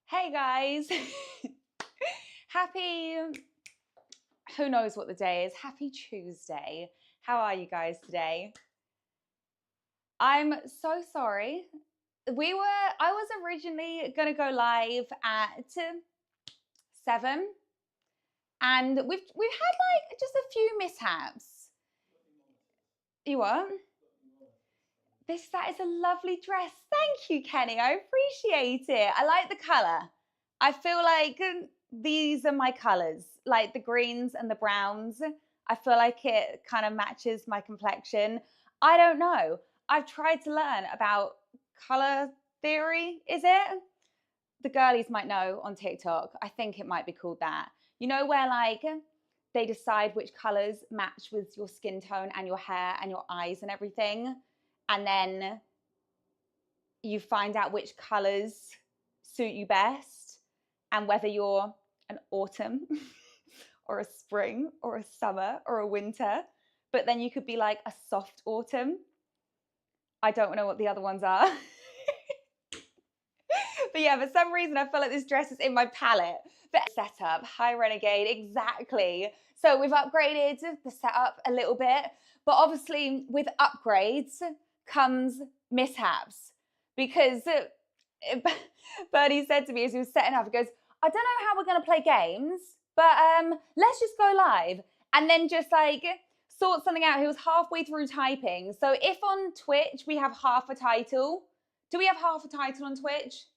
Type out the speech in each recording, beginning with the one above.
Hey guys, happy, who knows what the day is, happy Tuesday. How are you guys today? I'm so sorry. I was originally gonna go live at 7 and we've had like just a few mishaps. You what? That is a lovely dress. Thank you, Kenny. I appreciate it. I like the color. I feel like these are my colors, like the greens and the browns. I feel like it kind of matches my complexion. I don't know. I've tried to learn about color theory, is it? The girlies might know on TikTok. I think it might be called that. You know, where like they decide which colors match with your skin tone and your hair and your eyes and everything. And then you find out which colors suit you best and whether you're an autumn or a spring or a summer or a winter. But then you could be like a soft autumn. I don't know what the other ones are. But yeah, for some reason, I feel like this dress is in my palette. The setup, hi Renegade, exactly. So we've upgraded the setup a little bit, but obviously with upgrades comes mishaps. Because Bernie said to me as he was setting up, he goes, I don't know how we're going to play games, but let's just go live. And then just like sort something out. He was halfway through typing. So if on Twitch we have half a title, do we have half a title on Twitch?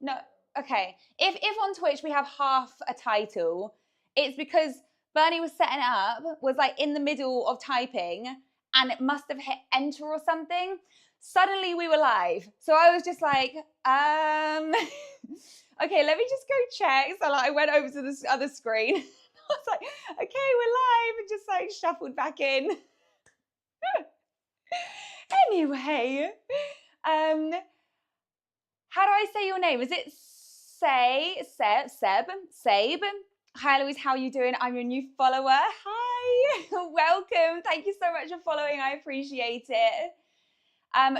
No. Okay. If on Twitch we have half a title, it's because Bernie was setting it up, was like in the middle of typing, and it must have hit enter or something. Suddenly we were live. So I was just like, okay, let me just go check. So like I went over to this other screen. I was like, okay, we're live, and just like shuffled back in. Anyway, how do I say your name? Is it Seb? Hi Louise, how are you doing? I'm your new follower. Hi, welcome. Thank you so much for following. I appreciate it.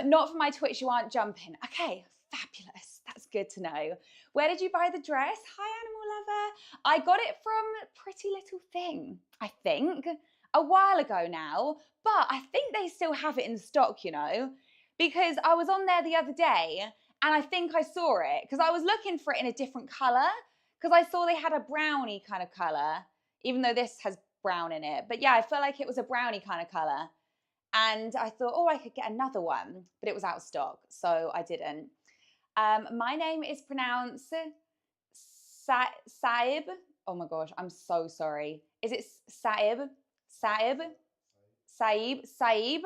Not for my Twitch, you aren't jumping. Okay, fabulous. That's good to know. Where did you buy the dress? Hi, Animal Lover. I got it from Pretty Little Thing, I think, a while ago now. But I think they still have it in stock, you know, because I was on there the other day and I think I saw it because I was looking for it in a different color because I saw they had a brownie kind of color, even though this has brown in it. But yeah, I felt like it was a brownie kind of color. And I thought, oh, I could get another one, but it was out of stock, so I didn't. My name is pronounced Saib. Oh my gosh, I'm so sorry. Is it Saib? Saib? Saib? Saib?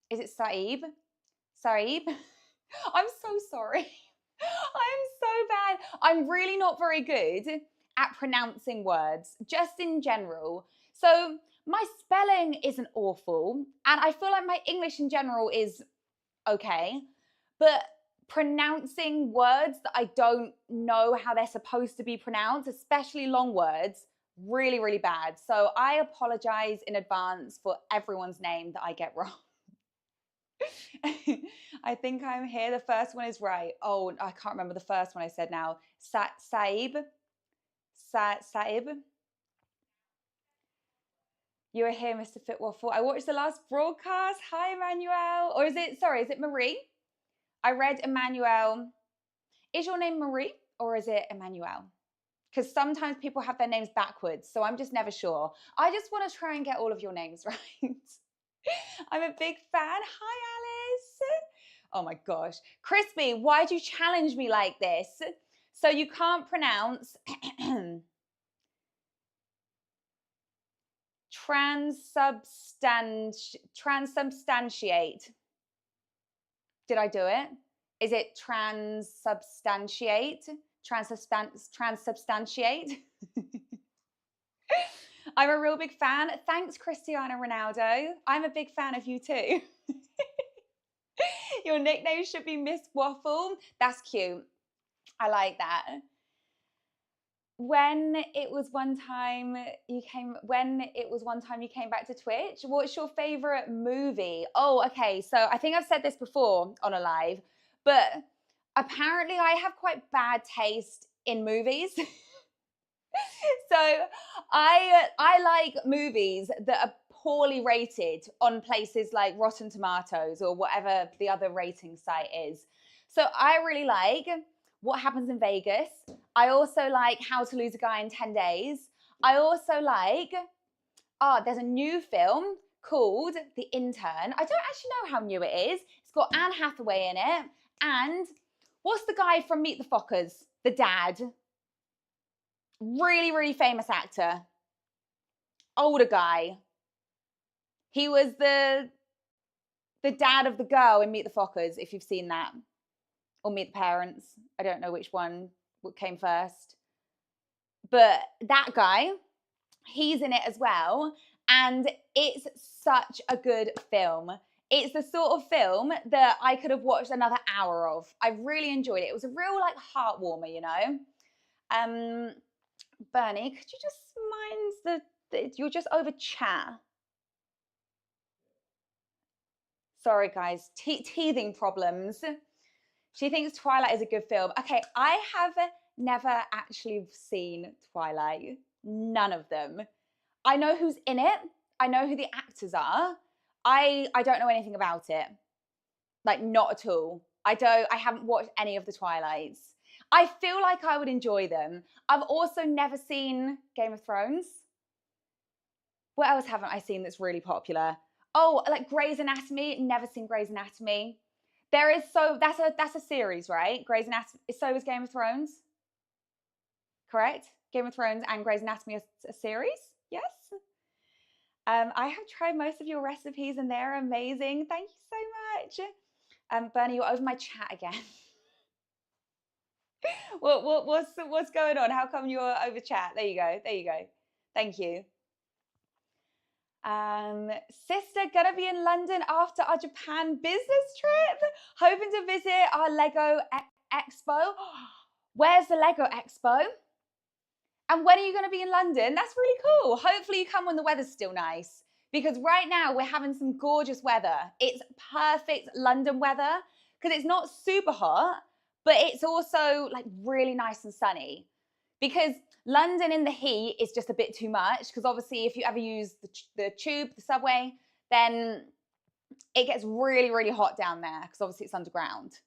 Is it Saib? Saib? I'm so sorry. I'm so bad. I'm really not very good at pronouncing words, just in general. So my spelling isn't awful, and I feel like my English in general is okay, but pronouncing words that I don't know how they're supposed to be pronounced, especially long words, really, really bad. So I apologize in advance for everyone's name that I get wrong. I think I'm here. The first one is right. Oh, I can't remember the first one I said now. Saib. Saib. You are here, Mr. Fitwaffle. I watched the last broadcast. Hi, Emmanuel. Or is it Marie? I read Emmanuel. Is your name Marie or is it Emmanuel? Because sometimes people have their names backwards, so I'm just never sure. I just want to try and get all of your names right. I'm a big fan. Hi, Alice. Oh my gosh. Crispy, why'd you challenge me like this? So you can't pronounce transubstantiate. Did I do it? Is it transubstantiate? Transubstantiate? I'm a real big fan. Thanks, Cristiano Ronaldo. I'm a big fan of you too. Your nickname should be Miss Waffle. That's cute. I like that. When it was one time you came back to Twitch, what's your favorite movie? Oh, okay. So I think I've said this before on a live, but apparently I have quite bad taste in movies. So I like movies that are poorly rated on places like Rotten Tomatoes or whatever the other rating site is. So I really like What Happens in Vegas. I also like How to Lose a Guy in 10 Days. I also like, there's a new film called The Intern. I don't actually know how new it is. It's got Anne Hathaway in it. And what's the guy from Meet the Fockers? The dad. Really, really famous actor. Older guy. He was the dad of the girl in Meet the Fockers, if you've seen that. Or Meet the Parents. I don't know which one came first. But that guy, he's in it as well. And it's such a good film. It's the sort of film that I could have watched another hour of. I really enjoyed it. It was a real like heart warmer, you know. Bernie, could you just mind you're just over chat. Sorry guys, teething problems. She thinks Twilight is a good film. Okay, I have never actually seen Twilight. None of them. I know who's in it. I know who the actors are. I don't know anything about it. Like, not at all. I haven't watched any of the Twilights. I feel like I would enjoy them. I've also never seen Game of Thrones. What else haven't I seen that's really popular? Oh, like Grey's Anatomy. Never seen Grey's Anatomy. That's a series, right? Grey's Anatomy. So is Game of Thrones. Correct? Game of Thrones and Grey's Anatomy are a series. Yes. I have tried most of your recipes and they're amazing. Thank you so much. Bernie, you're over my chat again. What's going on? How come you're over chat? There you go. There you go. Thank you. Sister, gonna be in London after our Japan business trip. Hoping to visit our Lego Expo. Where's the Lego Expo? And when are you going to be in London? That's really cool. Hopefully you come when the weather's still nice. Because right now we're having some gorgeous weather. It's perfect London weather because it's not super hot, but it's also like really nice and sunny. Because London in the heat is just a bit too much because obviously if you ever use the tube, the subway, then it gets really, really hot down there because obviously it's underground.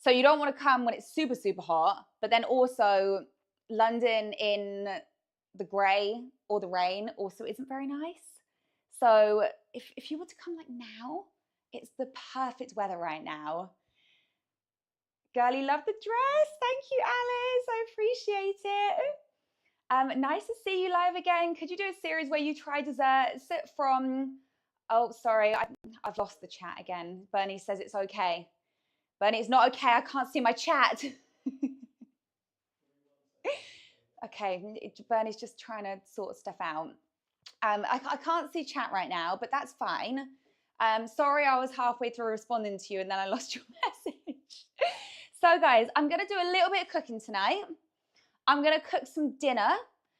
So you don't want to come when it's super, super hot, but then also London in the grey or the rain also isn't very nice. So if you were to come like now, it's the perfect weather right now. Girlie, love the dress. Thank you, Alice. I appreciate it. Nice to see you live again. Could you do a series where you try desserts from... Oh, sorry, I've lost the chat again. Bernie says it's okay. Bernie, it's not okay. I can't see my chat. Okay, Bernie's just trying to sort stuff out. I can't see chat right now, but that's fine. Sorry, I was halfway through responding to you and then I lost your message. So guys, I'm gonna do a little bit of cooking tonight. I'm gonna cook some dinner.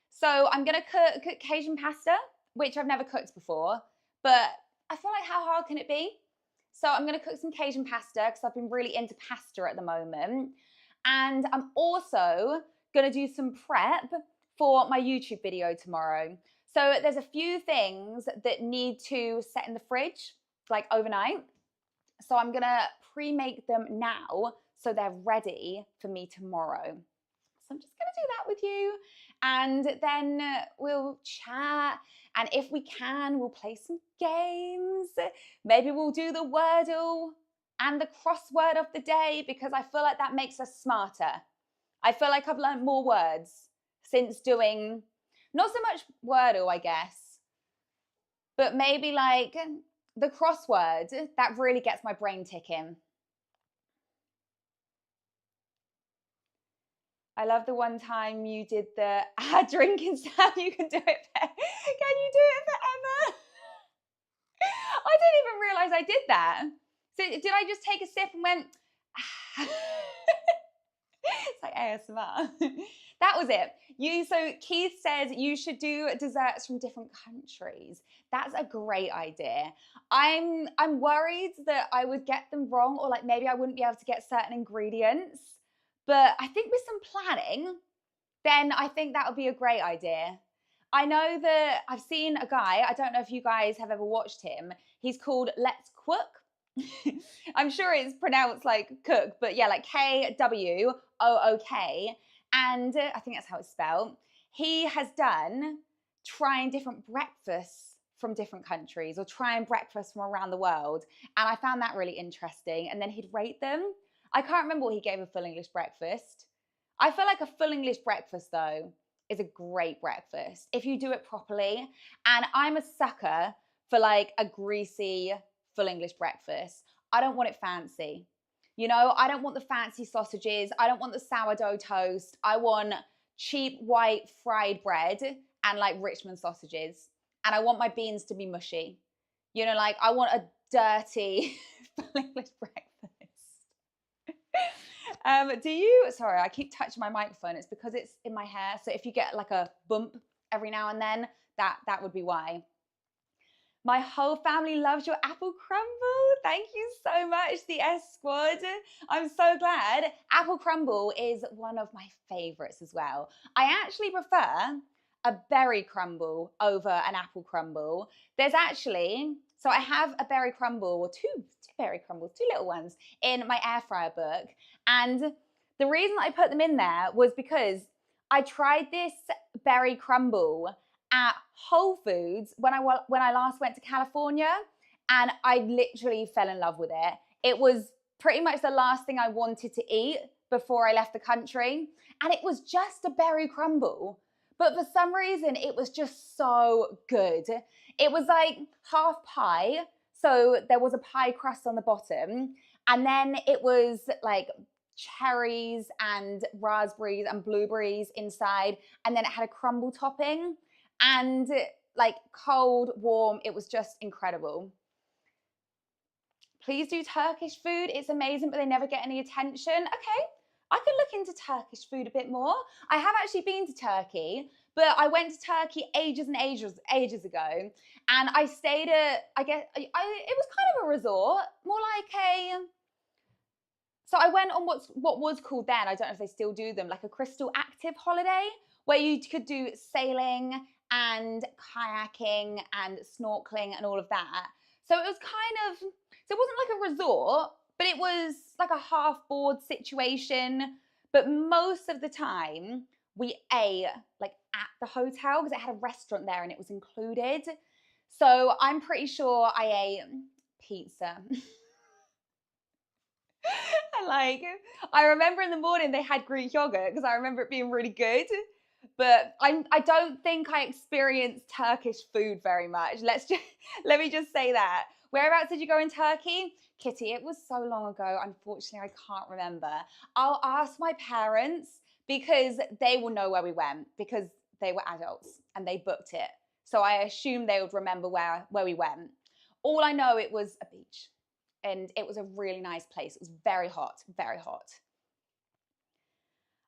So I'm gonna cook Cajun pasta, which I've never cooked before, but I feel like how hard can it be? So I'm gonna cook some Cajun pasta because I've been really into pasta at the moment. And I'm also gonna do some prep for my YouTube video tomorrow. So there's a few things that need to set in the fridge, like overnight. So I'm gonna pre-make them now so they're ready for me tomorrow. So I'm just gonna do that with you and then we'll chat. And if we can, we'll play some games. Maybe we'll do the Wordle and the crossword of the day because I feel like that makes us smarter. I feel like I've learned more words since doing, not so much Wordle, I guess, but maybe like the crossword, that really gets my brain ticking. I love the one time you did the drinking sound. You can do it. Can you do it forever? I didn't even realize I did that. So did I just take a sip and went, it's like ASMR. That was it. So Keith says you should do desserts from different countries. That's a great idea. I'm worried that I would get them wrong or like maybe I wouldn't be able to get certain ingredients. But I think with some planning, then I think that would be a great idea. I know that I've seen a guy, I don't know if you guys have ever watched him. He's called Let's Cook. I'm sure it's pronounced like cook, but yeah, like KWOOK. And I think that's how it's spelled. He has done trying different breakfasts from different countries or trying breakfasts from around the world. And I found that really interesting. And then he'd rate them. I can't remember what he gave a full English breakfast. I feel like a full English breakfast, though, is a great breakfast if you do it properly. And I'm a sucker for like a greasy full English breakfast. I don't want it fancy. You know, I don't want the fancy sausages. I don't want the sourdough toast. I want cheap white fried bread and like Richmond sausages. And I want my beans to be mushy. You know, like I want a dirty full English breakfast. Do you, sorry, I keep touching my microphone. It's because it's in my hair. So if you get like a bump every now and then, that would be why. My whole family loves your apple crumble. Thank you so much, the S Squad. I'm so glad. Apple crumble is one of my favorites as well. I actually prefer a berry crumble over an apple crumble. There's actually, so I have a berry crumble, or two berry crumbles, two little ones in my air fryer book. And the reason I put them in there was because I tried this berry crumble at Whole Foods when I last went to California, and I literally fell in love with it. It was pretty much the last thing I wanted to eat before I left the country, and it was just a berry crumble. But for some reason, it was just so good. It was like half pie, so there was a pie crust on the bottom, and then it was like cherries and raspberries and blueberries inside, and then it had a crumble topping. And like cold, warm, it was just incredible. Please do Turkish food. It's amazing, but they never get any attention. Okay, I could look into Turkish food a bit more. I have actually been to Turkey, but I went to Turkey ages and ages ago. And I stayed at, I guess, it was kind of a resort, more like a, so I went on what was called then, I don't know if they still do them, like a crystal active holiday, where you could do sailing and kayaking and snorkeling and all of that. So it was kind of, so it wasn't like a resort, but it was like a half board situation. But most of the time we ate like at the hotel because it had a restaurant there and it was included. So I'm pretty sure I ate pizza. I remember in the morning they had Greek yogurt because I remember it being really good. But I don't think I experienced Turkish food very much. Let me just say that. Whereabouts did you go in Turkey? Kitty, it was so long ago. Unfortunately, I can't remember. I'll ask my parents because they will know where we went because they were adults and they booked it. So I assume they would remember where we went. All I know, it was a beach and it was a really nice place. It was very hot, very hot.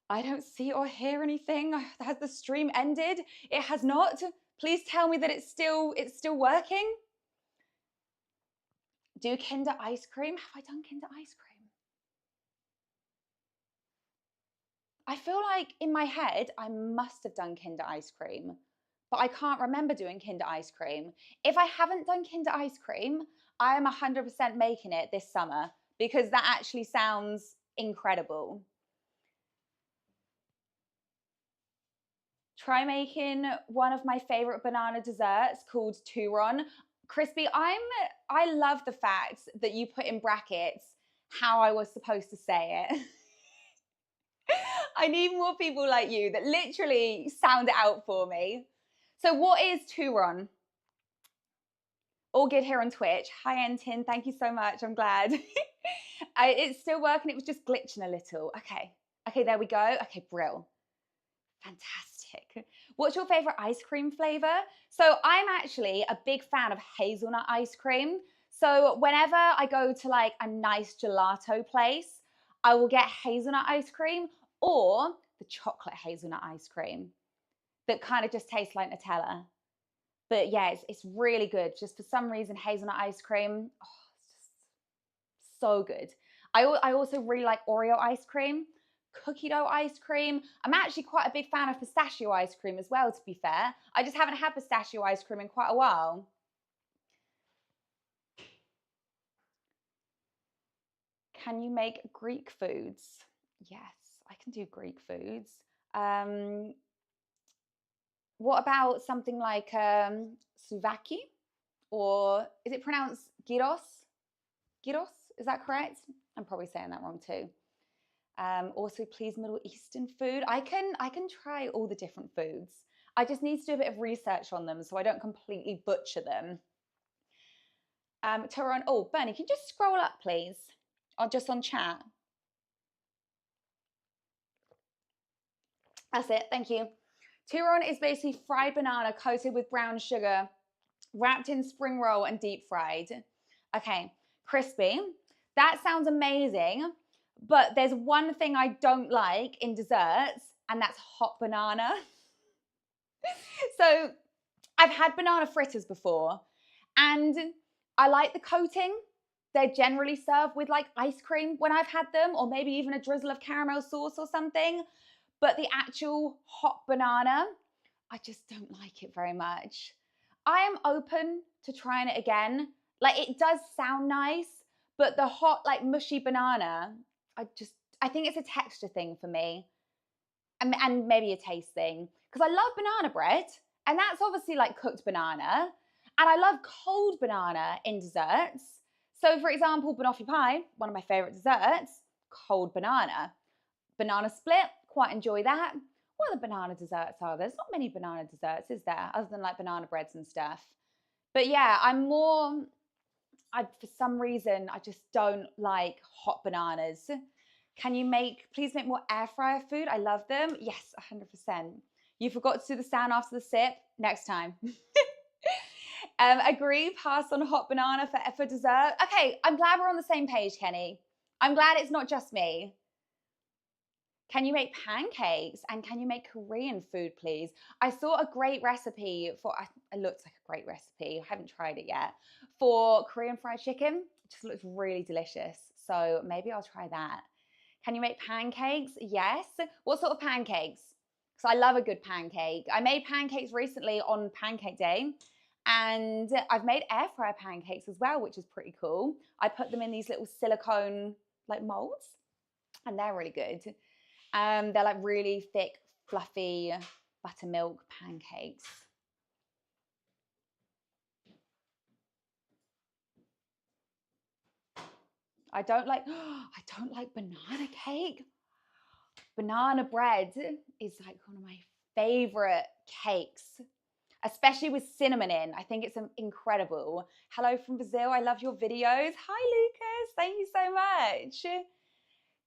I don't see or hear anything. Has the stream ended? It has not. Please tell me that it's still working. Do Kinder ice cream? Have I done Kinder ice cream? I feel like in my head I must have done Kinder ice cream, but I can't remember doing Kinder ice cream. If I haven't done Kinder ice cream, I am 100% making it this summer because that actually sounds incredible. Try making one of my favorite banana desserts called Turon. Crispy, I love the fact that you put in brackets how I was supposed to say it. I need more people like you that literally sound it out for me. So what is Turon? All good here on Twitch. Hi, Entin. Thank you so much. I'm glad. It's still working. It was just glitching a little. Okay, there we go. Okay, brill. Fantastic. What's your favorite ice cream flavor? So I'm actually a big fan of hazelnut ice cream. So whenever I go to like a nice gelato place, I will get hazelnut ice cream or the chocolate hazelnut ice cream that kind of just tastes like Nutella. But yeah, it's really good. Just for some reason, hazelnut ice cream, oh, it's just so good. I also really like Oreo ice cream cookie dough ice cream. I'm actually quite a big fan of pistachio ice cream as well, to be fair. I just haven't had pistachio ice cream in quite a while. Can you make Greek foods? Yes, I can do Greek foods. What about something like souvlaki? Or is it pronounced gyros? Gyros, is that correct? I'm probably saying that wrong too. Also, please, Middle Eastern food. I can try all the different foods. I just need to do a bit of research on them so I don't completely butcher them. Tyrone, oh, Bernie, can you just scroll up, please? Or just on chat. That's it, thank you. Tyrone is basically fried banana coated with brown sugar, wrapped in spring roll and deep fried. Okay, crispy. That sounds amazing, but there's one thing I don't like in desserts, and that's hot banana. So I've had banana fritters before, and I like the coating. They're generally served with like ice cream when I've had them, or maybe even a drizzle of caramel sauce or something. But the actual hot banana, I just don't like it very much. I am open to trying it again. Like, it does sound nice, but the hot, like, mushy banana, I think it's a texture thing for me, and maybe a taste thing. Because I love banana bread, and that's obviously like cooked banana. And I love cold banana in desserts. So, for example, banoffee pie, one of my favorite desserts, cold banana. Banana split, quite enjoy that. What other banana desserts are there? There's not many banana desserts, is there? Other than like banana breads and stuff. But yeah, for some reason, I just don't like hot bananas. Can you please make more air fryer food? I love them. Yes, 100%. You forgot to do the sound after the sip. Next time. Agree, pass on hot banana for dessert. Okay, I'm glad we're on the same page, Kenny. I'm glad it's not just me. Can you make pancakes? And can you make Korean food, please? I saw a great recipe it looks like a great recipe. I haven't tried it yet. For Korean fried chicken. It just looks really delicious. So maybe I'll try that. Can you make pancakes? Yes. What sort of pancakes? Because I love a good pancake. I made pancakes recently on Pancake Day. And I've made air fryer pancakes as well, which is pretty cool. I put them in these little silicone like molds, and they're really good. They're like really thick, fluffy buttermilk pancakes. I don't like banana cake. Banana bread is like one of my favorite cakes, especially with cinnamon in. I think it's incredible. Hello from Brazil. I love your videos. Hi, Lucas. Thank you so much.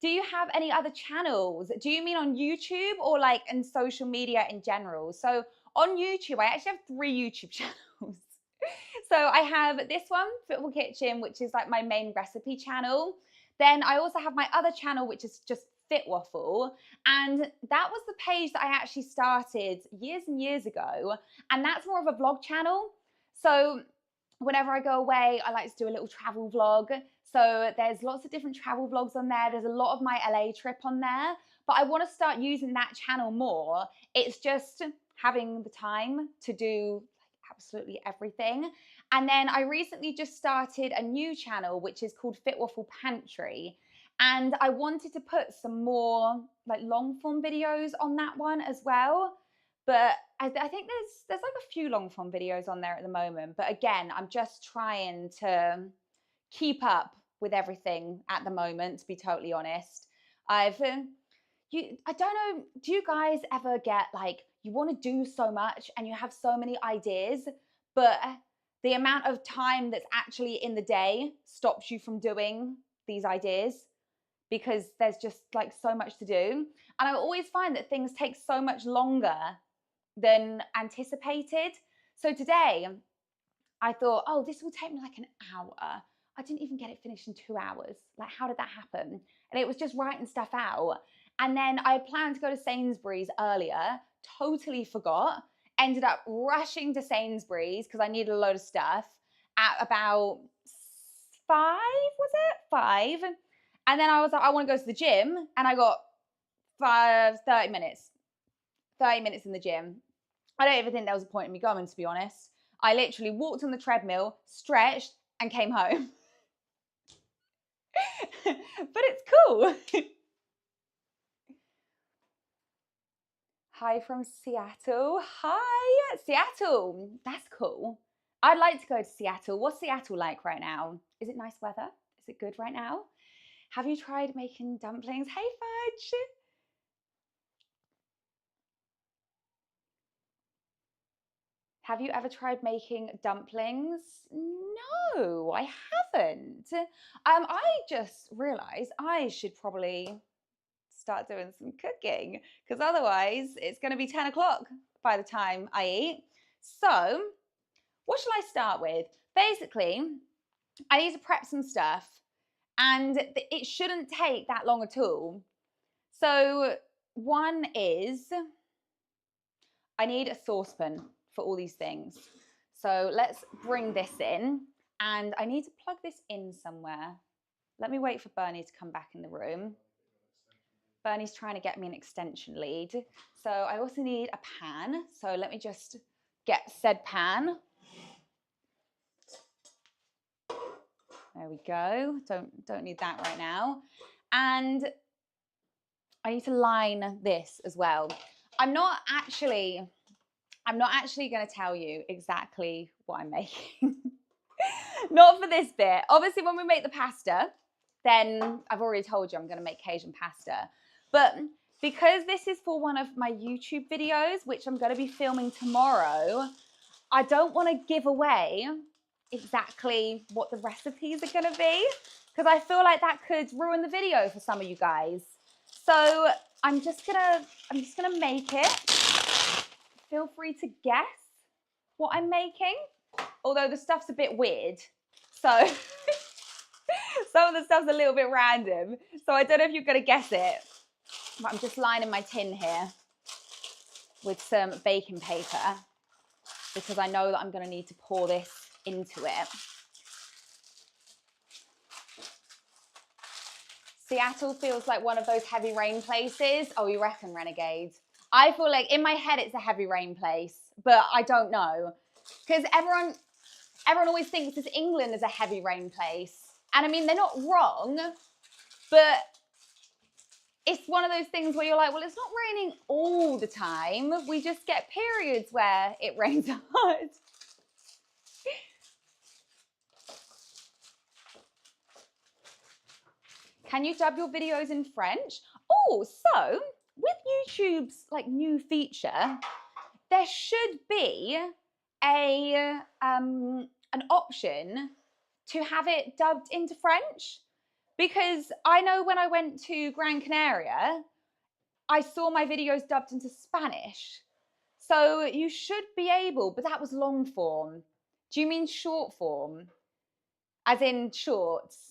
Do you have any other channels? Do you mean on YouTube or like in social media in general? So on YouTube, I actually have 3 YouTube channels. So I have this one, Fitwaffle Kitchen, which is like my main recipe channel. Then I also have my other channel, which is just Fitwaffle. And that was the page that I actually started years and years ago. And that's more of a vlog channel. So whenever I go away, I like to do a little travel vlog. So there's lots of different travel vlogs on there. There's a lot of my LA trip on there. But I want to start using that channel more. It's just having the time to do absolutely everything. And then I recently just started a new channel, which is called Fitwaffle Pantry. And I wanted to put some more like long form videos on that one as well. But I think there's like a few long form videos on there at the moment. But again, I'm just trying to keep up with everything at the moment, to be totally honest. I don't know, do you guys ever get like, you want to do so much and you have so many ideas, but the amount of time that's actually in the day stops you from doing these ideas because there's just like so much to do? And I always find that things take so much longer than anticipated. So today I thought, oh, this will take me like an hour. I didn't even get it finished in 2 hours. Like, how did that happen? And it was just writing stuff out. And then I planned to go to Sainsbury's earlier, totally forgot, ended up rushing to Sainsbury's because I needed a load of stuff at about 5, was it? 5. And then I was like, I want to go to the gym. And I got 30 minutes. 30 minutes in the gym. I don't even think there was a point in me going, to be honest. I literally walked on the treadmill, stretched, and came home. But it's cool. Hi from Seattle. Hi, Seattle. That's cool. I'd like to go to Seattle. What's Seattle like right now? Is it nice weather? Is it good right now? Have you tried making dumplings? Hey, Fudge. Have you ever tried making dumplings? No, I haven't. I just realized I should probably start doing some cooking because otherwise it's going to be 10 o'clock by the time I eat. So, what shall I start with? Basically, I need to prep some stuff and it shouldn't take that long at all. So, one is I need a saucepan for all these things. So let's bring this in and I need to plug this in somewhere. Let me wait for Bernie to come back in the room. Bernie's trying to get me an extension lead. So I also need a pan. So let me just get said pan. There we go. Don't need that right now. And I need to line this as well. I'm not actually going to tell you exactly what I'm making. Not for this bit. Obviously, when we make the pasta, then I've already told you I'm going to make Cajun pasta. But because this is for one of my YouTube videos, which I'm going to be filming tomorrow, I don't want to give away exactly what the recipes are going to be because I feel like that could ruin the video for some of you guys. So I'm just gonna make it. Feel free to guess what I'm making, although the stuff's a bit weird. So some of the stuff's a little bit random. So I don't know if you're gonna guess it, but I'm just lining my tin here with some baking paper because I know that I'm gonna need to pour this into it. Seattle feels like one of those heavy rain places. Oh, you reckon, Renegade? I feel like in my head it's a heavy rain place, but I don't know. Because everyone always thinks this England is a heavy rain place. And I mean, they're not wrong, but it's one of those things where you're like, well, it's not raining all the time. We just get periods where it rains hard. Can you dub your videos in French? Oh, so with YouTube's like new feature, there should be an option to have it dubbed into French, because I know when I went to Gran Canaria, I saw my videos dubbed into Spanish. So you should be able, but that was long form. Do you mean short form? As in shorts?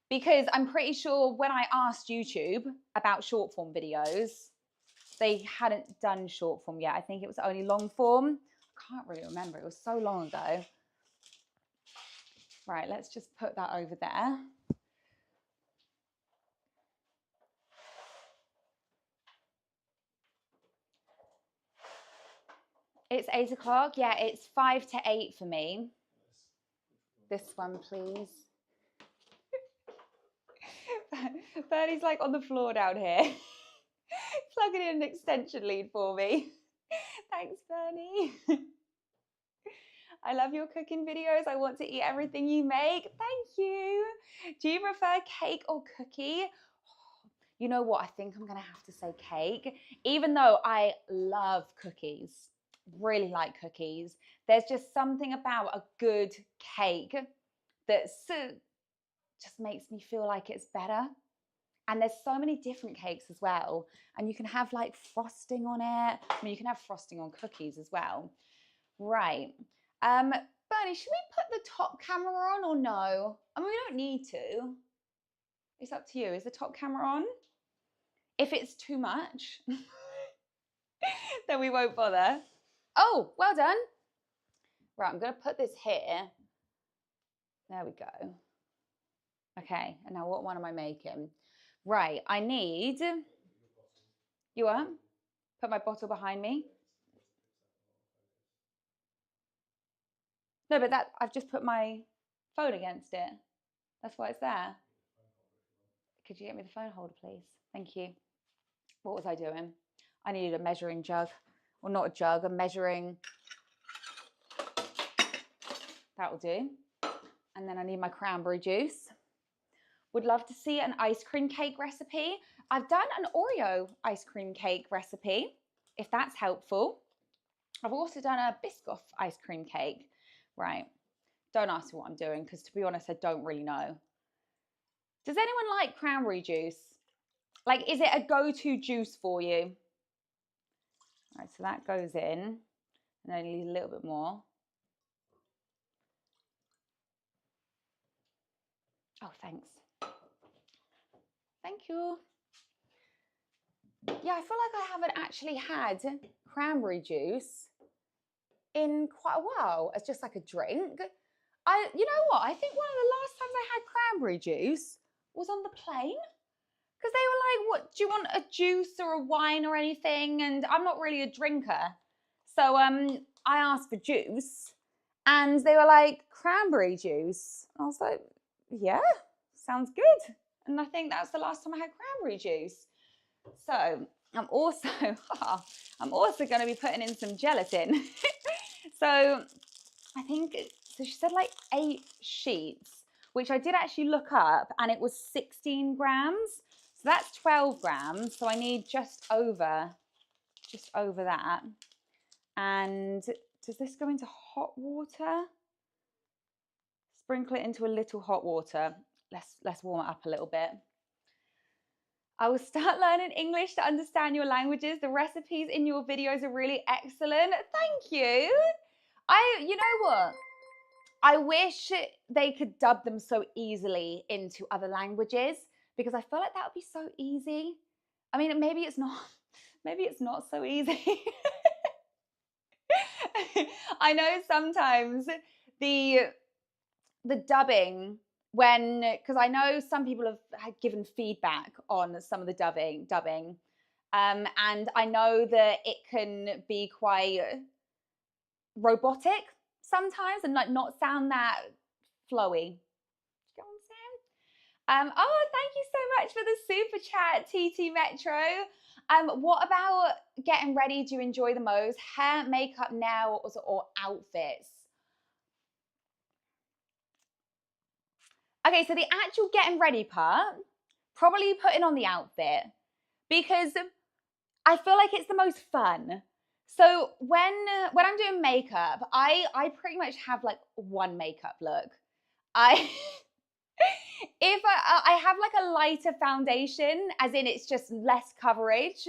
Because I'm pretty sure when I asked YouTube about short form videos, they hadn't done short form yet. I think it was only long form. I can't really remember. It was so long ago. Right, let's just put that over there. It's 8 o'clock. Yeah, it's 5 to 8 for me. This one, please. Bernie's like on the floor down here. Plugging in an extension lead for me. Thanks, Bernie. I love your cooking videos. I want to eat everything you make. Thank you. Do you prefer cake or cookie? You know what? I think I'm going to have to say cake, even though I love cookies. Really like cookies. There's just something about a good cake that just makes me feel like it's better. And there's so many different cakes as well. And you can have like frosting on it. I mean, you can have frosting on cookies as well. Right. Bernie, should we put the top camera on or no? I mean, we don't need to. It's up to you. Is the top camera on? If it's too much, then we won't bother. Oh, well done. Right, I'm going to put this here. There we go. Okay, and now what one am I making? Right, I need You are? Put my bottle behind me. No, but that I've just put my phone against it. That's why it's there. Could you get me the phone holder, please? Thank you. What was I doing? I needed a measuring jug. Well, not a jug, a measuring. That will do. And then I need my cranberry juice. Would love to see an ice cream cake recipe. I've done an Oreo ice cream cake recipe, if that's helpful. I've also done a Biscoff ice cream cake. Right. Don't ask me what I'm doing because, to be honest, I don't really know. Does anyone like cranberry juice? Like, is it a go-to juice for you? All right, so that goes in. And I need a little bit more. Oh, thanks. Thank you. Yeah, I feel like I haven't actually had cranberry juice in quite a while as just like a drink. You know what? I think one of the last times I had cranberry juice was on the plane. Because they were like, what, do you want a juice or a wine or anything? And I'm not really a drinker. So I asked for juice and they were like, cranberry juice. I was like, yeah, sounds good. And I think that was the last time I had cranberry juice. So I'm also going to be putting in some gelatin. So I think, so she said like 8 sheets, which I did actually look up and it was 16 grams. So that's 12 grams. So I need just over that. And does this go into hot water? Sprinkle it into a little hot water. Let's warm it up a little bit. I will start learning English to understand your languages. The recipes in your videos are really excellent. Thank you. You know what? I wish they could dub them so easily into other languages because I feel like that would be so easy. I mean, maybe it's not so easy. I know sometimes the dubbing, because I know some people have given feedback on some of the dubbing, and I know that it can be quite robotic sometimes and like not sound that flowy. You know what I'm saying? Oh, thank you so much for the super chat, TT Metro. What about getting ready do you enjoy the most? Hair, makeup, nails, or outfits? Okay, so the actual getting ready part, probably putting on the outfit because I feel like it's the most fun. So when I'm doing makeup, I pretty much have like one makeup look. If I have like a lighter foundation, as in it's just less coverage,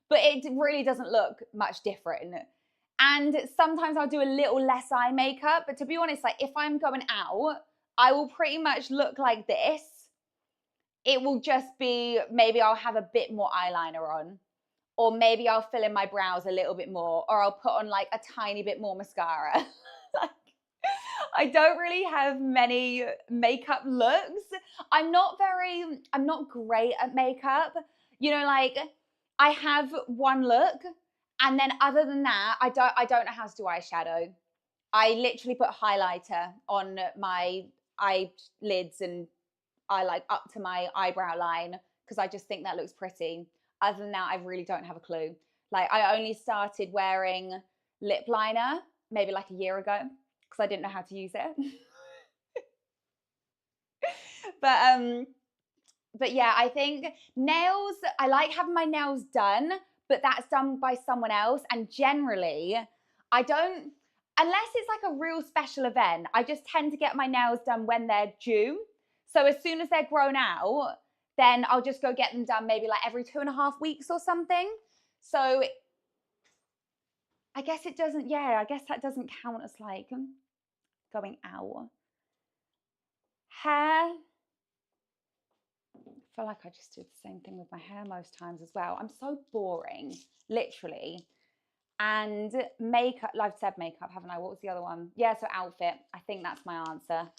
but it really doesn't look much different. And sometimes I'll do a little less eye makeup, but to be honest, like if I'm going out, I will pretty much look like this. It will just be, maybe I'll have a bit more eyeliner on, or maybe I'll fill in my brows a little bit more, or I'll put on like a tiny bit more mascara. Like, I don't really have many makeup looks. I'm not great at makeup. You know, like I have one look, and then other than that, I don't know how to do eyeshadow. I literally put highlighter on my eyelids and I like up to my eyebrow line because I just think that looks pretty. Other than that, I really don't have a clue. Like I only started wearing lip liner maybe like a year ago because I didn't know how to use it. But yeah, I think nails, I like having my nails done, but that's done by someone else. And generally, I don't, unless it's like a real special event, I just tend to get my nails done when they're due. So as soon as they're grown out, then I'll just go get them done maybe like every 2.5 weeks or something. So I guess it doesn't, yeah, I guess that doesn't count as like going out. Hair, I feel like I just do the same thing with my hair most times as well. I'm so boring, literally. And makeup, I've said makeup, haven't I? What was the other one? Yeah, so outfit. I think that's my answer.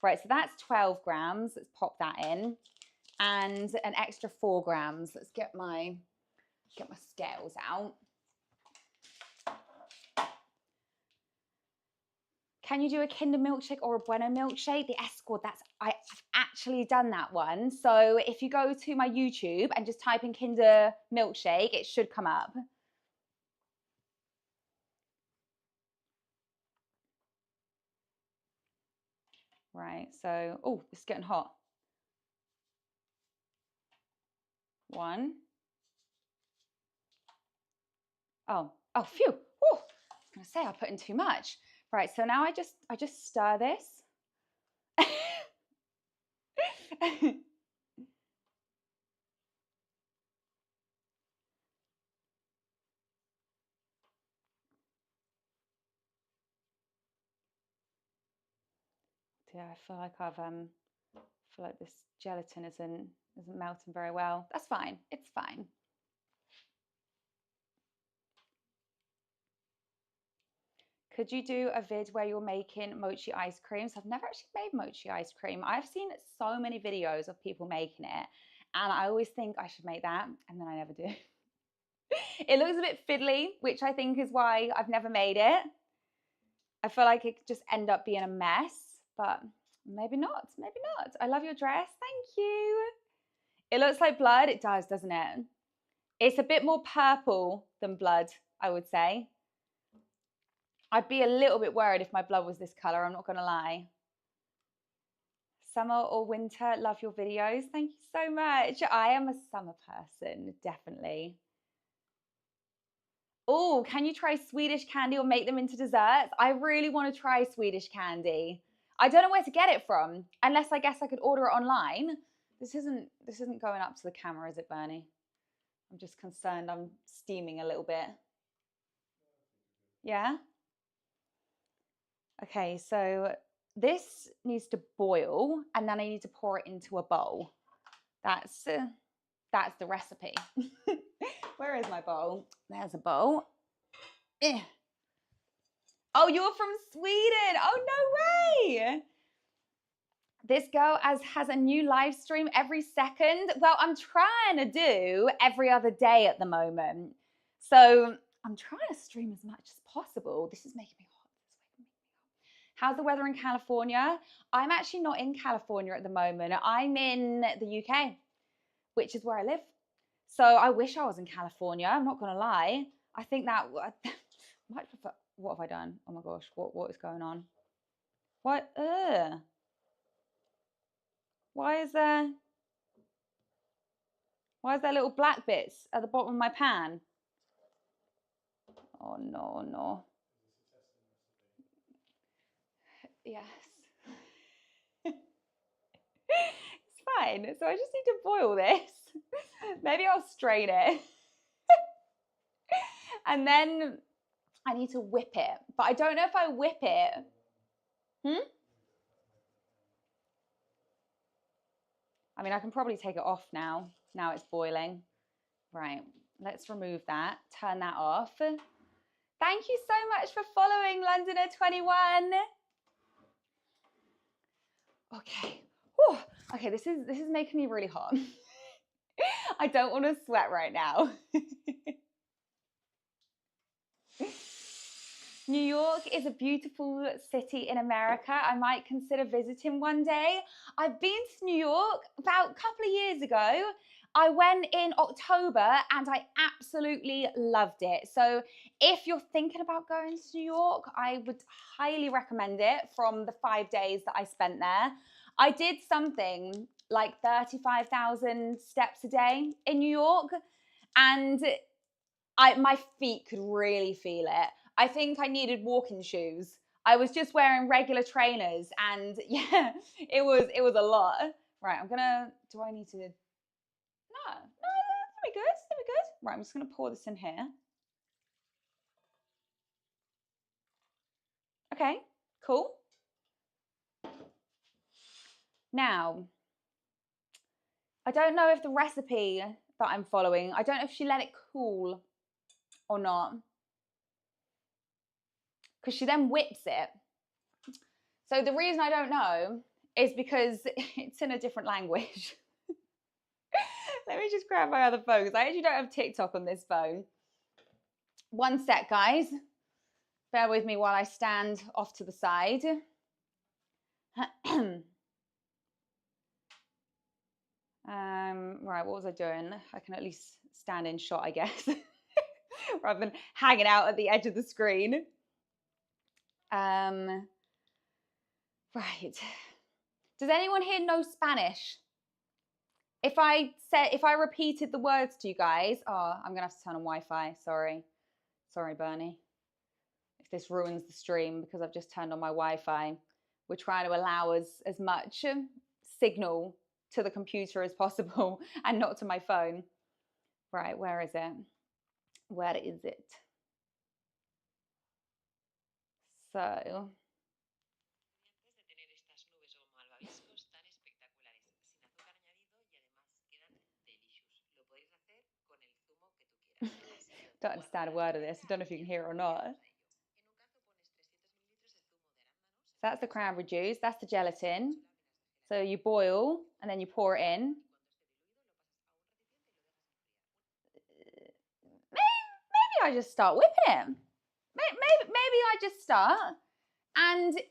Right, so that's 12 grams. Let's pop that in. And an extra 4 grams. Let's get my Get my scales out. Can you do a Kinder milkshake or a Bueno milkshake? The S squad, I've actually done that one. So if you go to my YouTube and just type in Kinder milkshake, it should come up. Right, so, oh, it's getting hot. 1. Oh, phew. Oh, I was gonna say I put in too much. Right, so now I just stir this. Yeah, I feel like this gelatin isn't melting very well. That's fine. It's fine. Could you do a vid where you're making mochi ice cream? So I've never actually made mochi ice cream. I've seen so many videos of people making it, and I always think I should make that, and then I never do. It looks a bit fiddly, which I think is why I've never made it. I feel like it could just end up being a mess, but maybe not. Maybe not. I love your dress. Thank you. It looks like blood. It does, doesn't it? It's a bit more purple than blood, I would say. I'd be a little bit worried if my blood was this color. I'm not going to lie. Summer or winter, love your videos. Thank you so much. I am a summer person, definitely. Oh, can you try Swedish candy or make them into desserts? I really want to try Swedish candy. I don't know where to get it from, unless I guess I could order it online. This isn't going up to the camera, is it, Bernie? I'm just concerned I'm steaming a little bit. Yeah? Okay, so this needs to boil, and then I need to pour it into a bowl. That's the recipe. Where is my bowl? There's a bowl. Oh, you're from Sweden. Oh, no way. This girl has a new live stream every second. Well, I'm trying to do every other day at the moment. So I'm trying to stream as much as possible. This is making me hot. How's the weather in California? I'm actually not in California at the moment. I'm in the UK, which is where I live. So I wish I was in California. I'm not going to lie. I think that I might prefer. What have I done? Oh my gosh, what is going on? What? Why is there little black bits at the bottom of my pan? Oh no, no. Yes. It's fine. So I just need to boil this. Maybe I'll strain it. And then I need to whip it. But I don't know if I whip it. I mean, I can probably take it off now. Now it's boiling. Right, let's remove that. Turn that off. Thank you so much for following, Londoner21. Okay. Whew. Okay, this is making me really hot. I don't want to sweat right now. New York is a beautiful city in America. I might consider visiting one day. I've been to New York about a couple of years ago. I went in October and I absolutely loved it. So if you're thinking about going to New York, I would highly recommend it from the 5 days that I spent there. I did something like 35,000 steps a day in New York, and my feet could really feel it. I think I needed walking shoes. I was just wearing regular trainers, and yeah, it was a lot. Right, do I need to? No, that'll be good. That'll be good. Right, I'm just gonna pour this in here. Okay, cool. Now, I don't know if the recipe that I'm following, I don't know if she let it cool or not, because she then whips it. So the reason I don't know is because it's in a different language. Let me just grab my other phone because I actually don't have TikTok on this phone. One sec, guys. Bear with me while I stand off to the side. Right, what was I doing? I can at least stand in shot, I guess, rather than hanging out at the edge of the screen. Right. Does anyone here know Spanish? If I repeated the words to you guys, oh, I'm gonna have to turn on Wi-Fi. Sorry, Bernie. If this ruins the stream because I've just turned on my Wi-Fi, we're trying to allow as much signal to the computer as possible and not to my phone. Right, where is it? Where is it? So. Don't understand a word of this. I don't know if you can hear it or not. So that's the cranberry juice. That's the gelatin. So you boil and then you pour it in. Maybe I just start whipping it. Maybe I just start. And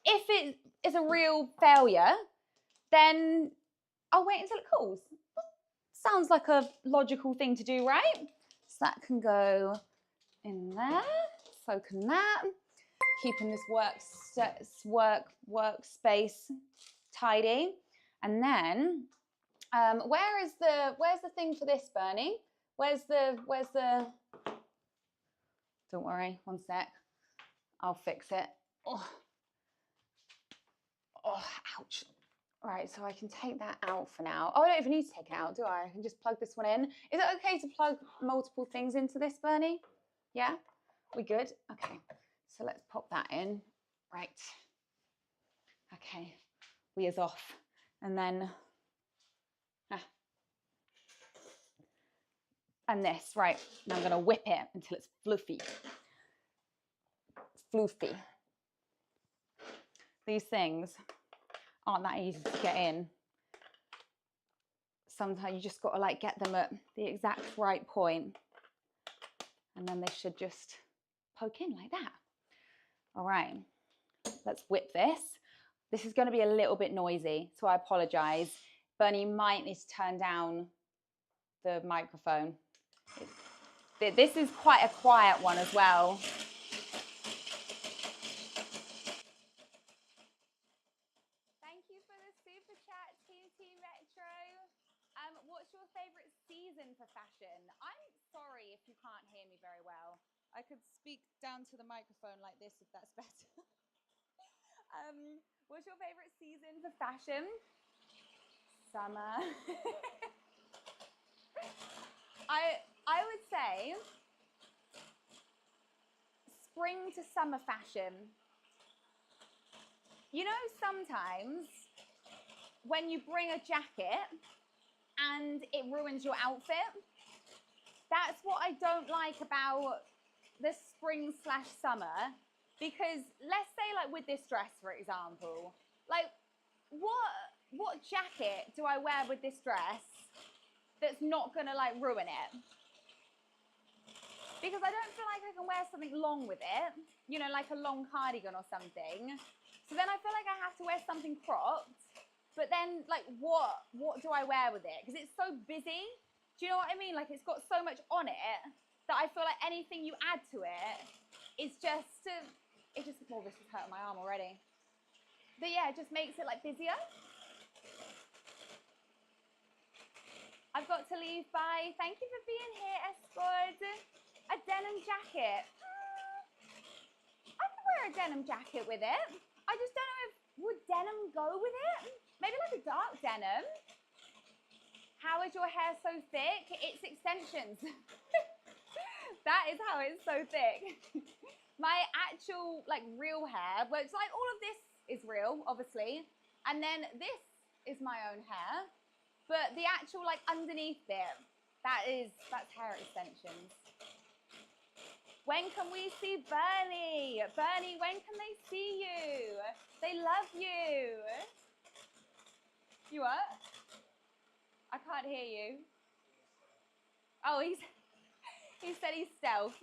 if it is a real failure, then I'll wait until it cools. Sounds like a logical thing to do, right? So that can go in there. So can that. Keeping this workspace tidy. And then, where's the thing for this, Bernie? Where's the? Don't worry, one sec. I'll fix it. Oh, ouch. Right, so I can take that out for now. Oh, I don't even need to take it out, do I? I can just plug this one in. Is it okay to plug multiple things into this, Bernie? Yeah? We good? Okay, so let's pop that in. Right. Okay, we is off. And then, and this, right. Now I'm gonna whip it until it's fluffy. Floofy. These things aren't that easy to get in. Sometimes you just got to like get them at the exact right point, and then they should just poke in like that. All right, let's whip this. This is going to be a little bit noisy, so I apologize. Bernie, you might need to turn down the microphone. This is quite a quiet one as well. Thank you for the super chat, TNT Retro. What's your favorite season for fashion? I'm sorry if you can't hear me very well. I could speak down to the microphone like this if that's better. What's your favorite season for fashion? Summer. I would say spring to summer fashion. You know, sometimes when you bring a jacket and it ruins your outfit, that's what I don't like about the spring/summer. Because let's say like with this dress, for example, like what jacket do I wear with this dress that's not gonna like ruin it? Because I don't feel like I can wear something long with it, you know, like a long cardigan or something. So then I feel like I have to wear something cropped, but then like what do I wear with it? Because it's so busy. Do you know what I mean? Like it's got so much on it that I feel like anything you add to it is just, well, this is hurting my arm already. But yeah, it just makes it like busier. I've got to leave, bye. Thank you for being here, Escort. A denim jacket. I could wear a denim jacket with it. I just don't know if, would denim go with it? Maybe like a dark denim. How is your hair so thick? It's extensions. That is how it's so thick. My actual like real hair, well, it's like all of this is real, obviously. And then this is my own hair. But the actual like underneath bit, that's hair extensions. When can we see Bernie? Bernie, when can they see you? They love you. You what? I can't hear you. Oh, he said he's stealth.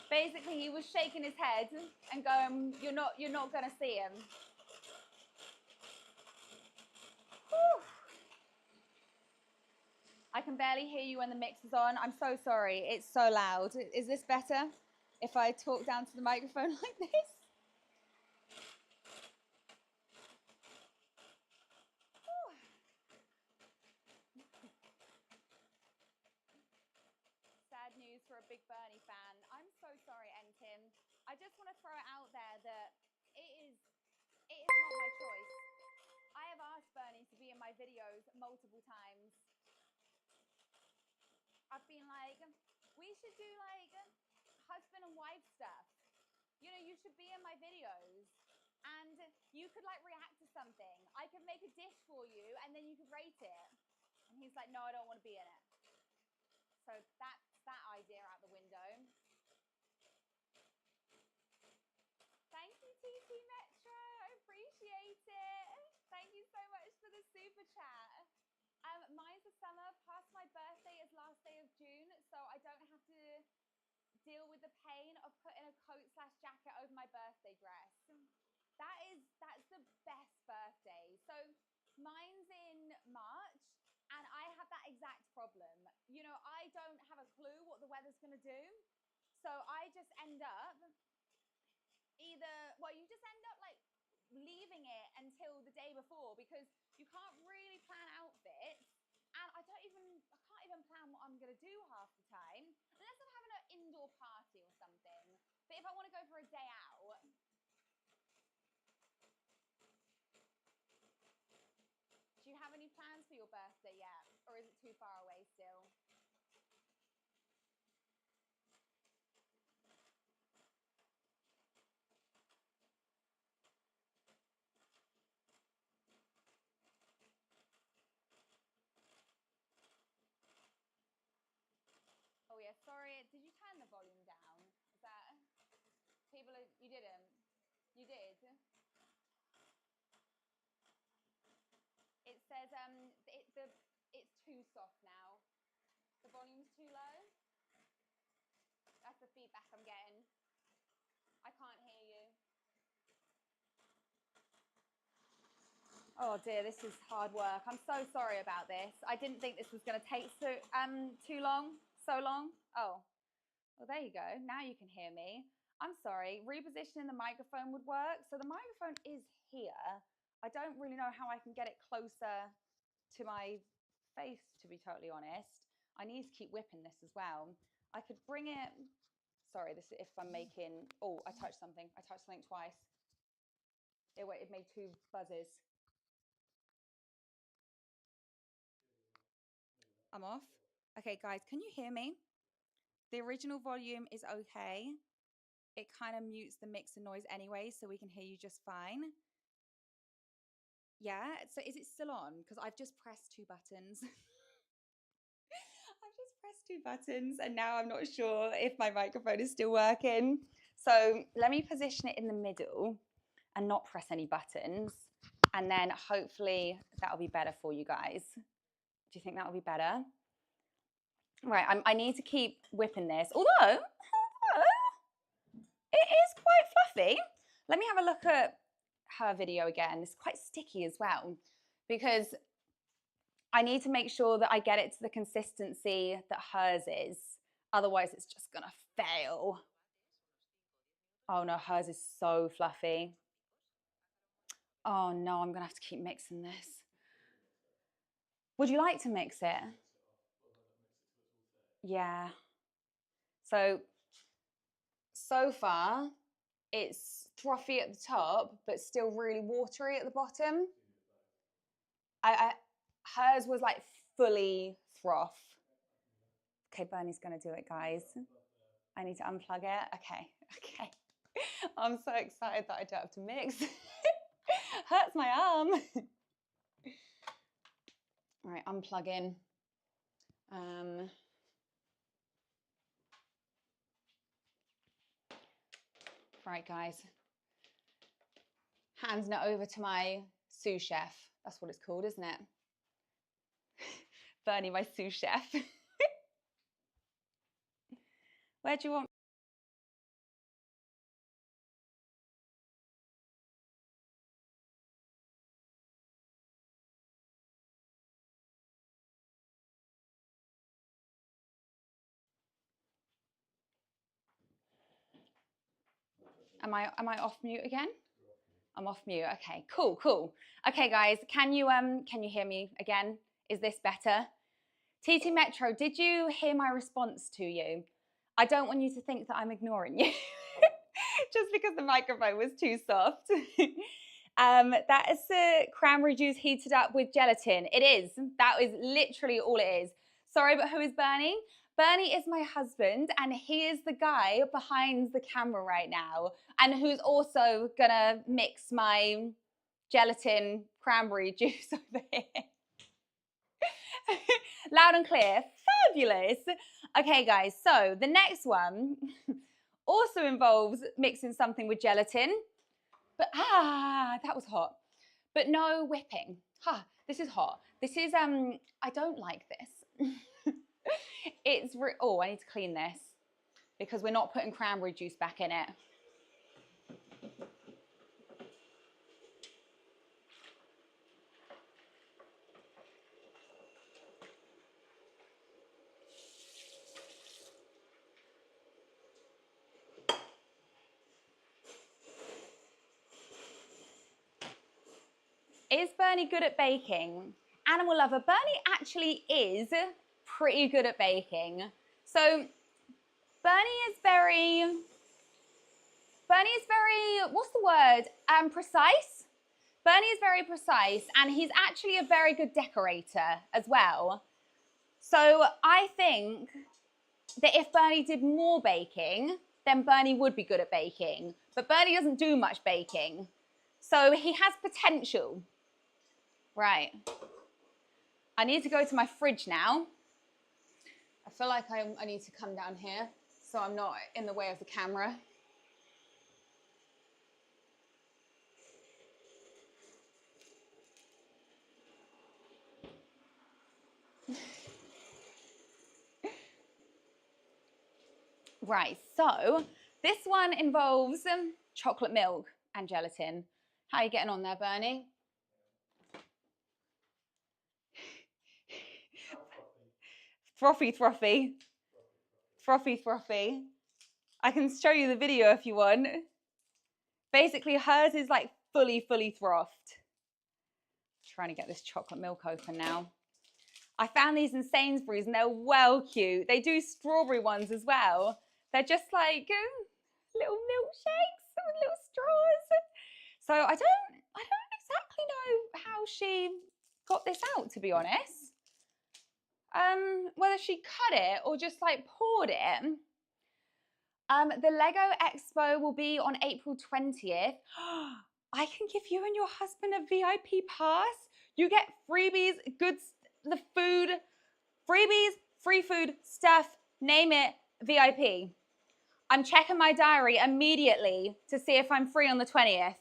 Basically, he was shaking his head and going, you're not gonna see him. Whew. I can barely hear you when the mix is on. I'm so sorry. It's so loud. Is this better if I talk down to the microphone like this? Sad news for a big Bernie fan. I'm so sorry, Tim. I just want to throw it out there that it is not my choice. I have asked Bernie to be in my videos multiple times. I've been like, we should do like husband and wife stuff. You know, you should be in my videos and you could like react to something. I could make a dish for you and then you could rate it. And he's like, no, I don't want to be in it. So that's that idea out the window. Thank you, TT Metro. I appreciate it. Thank you so much for the super chat. Mine's the summer. Past my birthday is last day of June, so I don't have to deal with the pain of putting a coat/jacket over my birthday dress. That's the best birthday. So mine's in March, and I have that exact problem. You know, I don't have a clue what the weather's going to do, so I just end up you just end up like leaving it until the day before because you can't really plan outfits. And I can't even plan what I'm gonna do half the time, unless I'm having an indoor party or something. But if I want to go for a day out, do you have any plans for your birthday yet, or is it too far away still? Oh yeah, sorry. Did you turn the volume down? Is that you didn't? You did? It says it's too soft now. The volume's too low. That's the feedback I'm getting. I can't hear you. Oh dear, this is hard work. I'm so sorry about this. I didn't think this was going to take so long. Oh, well, there you go. Now you can hear me. I'm sorry. Repositioning the microphone would work. So the microphone is here. I don't really know how I can get it closer to my face, to be totally honest. I need to keep whipping this as well. I could bring it. Sorry, this is if I'm making. Oh, I touched something. I touched something twice. It made two buzzes. I'm off. Okay, guys, can you hear me? The original volume is okay. It kind of mutes the mixer noise anyway, so we can hear you just fine. Yeah, so is it still on? Because I've just pressed two buttons. I've just pressed two buttons, and now I'm not sure if my microphone is still working. So let me position it in the middle and not press any buttons. And then hopefully that'll be better for you guys. Do you think that'll be better? Right, I need to keep whipping this. Although, it is quite fluffy. Let me have a look at her video again. It's quite sticky as well because I need to make sure that I get it to the consistency that hers is. Otherwise, it's just going to fail. Oh no, hers is so fluffy. Oh no, I'm going to have to keep mixing this. Would you like to mix it? Yeah. So far, it's frothy at the top, but still really watery at the bottom. Hers was like fully froth. Okay, Bernie's gonna do it, guys. I need to unplug it. Okay. I'm so excited that I don't have to mix. Hurts my arm. All right, unplugging. Right, guys. Handing it over to my sous chef. That's what it's called, isn't it? Bernie, my sous chef. Where do you want? Am I off mute again? I'm off mute. Okay, cool, cool. Okay, guys, can you hear me again? Is this better? TT Metro, did you hear my response to you? I don't want you to think that I'm ignoring you just because the microphone was too soft. That is the cranberry juice heated up with gelatin. It is. That is literally all it is. Sorry, but who is Bernie? Bernie is my husband, and he is the guy behind the camera right now, and who's also gonna mix my gelatin cranberry juice over here. Loud and clear. Fabulous. Okay, guys, so the next one also involves mixing something with gelatin. But that was hot. But no whipping. This is hot. This is I don't like this. It's I need to clean this because we're not putting cranberry juice back in it. Is Bernie good at baking? Animal lover. Bernie actually is pretty good at baking. So Bernie is very, what's the word? Precise. Bernie is very precise, and he's actually a very good decorator as well. So I think that if Bernie did more baking, then Bernie would be good at baking. But Bernie doesn't do much baking. So he has potential. Right. I need to go to my fridge now. I feel like I need to come down here so I'm not in the way of the camera. Right, so this one involves chocolate milk and gelatin. How are you getting on there, Bernie? Frothy, frothy. Frothy, frothy. I can show you the video if you want. Basically, hers is like fully frothed. Trying to get this chocolate milk open now. I found these in Sainsbury's and they're well cute. They do strawberry ones as well. They're just like little milkshakes with little straws. So I don't exactly know how she got this out, to be honest. Whether she cut it or just like poured it. The Lego Expo will be on April 20th. I can give you and your husband a VIP pass. You get freebies, goods, the food, freebies, free food, stuff, name it, VIP. I'm checking my diary immediately to see if I'm free on the 20th.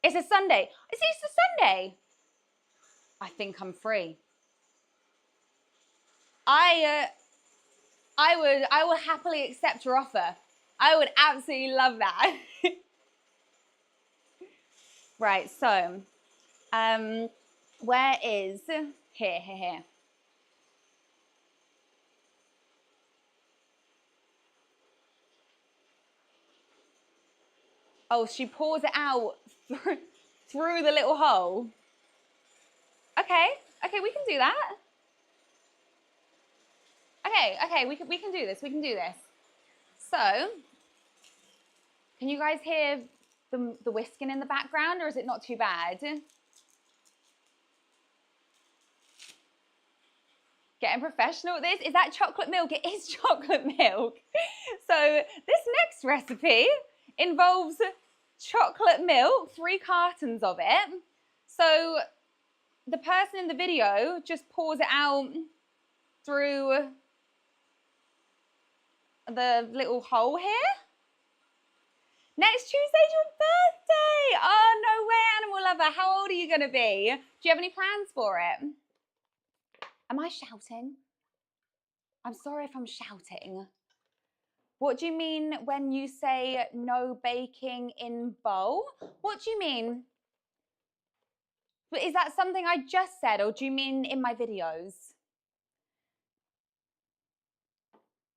It's a Sunday. It's Easter Sunday. I think I'm free. I will happily accept your offer. I would absolutely love that. Right, so, where is, here. Oh, she pours it out through the little hole. Okay, we can do that. Okay, we can do this. So, can you guys hear the whisking in the background, or is it not too bad? Getting professional at this. Is that chocolate milk? It is chocolate milk. So this next recipe involves chocolate milk, 3 cartons of it. So the person in the video just pours it out through the little hole here. Next Tuesday's your birthday. Oh, no way, animal lover. How old are you going to be? Do you have any plans for it? Am I shouting? I'm sorry if I'm shouting. What do you mean when you say no baking in bowl? What do you mean? Is that something I just said, or do you mean in my videos?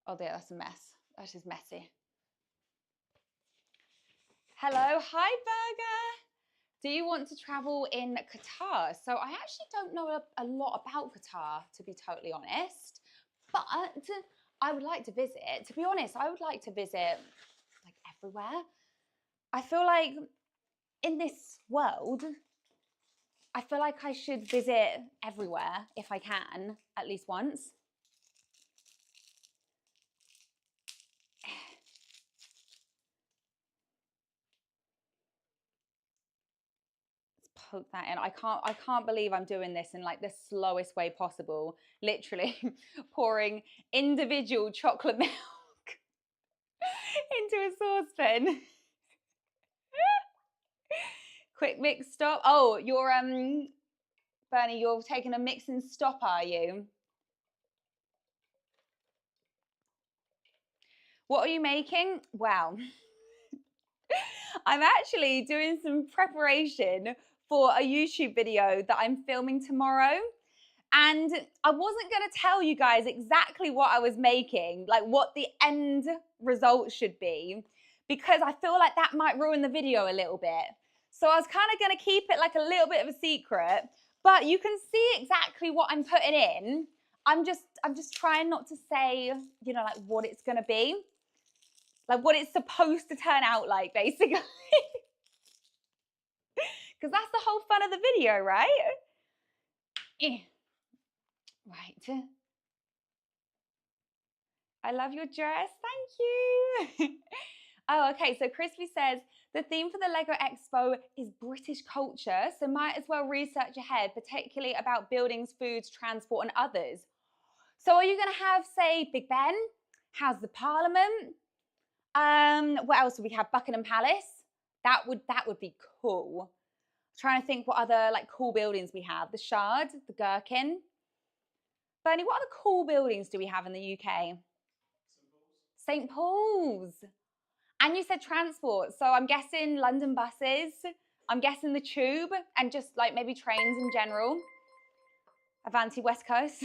Oh dear, that's a mess. That is messy. Hello, hi Burger. Do you want to travel in Qatar? So I actually don't know a lot about Qatar, to be totally honest, but I would like to visit. To be honest, I would like to visit like everywhere. I feel like in this world, I feel like I should visit everywhere if I can, at least once. Poke that in. I can't believe I'm doing this in like the slowest way possible. Literally pouring individual chocolate milk into a saucepan. Quick mix stop. Oh, you're Bernie, you're taking a mix and stop, are you? What are you making? Wow. I'm actually doing some preparation for a YouTube video that I'm filming tomorrow. And I wasn't going to tell you guys exactly what I was making, like what the end result should be, because I feel like that might ruin the video a little bit. So I was kind of going to keep it like a little bit of a secret, but you can see exactly what I'm putting in. I'm just trying not to say, you know, like what it's going to be, like what it's supposed to turn out like, basically. Because that's the whole fun of the video, right? Right. I love your dress. Thank you. Oh, okay. So Crispy says the theme for the Lego Expo is British culture, so might as well research ahead, particularly about buildings, foods, transport, and others. So are you going to have, say, Big Ben? How's the Parliament? What else do we have? Buckingham Palace. That would be cool. Trying to think what other like cool buildings we have. The Shard, the Gherkin. Bernie, what other cool buildings do we have in the UK? St. Paul's. And you said transport, so I'm guessing London buses, I'm guessing the tube, and just like maybe trains in general. Avanti West Coast.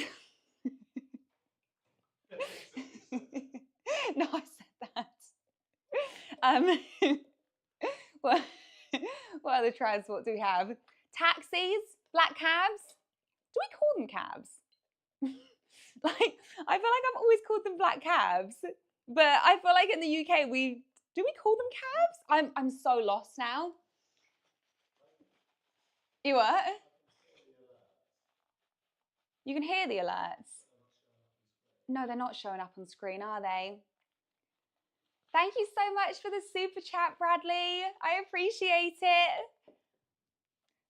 No, I said that. What, what other transport do we have? Taxis, black cabs. Do we call them cabs? Like, I feel like I've always called them black cabs, but I feel like in the UK do we call them cabs? I'm so lost now. You what? You can hear the alerts. No, they're not showing up on screen, are they? Thank you so much for the super chat, Bradley. I appreciate it.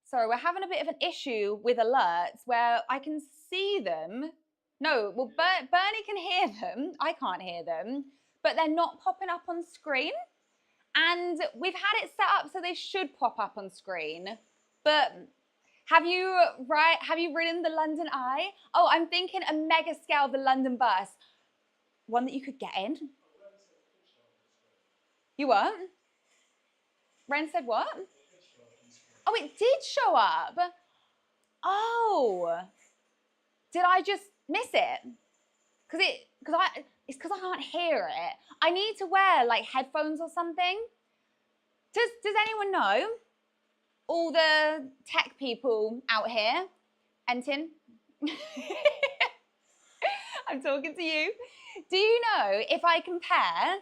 Sorry, we're having a bit of an issue with alerts where I can see them. No, well, Bernie can hear them. I can't hear them, but they're not popping up on screen. And we've had it set up so they should pop up on screen. But have you ridden the London Eye? Oh, I'm thinking a mega scale of the London bus. One that you could get in. You what? Ren said what? Oh, it did show up. Oh. Did I just miss it? It's because I can't hear it. I need to wear like headphones or something. Does anyone know? All the tech people out here, Entin. I'm talking to you. Do you know if I compare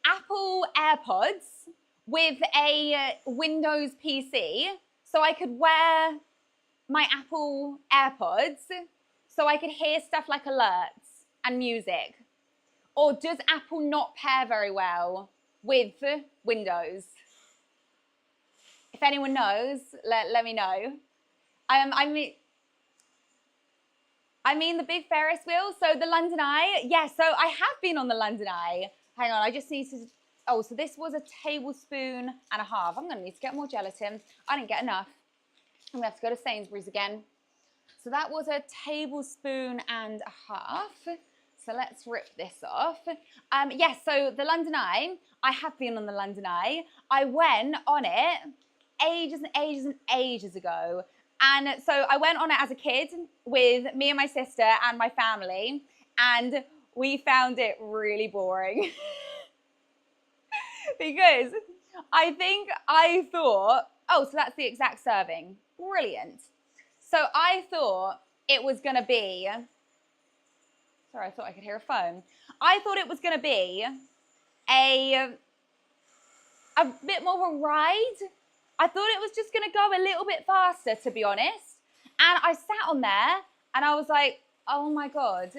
Apple AirPods with a Windows PC, so I could wear my Apple AirPods so I could hear stuff like alerts and music? Or does Apple not pair very well with Windows? If anyone knows, let me know. I mean the big Ferris wheel, so the London Eye. Yeah, so I have been on the London Eye. Hang on, I just need to, oh, so this was a tablespoon and a half. I'm gonna need to get more gelatin. I didn't get enough. I'm gonna have to go to Sainsbury's again. So that was a tablespoon and a half. So so let's rip this off. Yes, so the London Eye, I have been on the London Eye. I went on it ages and ages and ages ago. And so I went on it as a kid with me and my sister and my family, and we found it really boring. Because I think I thought, oh, so that's the exact serving. Brilliant. So I thought it was going to be, sorry, I thought I could hear a phone. I thought it was going to be a bit more of a ride. I thought it was just going to go a little bit faster, to be honest. And I sat on there and I was like, oh my God,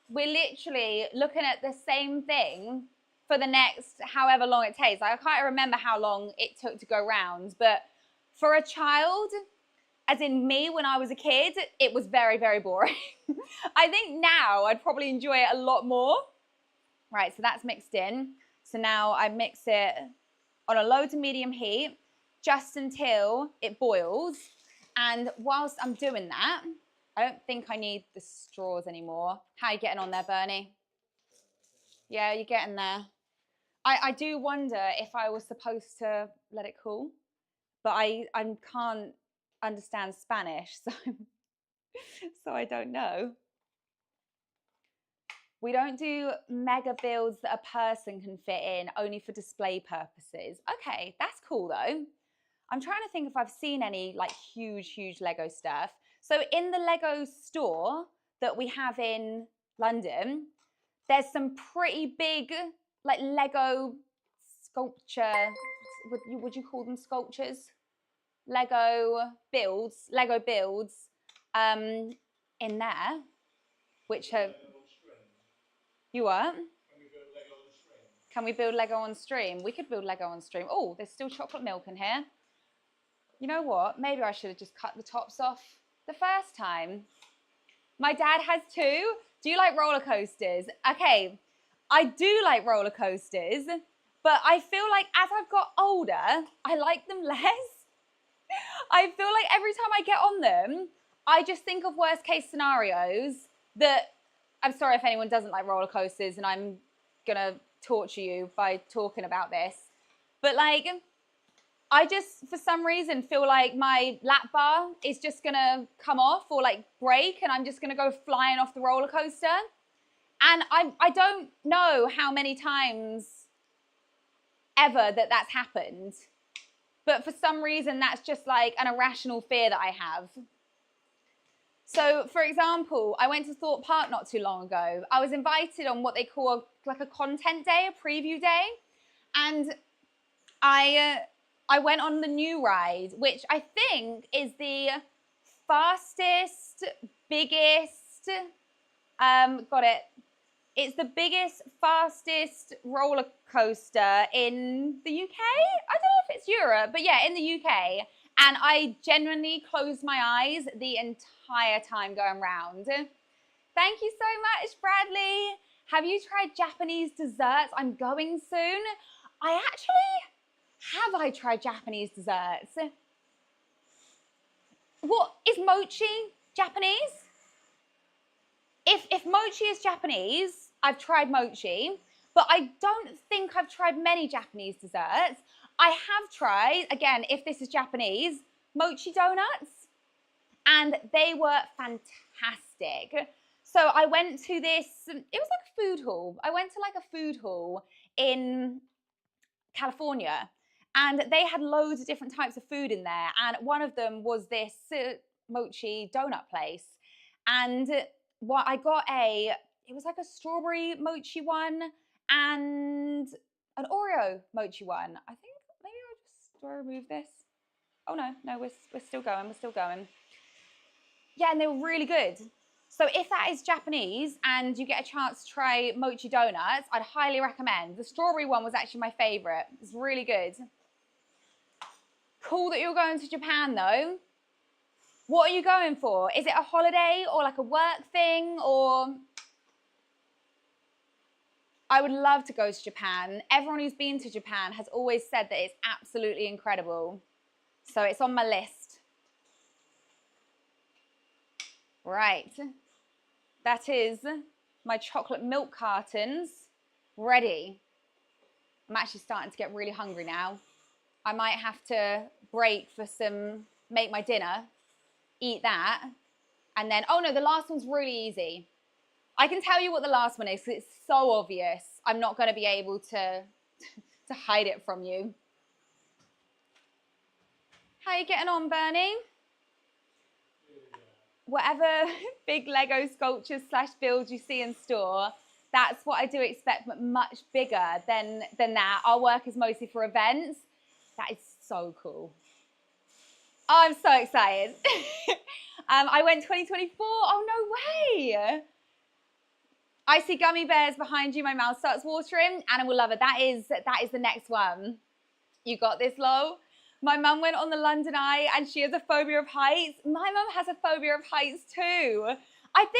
we're literally looking at the same thing for the next however long it takes. I can't remember how long it took to go round, but for a child, as in me when I was a kid, it was very, very boring. I think now I'd probably enjoy it a lot more. Right, so that's mixed in. So now I mix it on a low to medium heat just until it boils. And whilst I'm doing that, I don't think I need the straws anymore. How are you getting on there, Bernie? Yeah, you're getting there. I do wonder if I was supposed to let it cool, but I can't understand Spanish, so I don't know. We don't do mega builds that a person can fit in, only for display purposes. Okay, that's cool though. I'm trying to think if I've seen any like huge Lego stuff. So in the Lego store that we have in London, there's some pretty big like Lego sculpture, would you call them sculptures? Lego builds in there, which have, you are? Can we build Lego on stream? We could build Lego on stream. Oh, there's still chocolate milk in here. You know what? Maybe I should have just cut the tops off the first time. My dad has two. Do you like roller coasters? Okay, I do like roller coasters, but I feel like as I've got older, I like them less. I feel like every time I get on them, I just think of worst case scenarios that, I'm sorry if anyone doesn't like roller coasters and I'm gonna torture you by talking about this, but like, I just, for some reason, feel like my lap bar is just gonna come off or like break and I'm just gonna go flying off the roller coaster. And I don't know how many times ever that's happened, but for some reason, that's just like an irrational fear that I have. So, for example, I went to Thorpe Park not too long ago. I was invited on what they call like a content day, a preview day, and I went on the new ride, which I think is the fastest, biggest, got it. It's the biggest, fastest roller coaster in the UK. I don't know if it's Europe, but yeah, in the UK. And I genuinely closed my eyes the entire time going round. Thank you so much, Bradley. Have you tried Japanese desserts? I'm going soon. Have I tried Japanese desserts? What, is mochi Japanese? If mochi is Japanese, I've tried mochi, but I don't think I've tried many Japanese desserts. I have tried, again, if this is Japanese, mochi donuts, and they were fantastic. So I went to this, it was like a food hall. I went to like a food hall in California, and they had loads of different types of food in there, and one of them was this mochi donut place. And what I got it was like a strawberry mochi one and an Oreo mochi one. I think maybe do I remove this? Oh no, we're still going. Yeah, and they were really good. So if that is Japanese and you get a chance to try mochi donuts, I'd highly recommend. The strawberry one was actually my favorite. It's really good. Cool that you're going to Japan though. What are you going for? Is it a holiday or like a work thing, or? I would love to go to Japan. Everyone who's been to Japan has always said that it's absolutely incredible. So it's on my list. Right. That is my chocolate milk cartons ready. I'm actually starting to get really hungry now. I might have to break for make my dinner, eat that, and then, oh no, the last one's really easy. I can tell you what the last one is because it's so obvious. I'm not going to be able to hide it from you. How are you getting on, Bernie? Whatever big Lego sculptures / builds you see in store, that's what I do expect, but much bigger than that. Our work is mostly for events. That is so cool. Oh, I'm so excited. I went 2024. Oh, no way. I see gummy bears behind you. My mouth starts watering. Anna will love it. That is the next one. You got this, Lo. My mum went on the London Eye and she has a phobia of heights. My mum has a phobia of heights too. I can't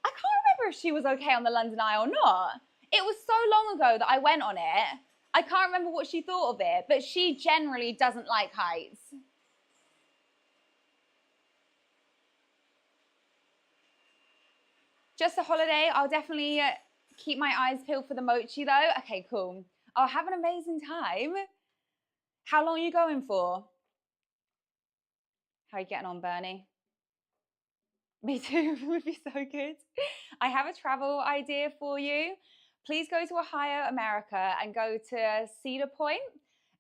remember if she was okay on the London Eye or not. It was so long ago that I went on it. I can't remember what she thought of it, but she generally doesn't like heights. Just a holiday. I'll definitely keep my eyes peeled for the mochi though. Okay, cool. I'll have an amazing time. How long are you going for? How are you getting on, Bernie? Me too, would be so good. I have a travel idea for you. Please go to Ohio, America, and go to Cedar Point,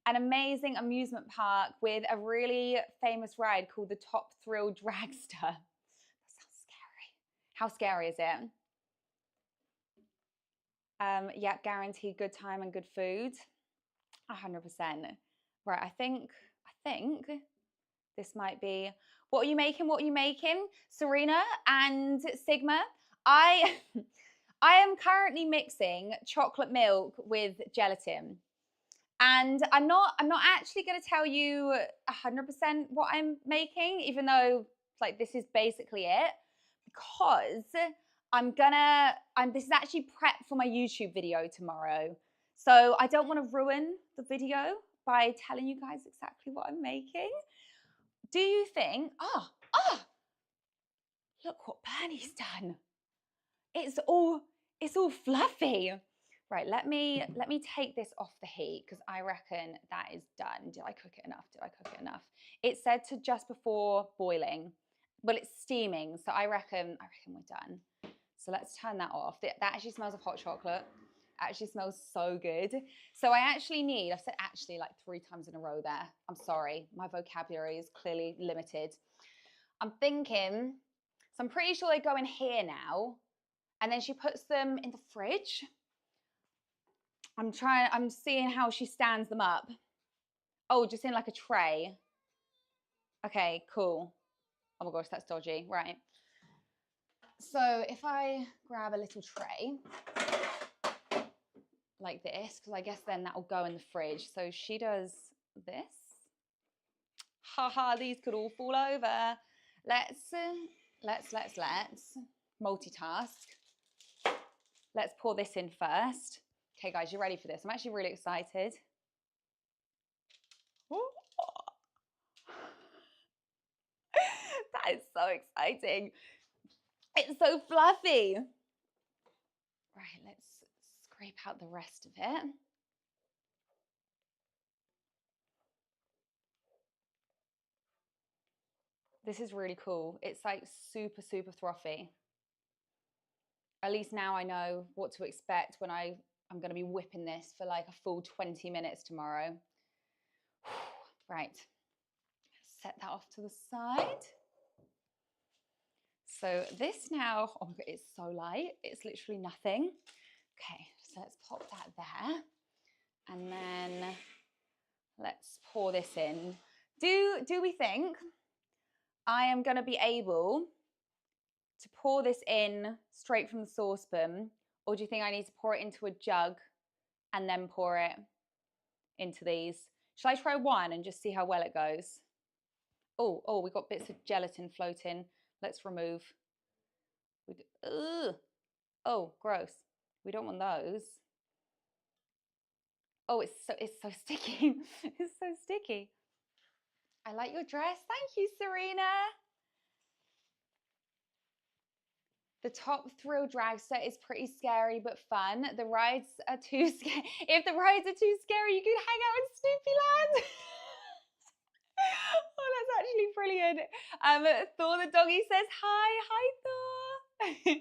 an amazing amusement park with a really famous ride called the Top Thrill Dragster. That sounds scary. How scary is it? Yeah, guaranteed good time and good food. 100%. Right, I think this might be, what are you making? What are you making? Serena and Sigma, I am currently mixing chocolate milk with gelatin. And I'm not actually going to tell you 100% what I'm making, even though like this is basically it, because this is actually prep for my YouTube video tomorrow. So I don't want to ruin the video by telling you guys exactly what I'm making. Do you think, look what Bernie's done. It's all fluffy. Right, let me take this off the heat because I reckon that is done. Did I cook it enough? Did I cook it enough? It said to just before boiling, but it's steaming, so I reckon we're done. So let's turn that off. That actually smells of hot chocolate. Actually smells so good. So I actually need, I've said actually like 3 times in a row there. I'm sorry, my vocabulary is clearly limited. I'm thinking, so I'm pretty sure they go in here now. And then she puts them in the fridge. I'm seeing how she stands them up. Oh, just in like a tray. Okay, cool. Oh my gosh, that's dodgy. Right. So if I grab a little tray like this, because I guess then that will go in the fridge. So she does this. Haha, these could all fall over. Let's multitask. Let's pour this in first. Okay, guys, you ready for this? I'm actually really excited. That is so exciting. It's so fluffy. Right, let's scrape out the rest of it. This is really cool. It's like super, super frothy. At least now I know what to expect when I'm going to be whipping this for like a full 20 minutes tomorrow. Right, set that off to the side. So this now, oh my God, it's so light. It's literally nothing. Okay, so let's pop that there. And then let's pour this in. Do we think I am going to be able to pour this in straight from the saucepan, or do you think I need to pour it into a jug and then pour it into these? Shall I try one and just see how well it goes? Oh, we've got bits of gelatin floating. Let's remove. Oh, gross. We don't want those. Oh, it's so sticky. It's so sticky. I like your dress. Thank you, Serena. The top thrill dragster is pretty scary but fun. The rides are too scary. If the rides are too scary, you can hang out in Snoopy Land. Oh, that's actually brilliant. Thor the doggy says hi. Hi, Thor.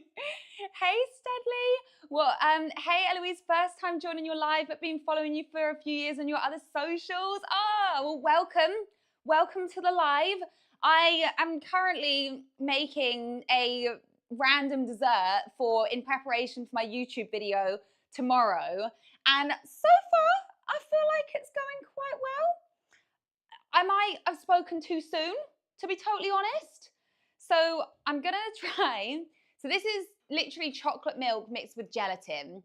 Hey, Studley. Well, hey, Eloise, first time joining your live, but been following you for a few years on your other socials. Ah, well, welcome. Welcome to the live. I am currently making a random dessert in preparation for my YouTube video tomorrow. And so far, I feel like it's going quite well. I might have spoken too soon, to be totally honest. So I'm gonna try. So this is literally chocolate milk mixed with gelatin.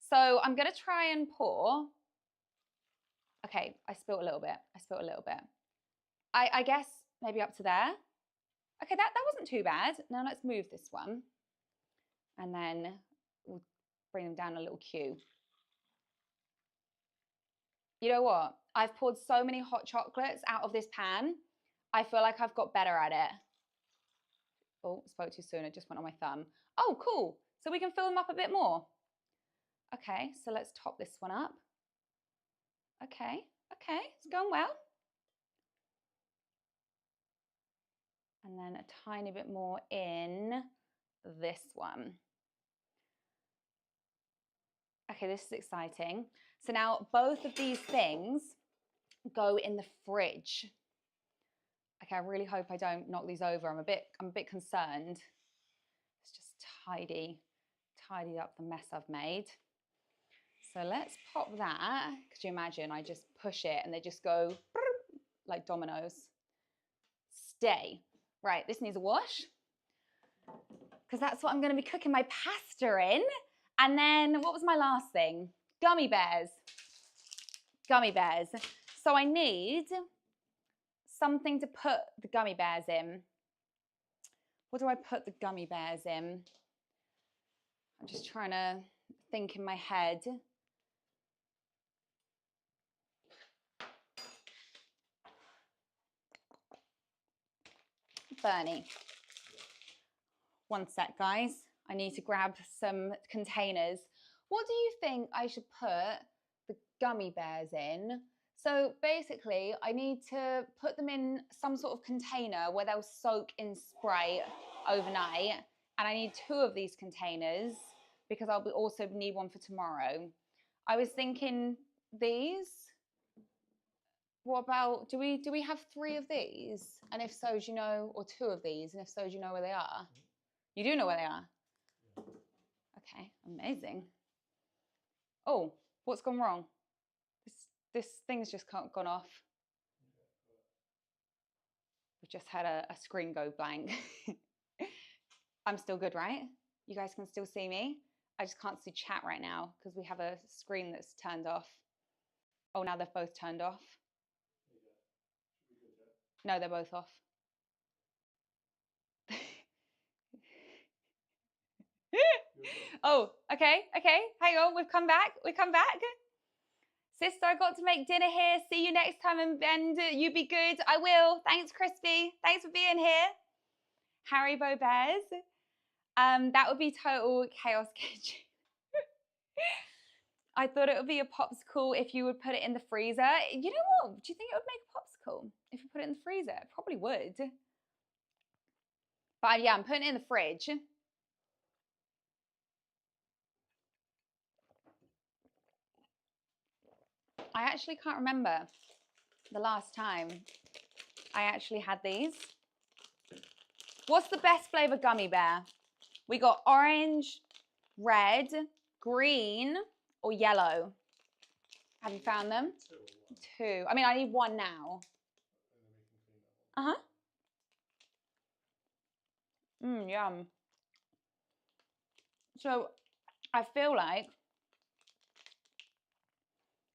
So I'm gonna try and pour. Okay, I spilled a little bit. I guess maybe up to there. Okay, that wasn't too bad. Now let's move this one. And then we'll bring them down a little cue. You know what? I've poured so many hot chocolates out of this pan. I feel like I've got better at it. Oh, spoke too soon. It just went on my thumb. Oh, cool. So we can fill them up a bit more. Okay, so let's top this one up. Okay, it's going well. And then a tiny bit more in this one. Okay, this is exciting. So now both of these things go in the fridge. Okay, I really hope I don't knock these over. I'm a bit concerned. Let's just tidy up the mess I've made. So let's pop that. Could you imagine? I just push it and they just go like dominoes. Stay. Right, this needs a wash because that's what I'm going to be cooking my pasta in. And then what was my last thing? Gummy bears. Gummy bears. So I need something to put the gummy bears in. What do I put the gummy bears in? I'm just trying to think in my head. Bernie. One sec, guys. I need to grab some containers. What do you think I should put the gummy bears in? So basically, I need to put them in some sort of container where they'll soak in Sprite overnight. And I need 2 of these containers because I'll also need one for tomorrow. I was thinking these. What about, do we have 3 of these? And if so, do you know, or 2 of these? And if so, do you know where they are? You do know where they are? Okay, amazing. Oh, what's gone wrong? This thing's just gone off. We've just had a screen go blank. I'm still good, right? You guys can still see me? I just can't see chat right now because we have a screen that's turned off. Oh, now they've both turned off. No, they're both off. Oh, okay. Hang on, we've come back. Sister, I got to make dinner here. See you next time, and you be good. I will. Thanks, Crispy. Thanks for being here. Haribo Bears. That would be total chaos kitchen. I thought it would be a popsicle if you would put it in the freezer. You know what? Do you think it would make a popsicle if you put it in the freezer? It probably would. But yeah, I'm putting it in the fridge. I actually can't remember the last time I actually had these. What's the best flavor gummy bear? We got orange, red, green, or yellow. Have you found them? 2. I mean, I need 1 now. Yum. So I feel like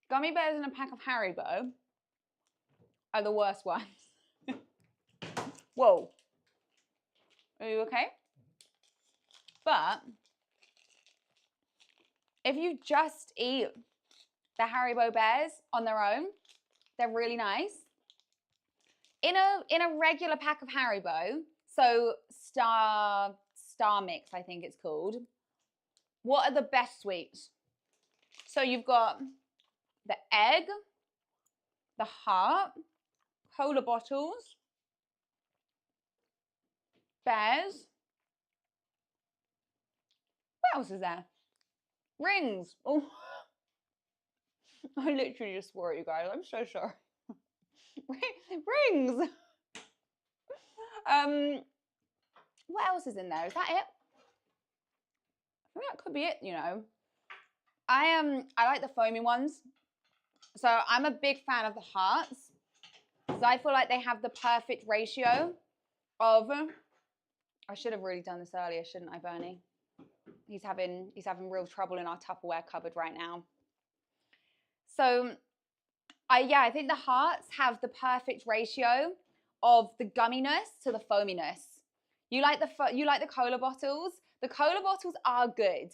gummy bears in a pack of Haribo are the worst ones. Whoa. Are you okay? But if you just eat the Haribo bears on their own, they're really nice. In a regular pack of Haribo, so Star Star Mix, I think it's called. What are the best sweets? So you've got the egg, the heart, cola bottles, bears. What else is there? Rings. Oh, I literally just swore at you guys. I'm so sorry. Rings. What else is in there? Is that it? I think that could be it, you know. I like the foamy ones. So I'm a big fan of the hearts. So I feel like they have the perfect ratio of, I should have really done this earlier, shouldn't I, Bernie? He's having real trouble in our Tupperware cupboard right now. So I think the hearts have the perfect ratio of the gumminess to the foaminess. You like the cola bottles? The cola bottles are good.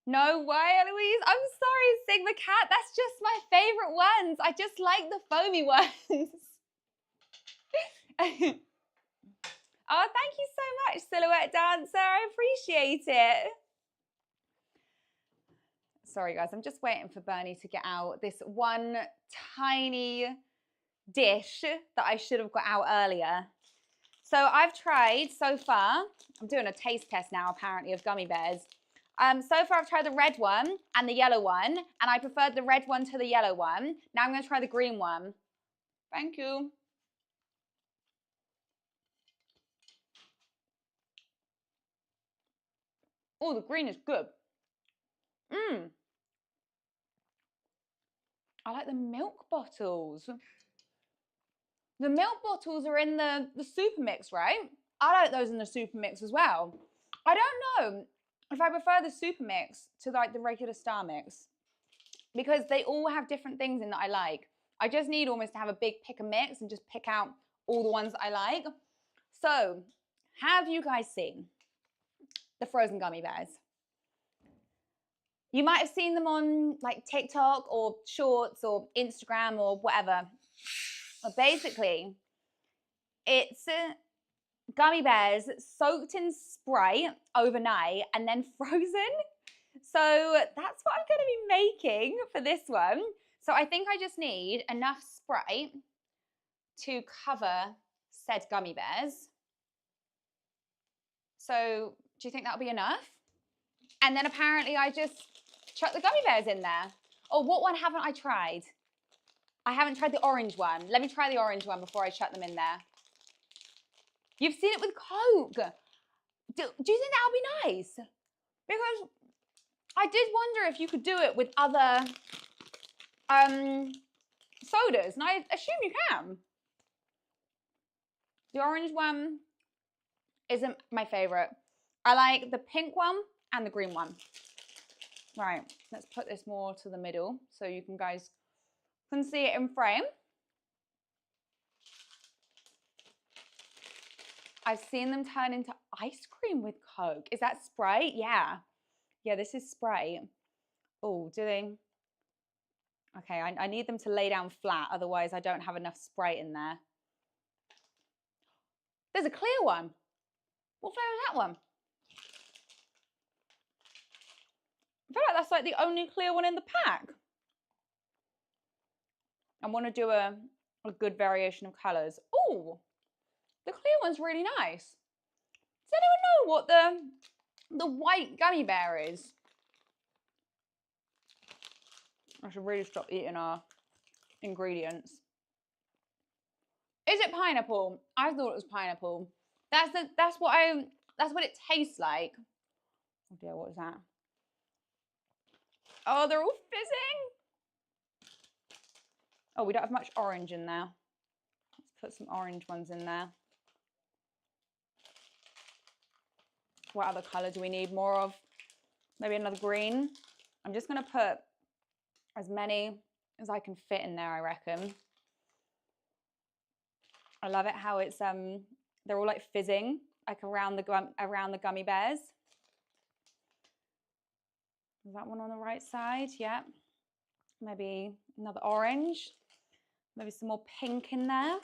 No way, Eloise. I'm sorry, Sigma Cat. That's just my favorite ones. I just like the foamy ones. Oh, thank you so much, Silhouette Dancer. I appreciate it. Sorry, guys. I'm just waiting for Bernie to get out this one tiny dish that I should have got out earlier. So I've tried so far, I'm doing a taste test now apparently of gummy bears. So far I've tried the red one and the yellow one, and I preferred the red one to the yellow one. Now I'm going to try the green one. Thank you. Oh, the green is good. I like the milk bottles. The milk bottles are in the super mix, right? I like those in the super mix as well. I don't know if I prefer the super mix to like the regular Star Mix, because they all have different things in that I like. I just need almost to have a big pick and mix and just pick out all the ones that I like. So, have you guys seen the frozen gummy bears? You might have seen them on like TikTok or Shorts or Instagram or whatever. But basically, it's gummy bears soaked in Sprite overnight and then frozen. So that's what I'm going to be making for this one. So I think I just need enough Sprite to cover said gummy bears. So do you think that'll be enough? And then apparently I just chuck the gummy bears in there. Oh, what one haven't I tried? I haven't tried the orange one. Let me try the orange one before I chuck them in there. You've seen it with Coke. Do you think that'll be nice? Because I did wonder if you could do it with other sodas, and I assume you can. The orange one isn't my favorite. I like the pink one and the green one. Right, let's put this more to the middle so you guys can see it in frame. I've seen them turn into ice cream with Coke. Is that Sprite? Yeah. Yeah, this is Sprite. Oh, do they? Okay, I need them to lay down flat, otherwise I don't have enough Sprite in there. There's a clear one. What flavour is that one? I feel like that's like the only clear one in the pack. I want to do a good variation of colours. Oh, the clear one's really nice. Does anyone know what the white gummy bear is? I should really stop eating our ingredients. Is it pineapple? I thought it was pineapple. That's what it tastes like. Oh dear, what is that? Oh, they're all fizzing. Oh, we don't have much orange in there. Let's put some orange ones in there. What other colour do we need more of? Maybe another green. I'm just going to put as many as I can fit in there, I reckon. I love it how it's they're all like fizzing, like around the gummy bears. Is that one on the right side? Yeah. Maybe another orange. Maybe some more pink in there.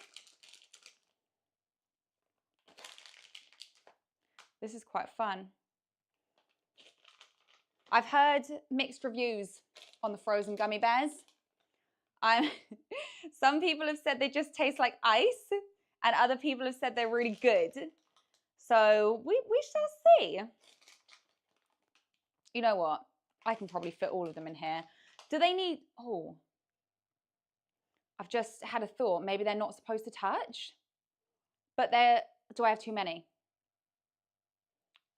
This is quite fun. I've heard mixed reviews on the frozen gummy bears. Some people have said they just taste like ice, and other people have said they're really good. So we shall see. You know what? I can probably fit all of them in here. Do they need, oh, I've just had a thought. Maybe they're not supposed to touch, but do I have too many?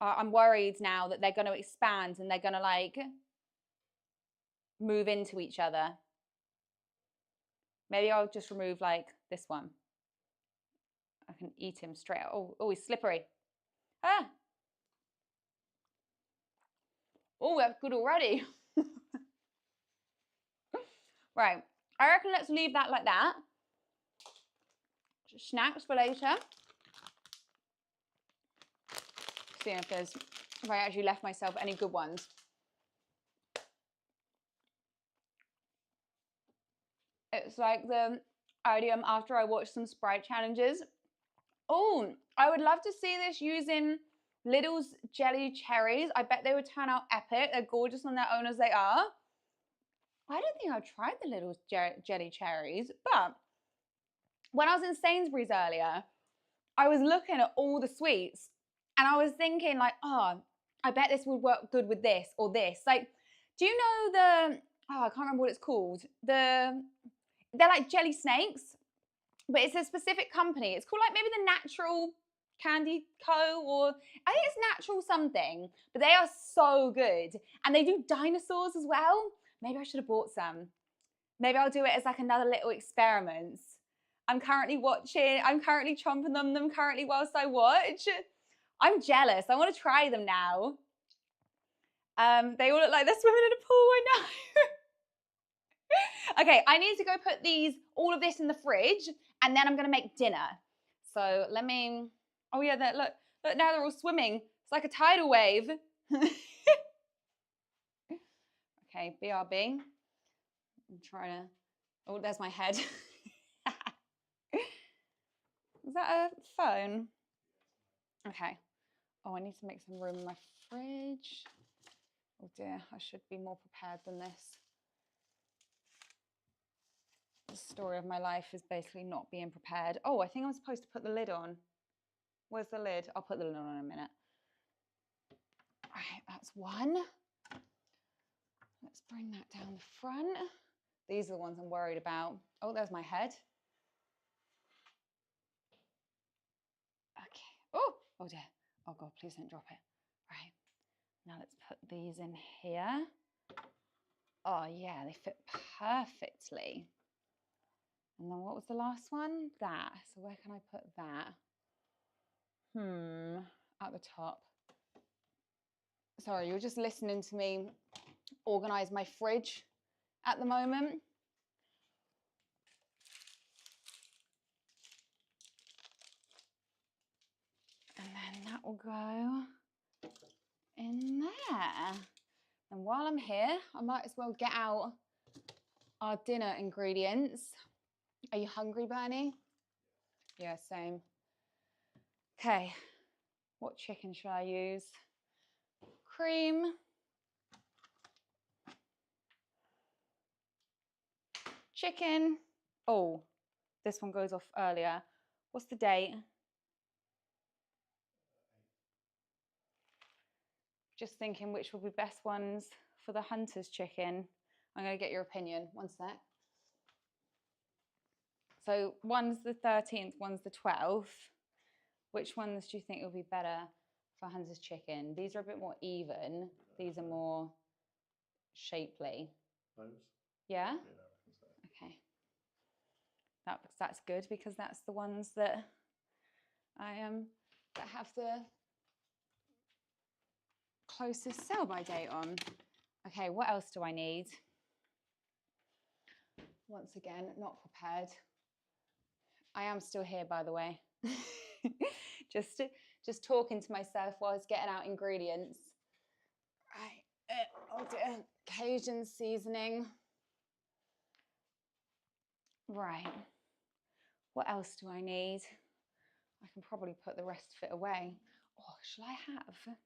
I'm worried now that they're going to expand and they're going to like move into each other. Maybe I'll just remove like this one. I can eat him straight out. Oh, he's slippery. Ah. Oh, that's good already. Right. I reckon let's leave that like that. Snacks for later. Seeing if I actually left myself any good ones. It's like the idiom after I watched some Sprite challenges. Oh, I would love to see this using Lidl's jelly cherries. I bet they would turn out epic. They're gorgeous on their own as they are. I don't think I've tried the Lidl's jelly cherries, but when I was in Sainsbury's earlier, I was looking at all the sweets and I was thinking like, oh, I bet this would work good with this or this. Like, do you know the, oh, I can't remember what it's called. They're like jelly snakes, but it's a specific company. It's called like maybe the Natural Candy Co. or I think it's Natural something, but they are so good. And they do dinosaurs as well. Maybe I should have bought some. Maybe I'll do it as like another little experiment. I'm currently chomping them currently whilst I watch. I'm jealous. I want to try them now. They all look like they're swimming in a pool, I know. Okay, I need to go put all of this in the fridge, and then I'm going to make dinner. So let me, oh yeah, look, now they're all swimming. It's like a tidal wave. Okay, BRB. I'm trying to, oh, there's my head. Is that a phone? Okay. Oh, I need to make some room in my fridge. Oh dear, I should be more prepared than this. The story of my life is basically not being prepared. Oh, I think I'm supposed to put the lid on. Where's the lid? I'll put the lid on in a minute. All right, that's one. Let's bring that down the front. These are the ones I'm worried about. Oh, there's my head. Okay. Oh dear. Oh God, please don't drop it. Right. Now let's put these in here. Oh yeah, they fit perfectly. And then what was the last one? That. So where can I put that? At the top. Sorry, you're just listening to me organize my fridge at the moment. And then that will go in there. And while I'm here, I might as well get out our dinner ingredients. Are you hungry, Bernie? Yeah, same. Okay, what chicken should I use? Cream. Chicken. Oh, this one goes off earlier. What's the date? Just thinking which will be best ones for the hunter's chicken. I'm going to get your opinion. One sec. So one's the 13th, one's the 12th. Which ones do you think will be better for hunter's chicken? These are a bit more even. These are more shapely. Those? Yeah? Yeah, I reckon so. Okay. That's good because that's the ones that that have the closest sell-by date on. Okay, what else do I need? Once again, not prepared. I am still here, by the way. just talking to myself while I was getting out ingredients. Right, oh dear, Cajun seasoning. Right, what else do I need? I can probably put the rest of it away. Oh, shall I have?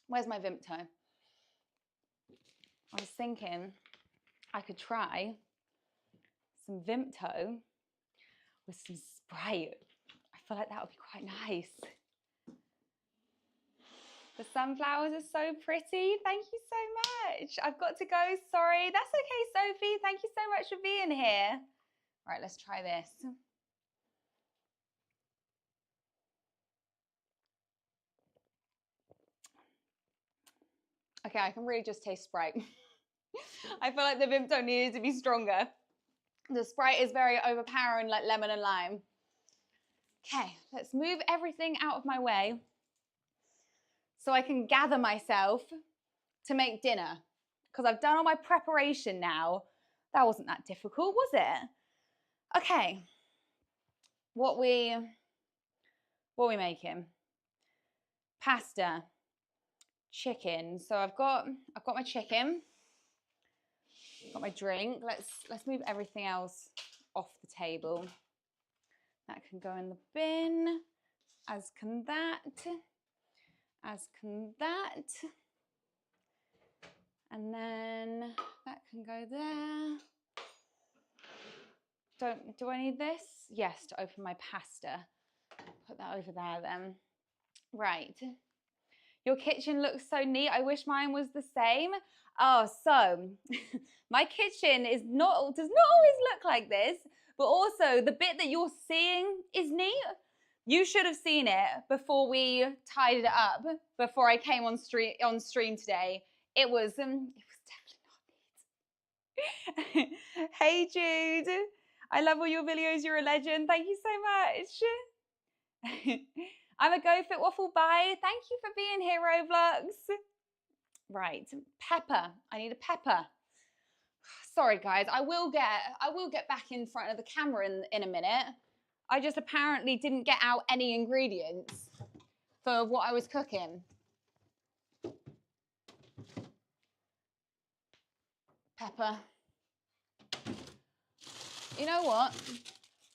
Where's my Vimto? I was thinking I could try some Vimto with some Sprite. I feel like that would be quite nice. The sunflowers are so pretty. Thank you so much. I've got to go. Sorry. That's okay, Sophie. Thank you so much for being here. All right, let's try this. Okay, I can really just taste Sprite. I feel like the Vimto needed to be stronger. The Sprite is very overpowering, like lemon and lime. Okay, let's move everything out of my way so I can gather myself to make dinner. Because I've done all my preparation now. That wasn't that difficult, was it? Okay. What we making? Pasta, chicken. So I've got my chicken. I've got my drink. Let's move everything else off the table. That can go in the bin. As can that. As can that. And then that can go there. Do I need this? Yes, to open my pasta. Put that over there then. Right. Your kitchen looks so neat. I wish mine was the same. Oh, so my kitchen does not always look like this, but also the bit that you're seeing is neat. You should have seen it before we tidied it up, before I came on stream today. It was definitely not neat. Hey Jude, I love all your videos. You're a legend. Thank you so much. I'm a Go Fitwaffle. Bye. Thank you for being here, Roblox. Right, pepper. I need a pepper. Sorry, guys. I will get back in front of the camera in a minute. I just apparently didn't get out any ingredients for what I was cooking. Pepper. You know what?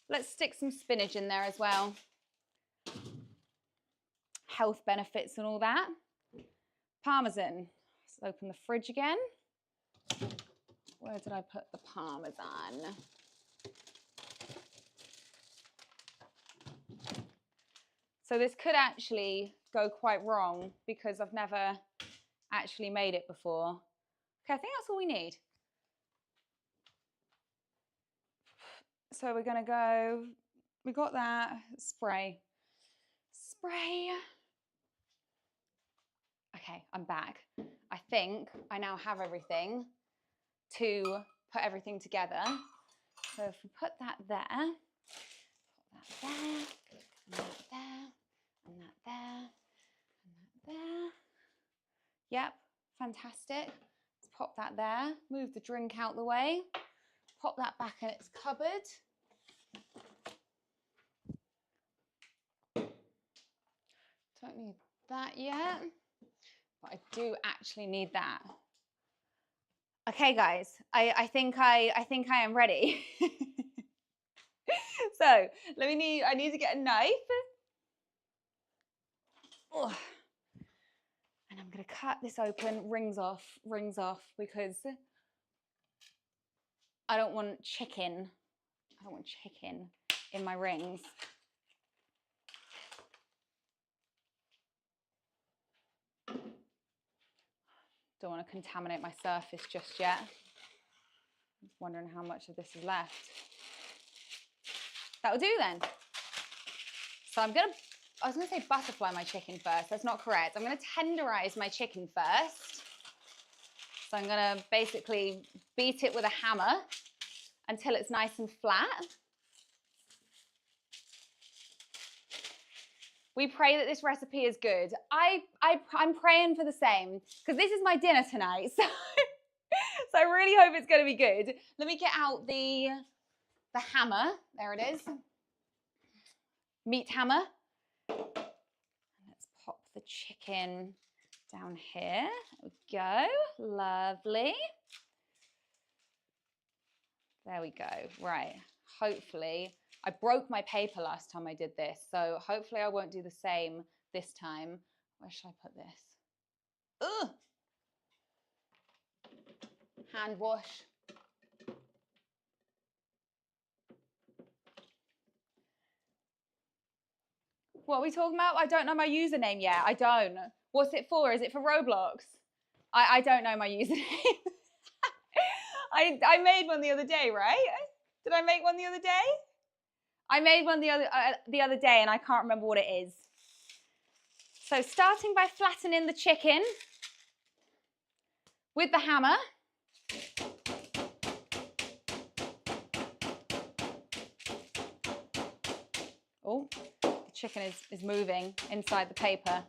Let's stick some spinach in there as well. Health benefits and all that. Parmesan. Let's open the fridge again. Where did I put the Parmesan? So this could actually go quite wrong because I've never actually made it before. Okay, I think that's all we need. So we're gonna go, we got that, spray. Spray. Okay, I'm back. I think I now have everything to put everything together. So if we put that there, put that there, and that there, and that there, and that there. Yep, fantastic. Let's pop that there, move the drink out the way, pop that back in its cupboard. Don't need that yet, but I do actually need that. Okay, guys, I think I am ready. So I need to get a knife. Oh. And I'm gonna cut this open, rings off, because I don't want chicken. I don't want chicken in my rings. Don't want to contaminate my surface just yet. I'm wondering how much of this is left. That'll do then. So I was gonna say butterfly my chicken first. That's not correct. I'm gonna tenderize my chicken first. So I'm gonna basically beat it with a hammer until it's nice and flat. We pray that this recipe is good. I'm praying for the same, because this is my dinner tonight. So, so I really hope it's gonna be good. Let me get out the hammer. There it is. Meat hammer. Let's pop the chicken down here. There we go. Lovely. There we go. Right. Hopefully, I broke my paper last time I did this, so hopefully I won't do the same this time. Where should I put this? Ugh! Hand wash. What are we talking about? I don't know my username yet. I don't. What's it for? Is it for Roblox? I don't know my username. I made one the other day, right? Did I make one the other day? I made one the other day and I can't remember what it is. So starting by flattening the chicken with the hammer. Oh, the chicken is moving inside the paper.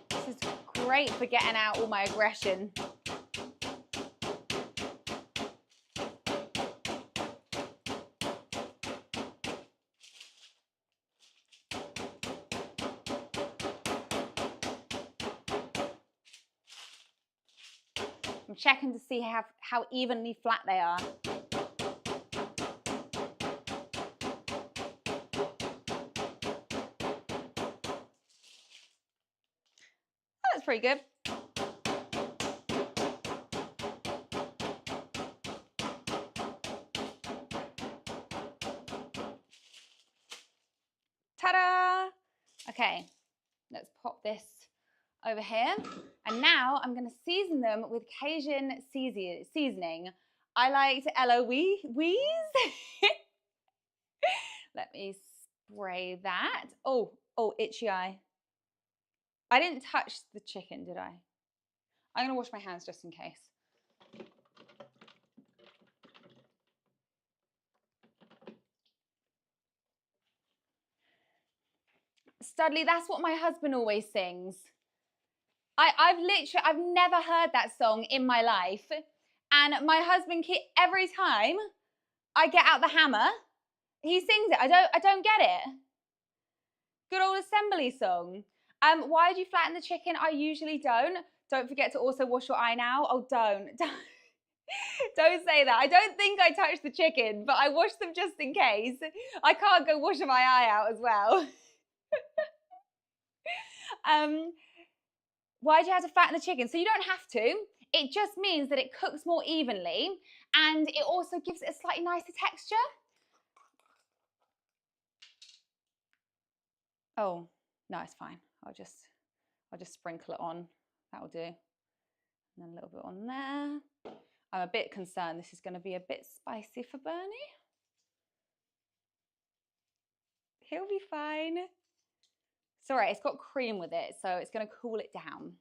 This is great for getting out all my aggression. I'm checking to see how evenly flat they are. That's pretty good. Ta-da! Okay, let's pop this over here. And now I'm going to season them with Cajun seasoning. I like to Eloise. Let me spray that. Oh, itchy eye. I didn't touch the chicken, did I? I'm going to wash my hands just in case. Studley, that's what my husband always sings. I've never heard that song in my life. And my husband, every time I get out the hammer, he sings it. I don't get it. Good old assembly song. Why do you flatten the chicken? I usually don't. Don't forget to also wash your eye now. Oh, don't say that. I don't think I touched the chicken, but I washed them just in case. I can't go washing my eye out as well. Why do you have to flatten the chicken? So you don't have to. It just means that it cooks more evenly and it also gives it a slightly nicer texture. Oh, no, it's fine. I'll just sprinkle it on. That'll do. And then a little bit on there. I'm a bit concerned this is going to be a bit spicy for Bernie. He'll be fine. It's all right, it's got cream with it, so it's going to cool it down.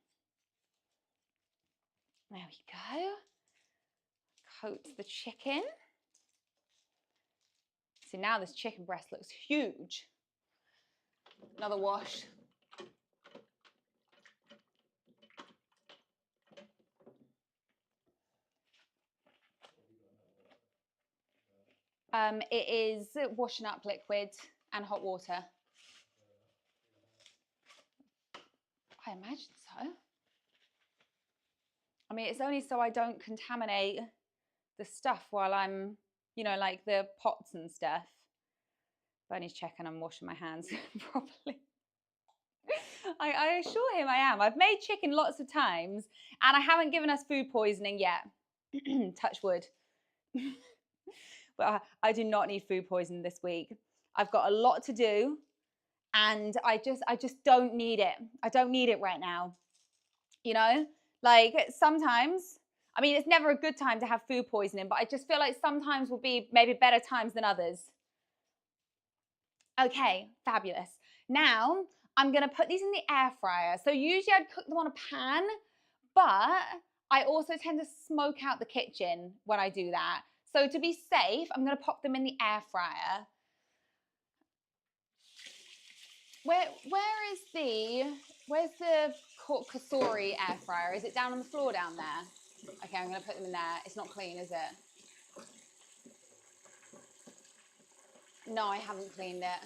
There we go. Coat the chicken. See, now this chicken breast looks huge. Another wash. It is washing up liquid and hot water. I imagine so. I mean, it's only so I don't contaminate the stuff while I'm, you know, like the pots and stuff. Bernie's checking I'm washing my hands properly. I assure him I am. I've made chicken lots of times and I haven't given us food poisoning yet. Touch wood. But I do not need food poisoning this week. I've got a lot to do and I just don't need it. I don't need it right now. You know, like sometimes, I mean, it's never a good time to have food poisoning, but I just feel like sometimes will be maybe better times than others. Okay, fabulous. Now I'm gonna put these in the air fryer. So usually I'd cook them on a pan, but I also tend to smoke out the kitchen when I do that. So to be safe, I'm gonna pop them in the air fryer. Where's the Kasori air fryer? Is it down on the floor down there? Okay, I'm gonna put them in there. It's not clean, is it? No, I haven't cleaned it.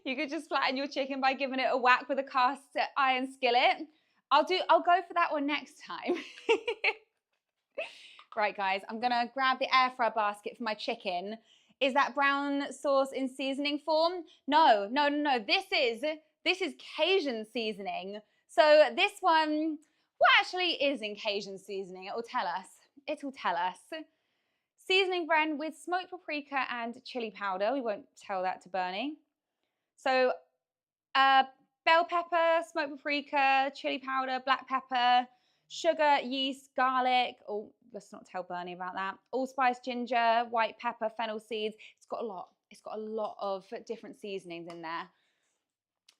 You could just flatten your chicken by giving it a whack with a cast iron skillet. I'll go for that one next time. Right, guys, I'm gonna grab the air fryer basket for my chicken. Is that brown sauce in seasoning form? No. This is Cajun seasoning. So this one, what actually is in Cajun seasoning? It will tell us. It will tell us. Seasoning blend with smoked paprika and chili powder. We won't tell that to Bernie. So bell pepper, smoked paprika, chili powder, black pepper, sugar, yeast, garlic. Oh, let's not tell Bernie about that. Allspice, ginger, white pepper, fennel seeds. It's got a lot. It's got a lot of different seasonings in there.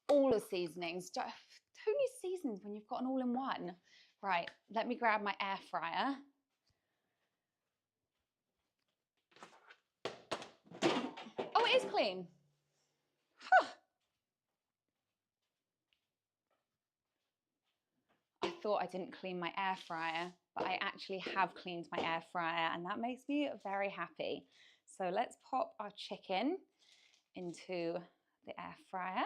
All the seasonings. Who needs seasonings when you've got an all-in-one? Right, let me grab my air fryer. Oh, it is clean. Huh. I thought I didn't clean my air fryer, but I actually have cleaned my air fryer, and that makes me very happy. So let's pop our chicken into the air fryer.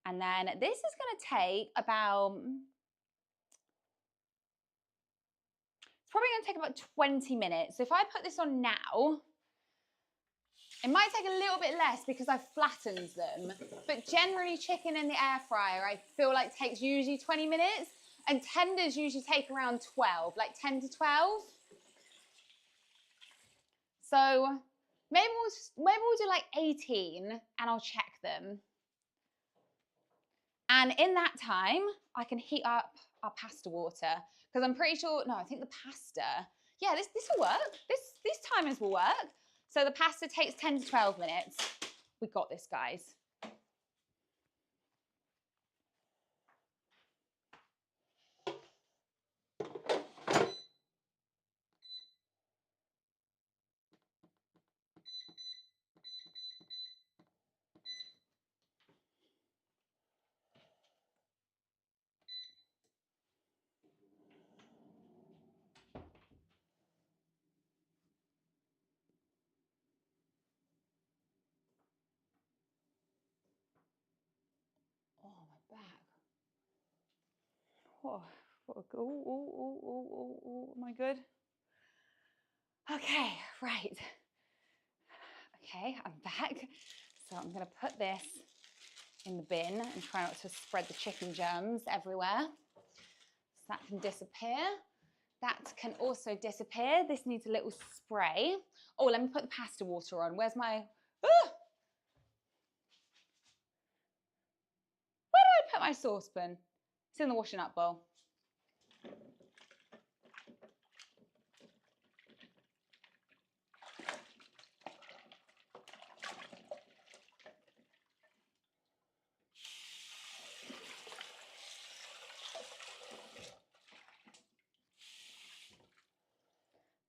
And then this is going to take about, it's probably going to take about 20 minutes. So if I put this on now, it might take a little bit less because I've flattened them. But generally chicken in the air fryer, I feel like takes usually 20 minutes. And tenders usually take around 12, like 10 to 12. So maybe we'll do like 18 and I'll check them. And in that time, I can heat up our pasta water because I'm pretty sure, no, I think the pasta, yeah, this will work. These timers will work. So the pasta takes 10 to 12 minutes. We got this, guys. Oh, my back. Oh, am I good? Okay, right. Okay, I'm back. So I'm going to put this in the bin and try not to spread the chicken germs everywhere. So that can disappear. That can also disappear. This needs a little spray. Oh, let me put the pasta water on. Where's my... Ah! Where did I put my saucepan? It's in the washing up bowl.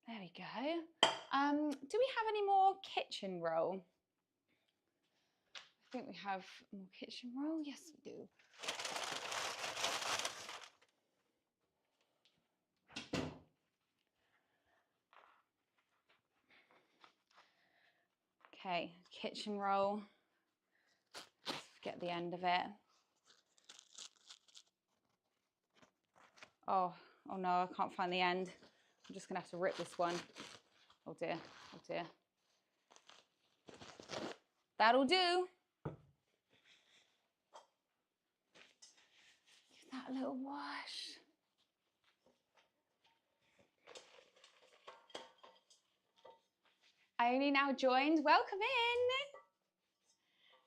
There we go. Do we have any more kitchen roll? I think we have more kitchen roll. Yes, we do. Okay, kitchen roll. Let's get the end of it. Oh no, I can't find the end. I'm just gonna have to rip this one. Oh dear, oh dear. That'll do. Give that a little wash. I only now joined. Welcome in.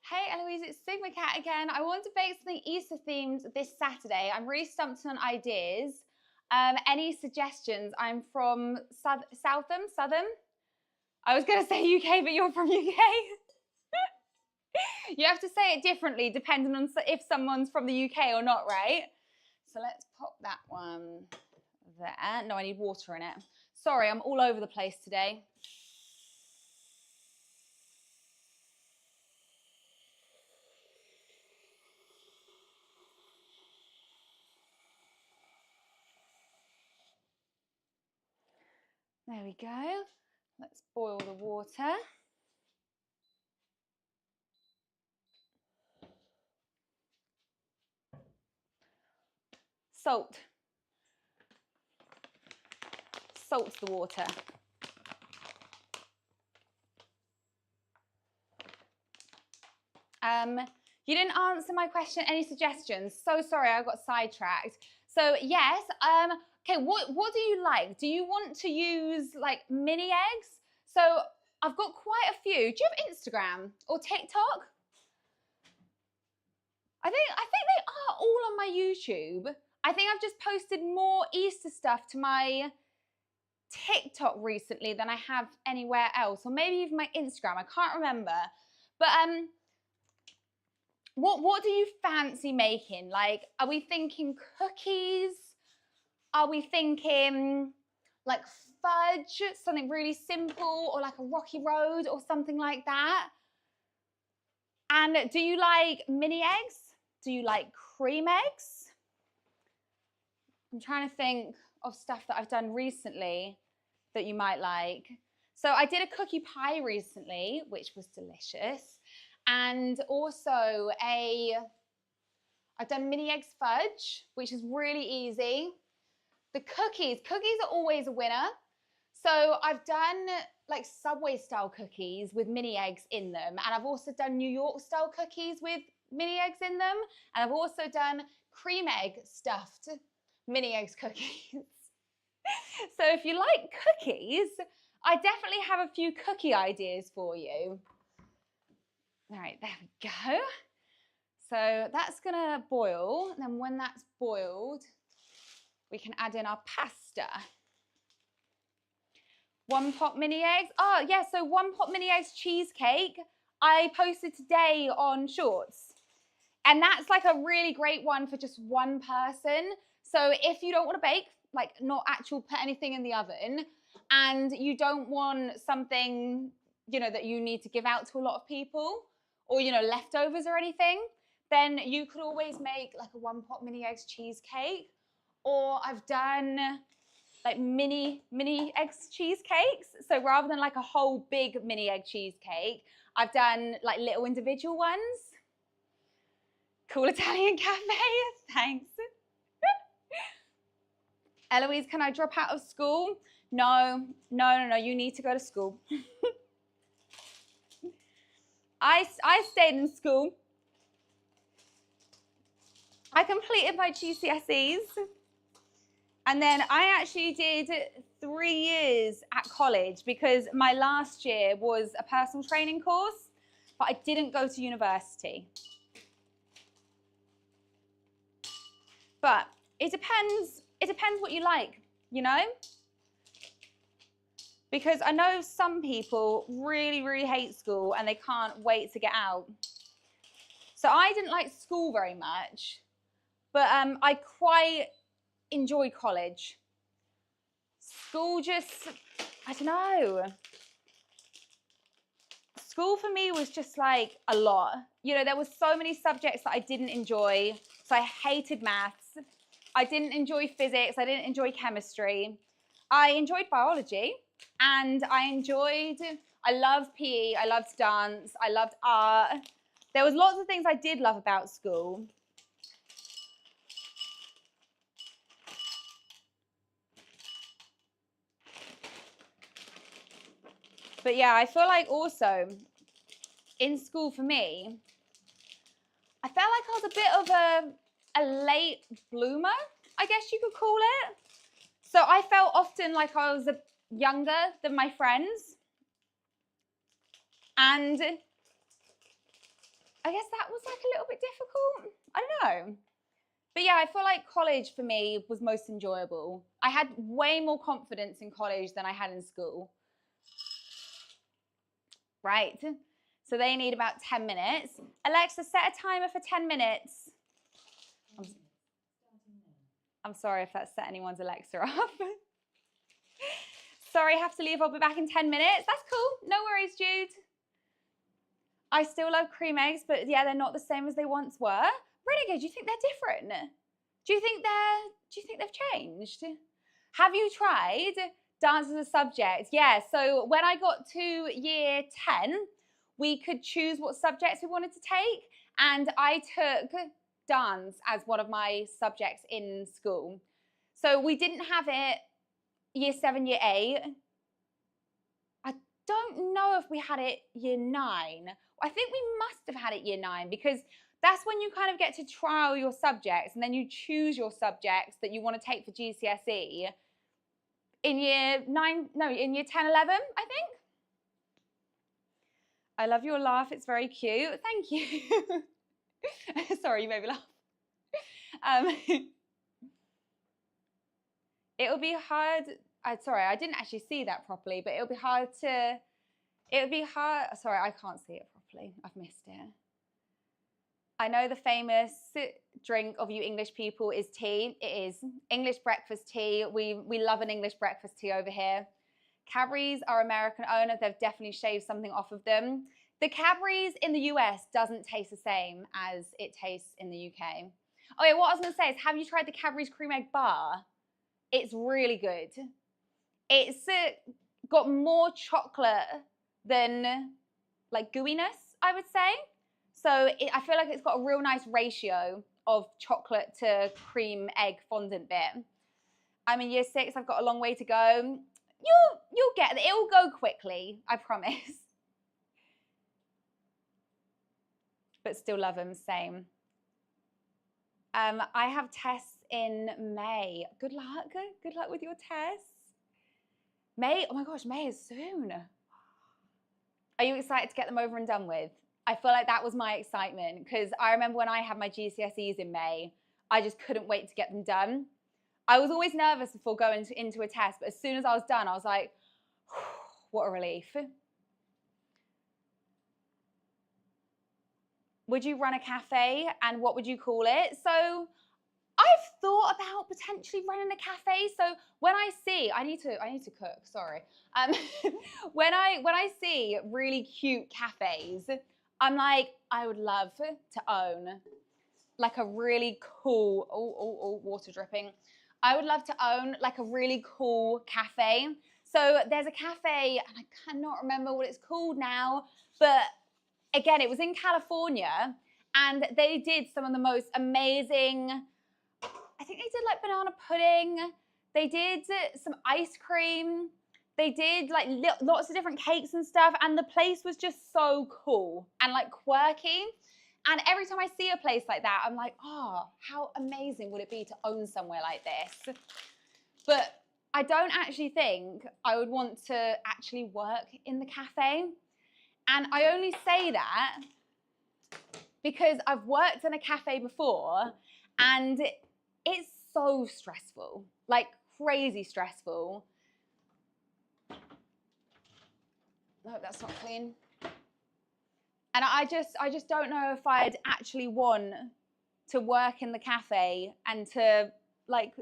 Hey Eloise, it's Sigma Cat again. I want to bake something Easter themed this Saturday. I'm really stumped on ideas. Any suggestions? I'm from Southam? I was going to say UK, but you're from UK. You have to say it differently depending on if someone's from the UK or not, right? So let's pop that one there. No, I need water in it. Sorry, I'm all over the place today. There we go. Let's boil the water. Salt. Salt's the water. You didn't answer my question. Any suggestions? So sorry, I got sidetracked. So yes, okay, what do you like? Do you want to use like mini eggs? So I've got quite a few. Do you have Instagram or TikTok? I think they are all on my YouTube. I think I've just posted more Easter stuff to my TikTok recently than I have anywhere else, or maybe even my Instagram. I can't remember. But what do you fancy making? Like, are we thinking cookies? Are we thinking like fudge, something really simple, or like a rocky road or something like that? And do you like mini eggs? Do you like cream eggs? I'm trying to think of stuff that I've done recently that you might like. So I did a cookie pie recently, which was delicious. And also I've done mini eggs fudge, which is really easy. The cookies are always a winner. So I've done like Subway style cookies with mini eggs in them. And I've also done New York style cookies with mini eggs in them. And I've also done cream egg stuffed mini eggs cookies. So if you like cookies, I definitely have a few cookie ideas for you. All right, there we go. So that's gonna boil. And then when that's boiled, we can add in our pasta. 1 pot mini eggs. Oh yeah, so 1 pot mini eggs cheesecake I posted today on Shorts. And that's like a really great one for just one person. So if you don't want to bake, like not actual put anything in the oven, and you don't want something, you know, that you need to give out to a lot of people, or, you know, leftovers or anything, then you could always make like a 1 pot mini eggs cheesecake. Or I've done like mini eggs cheesecakes. So rather than like a whole big mini egg cheesecake, I've done like little individual ones. Cool Italian cafe, thanks. Eloise, can I drop out of school? No, you need to go to school. I stayed in school. I completed my GCSEs. And then I actually did 3 years at college because my last year was a personal training course, but I didn't go to university. But it depends what you like, you know? Because I know some people really, really hate school and they can't wait to get out. So I didn't like school very much, but I quite enjoyed college. School just, I don't know. School for me was just like a lot. You know, there were so many subjects that I didn't enjoy. So I hated maths. I didn't enjoy physics. I didn't enjoy chemistry. I enjoyed biology and I loved PE. I loved dance. I loved art. There was lots of things I did love about school. But yeah, I feel like also in school for me, I felt like I was a bit of a late bloomer, I guess you could call it. So I felt often like I was younger than my friends. And I guess that was like a little bit difficult. I don't know. But yeah, I feel like college for me was most enjoyable. I had way more confidence in college than I had in school. Right. So they need about 10 minutes. Alexa, set a timer for 10 minutes. I'm sorry if that set anyone's Alexa off. Sorry, I have to leave. I'll be back in 10 minutes. That's cool. No worries, Jude. I still love cream eggs, but yeah, they're not the same as they once were. Renegade, do you think they're different? Do you think they've changed? Have you tried dance as a subject? Yeah, so when I got to year 10, we could choose what subjects we wanted to take, and I took dance as one of my subjects in school. So we didn't have it year 7, year 8. I don't know if we had it year 9. I think we must have had it year 9 because that's when you kind of get to trial your subjects and then you choose your subjects that you want to take for GCSE in year 9, no, in year 10, 11, I think. I love your laugh. It's very cute. Thank you. Sorry, you made me laugh. It'll be hard. Sorry, I didn't actually see that properly, but it'll be hard. Sorry, I can't see it properly. I've missed it. I know the famous drink of you English people is tea. It is English breakfast tea. We love an English breakfast tea over here. Cadbury's are American owned. They've definitely shaved something off of them. The Cadbury's in the US doesn't taste the same as it tastes in the UK. Oh yeah, what I was going to say is, have you tried the Cadbury's cream egg bar? It's really good. It's got more chocolate than like gooiness, I would say. So I feel like it's got a real nice ratio of chocolate to cream egg fondant bit. I'm in year 6. I've got a long way to go. You'll get it. It'll go quickly, I promise. But still love them, same. I have tests in May. Good luck. Good luck with your tests. May, oh my gosh, May is soon. Are you excited to get them over and done with? I feel like that was my excitement because I remember when I had my GCSEs in May, I just couldn't wait to get them done. I was always nervous before going into a test, but as soon as I was done, I was like, what a relief. Would you run a cafe and what would you call it? So I've thought about potentially running a cafe. So when I see, I need to cook, sorry. When I see really cute cafes, I'm like, I would love to own like a really cool, water dripping. I would love to own like a really cool cafe. So there's a cafe, and I cannot remember what it's called now, but again, it was in California, and they did some of the most amazing, I think they did like banana pudding, they did some ice cream, they did like lots of different cakes and stuff, and the place was just so cool and like quirky. And every time I see a place like that, I'm like, oh, how amazing would it be to own somewhere like this? But I don't actually think I would want to actually work in the cafe. And I only say that because I've worked in a cafe before and it's so stressful, like crazy stressful. No, that's not clean. And I just don't know if I'd actually want to work in the cafe and to like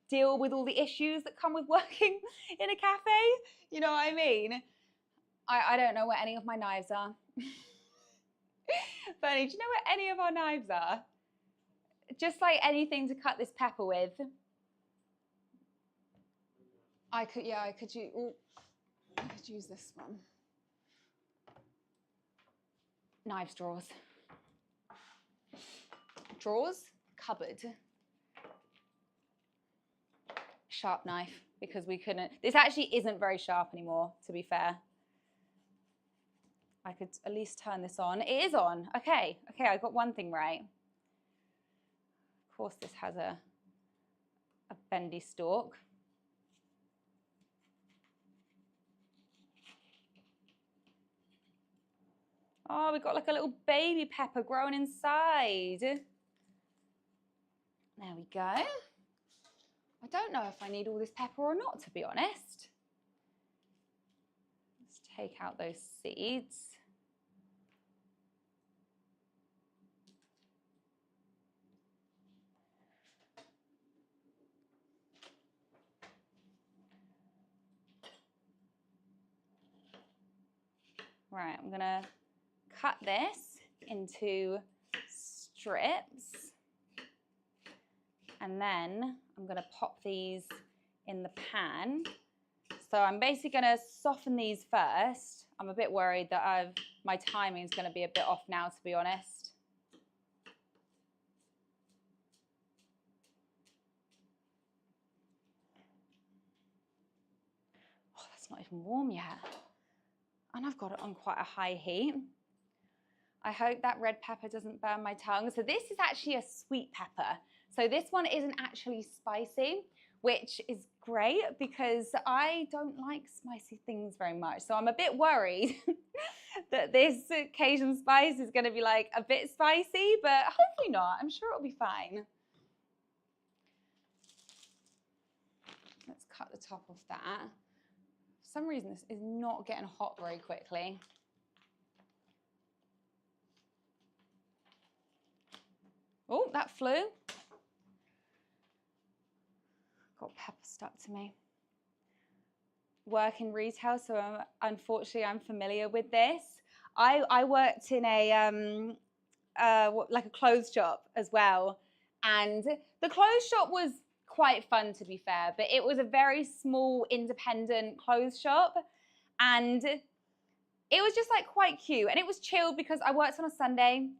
deal with all the issues that come with working in a cafe. You know what I mean? I don't know where any of my knives are. Bernie, do you know where any of our knives are? Just like anything to cut this pepper with. I could use this one. Knives drawers. Drawers, cupboard. Sharp knife, because we couldn't. This actually isn't very sharp anymore, to be fair. I could at least turn this on. It is on. Okay, I got one thing right. Of course, this has a bendy stalk. Oh, we've got like a little baby pepper growing inside. There we go. I don't know if I need all this pepper or not, to be honest. Let's take out those seeds. Right, I'm gonna cut this into strips, and then I'm gonna pop these in the pan. So I'm basically gonna soften these first. I'm a bit worried that my timing is gonna be a bit off now, to be honest. it's not even warm yet. And I've got it on quite a high heat. I hope that red pepper doesn't burn my tongue. So this is actually a sweet pepper. So this one isn't actually spicy, which is great because I don't like spicy things very much. So I'm a bit worried that this Cajun spice is going to be like a bit spicy, but hopefully not. I'm sure it'll be fine. Let's cut the top off that. For some reason, this is not getting hot very quickly. Oh, that flew. Got pepper stuck to me. Work in retail, so unfortunately I'm familiar with this. I worked in a like a clothes shop as well, and the clothes shop was quite fun, to be fair, but it was a very small independent clothes shop, and it was just like quite cute, and it was chilled because I worked on a Sunday.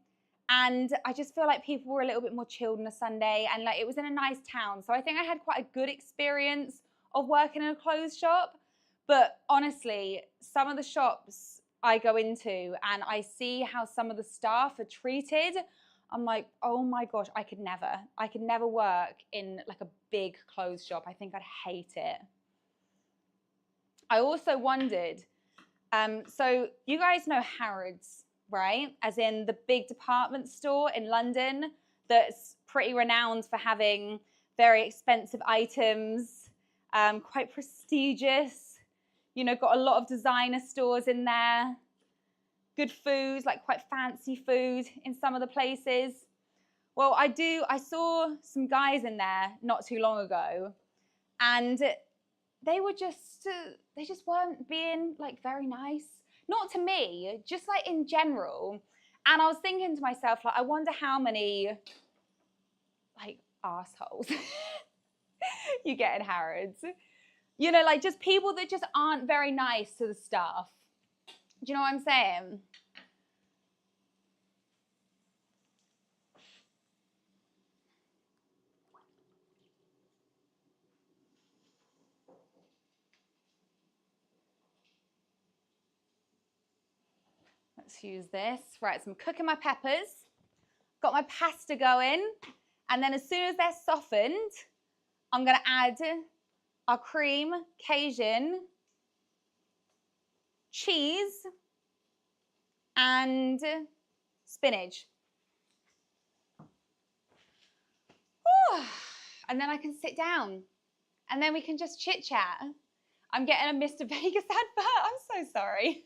And I just feel like people were a little bit more chilled on a Sunday, and like it was in a nice town. So I think I had quite a good experience of working in a clothes shop. But honestly, some of the shops I go into and I see how some of the staff are treated, I'm like, oh my gosh, I could never work in like a big clothes shop. I think I'd hate it. I also wondered, so you guys know Harrods, right? As in the big department store in London that's pretty renowned for having very expensive items, quite prestigious, you know, got a lot of designer stores in there, good foods, like quite fancy food in some of the places. Well, I saw some guys in there not too long ago, and they just weren't being like very nice. Not to me, just like in general. And I was thinking to myself, like, I wonder how many like assholes you get in Harrods. You know, like just people that just aren't very nice to the staff. Do you know what I'm saying? Let's use this. Right, so I'm cooking my peppers. Got my pasta going. And then as soon as they're softened, I'm going to add our cream, Cajun, cheese, and spinach. Whew. And then I can sit down. And then we can just chit chat. I'm getting a Mr. Vegas advert. I'm so sorry.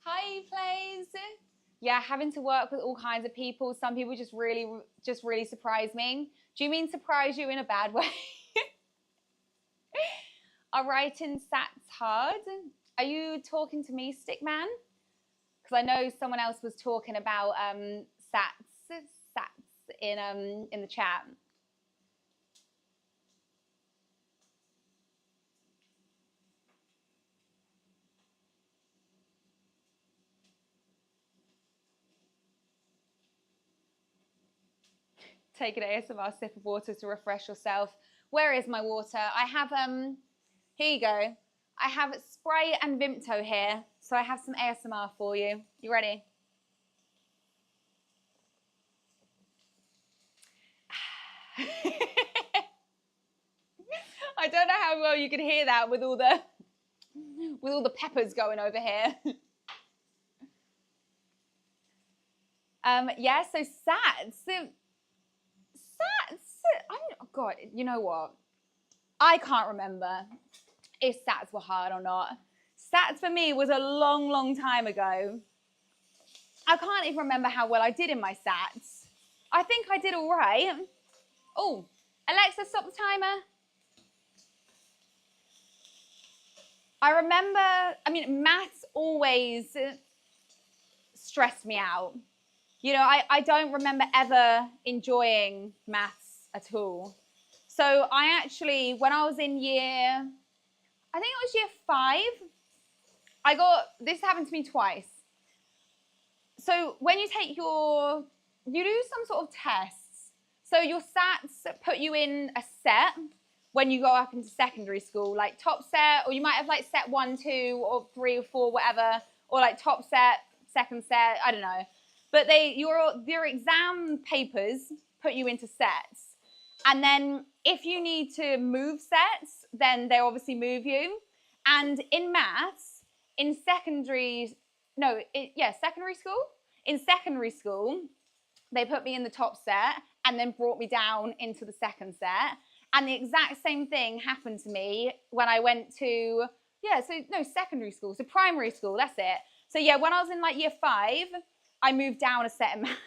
Hi, plays. Yeah, having to work with all kinds of people. Some people just really surprise me. Do you mean surprise you in a bad way? Are writing sats hard? Are you talking to me, Stickman? Because I know someone else was talking about sats in the chat. Take an ASMR sip of water to refresh yourself. Where is my water? I have, here you go. I have Spray and Vimto here. So I have some ASMR for you. You ready? I don't know how well you can hear that with all the peppers going over here. Yeah, so sats. Oh God, you know what? I can't remember if sats were hard or not. Sats for me was a long, long time ago. I can't even remember how well I did in my sats. I think I did all right. Oh, Alexa, stop the timer. I remember, I mean, maths always stressed me out. You know, I don't remember ever enjoying maths at all. So I actually, when I was in year, I think it was year 5, this happened to me twice. So when you take you do some sort of tests. So your SATs put you in a set when you go up into secondary school, like top set, or you might have like set 1, 2, or 3 or 4, whatever, or like top set, second set, I don't know. But your exam papers put you into sets. And then if you need to move sets, then they obviously move you. And in maths, in secondary school? In secondary school, they put me in the top set and then brought me down into the second set. And the exact same thing happened to me when I went to, secondary school. So primary school, that's it. So yeah, when I was in like year 5, I moved down a set in maths.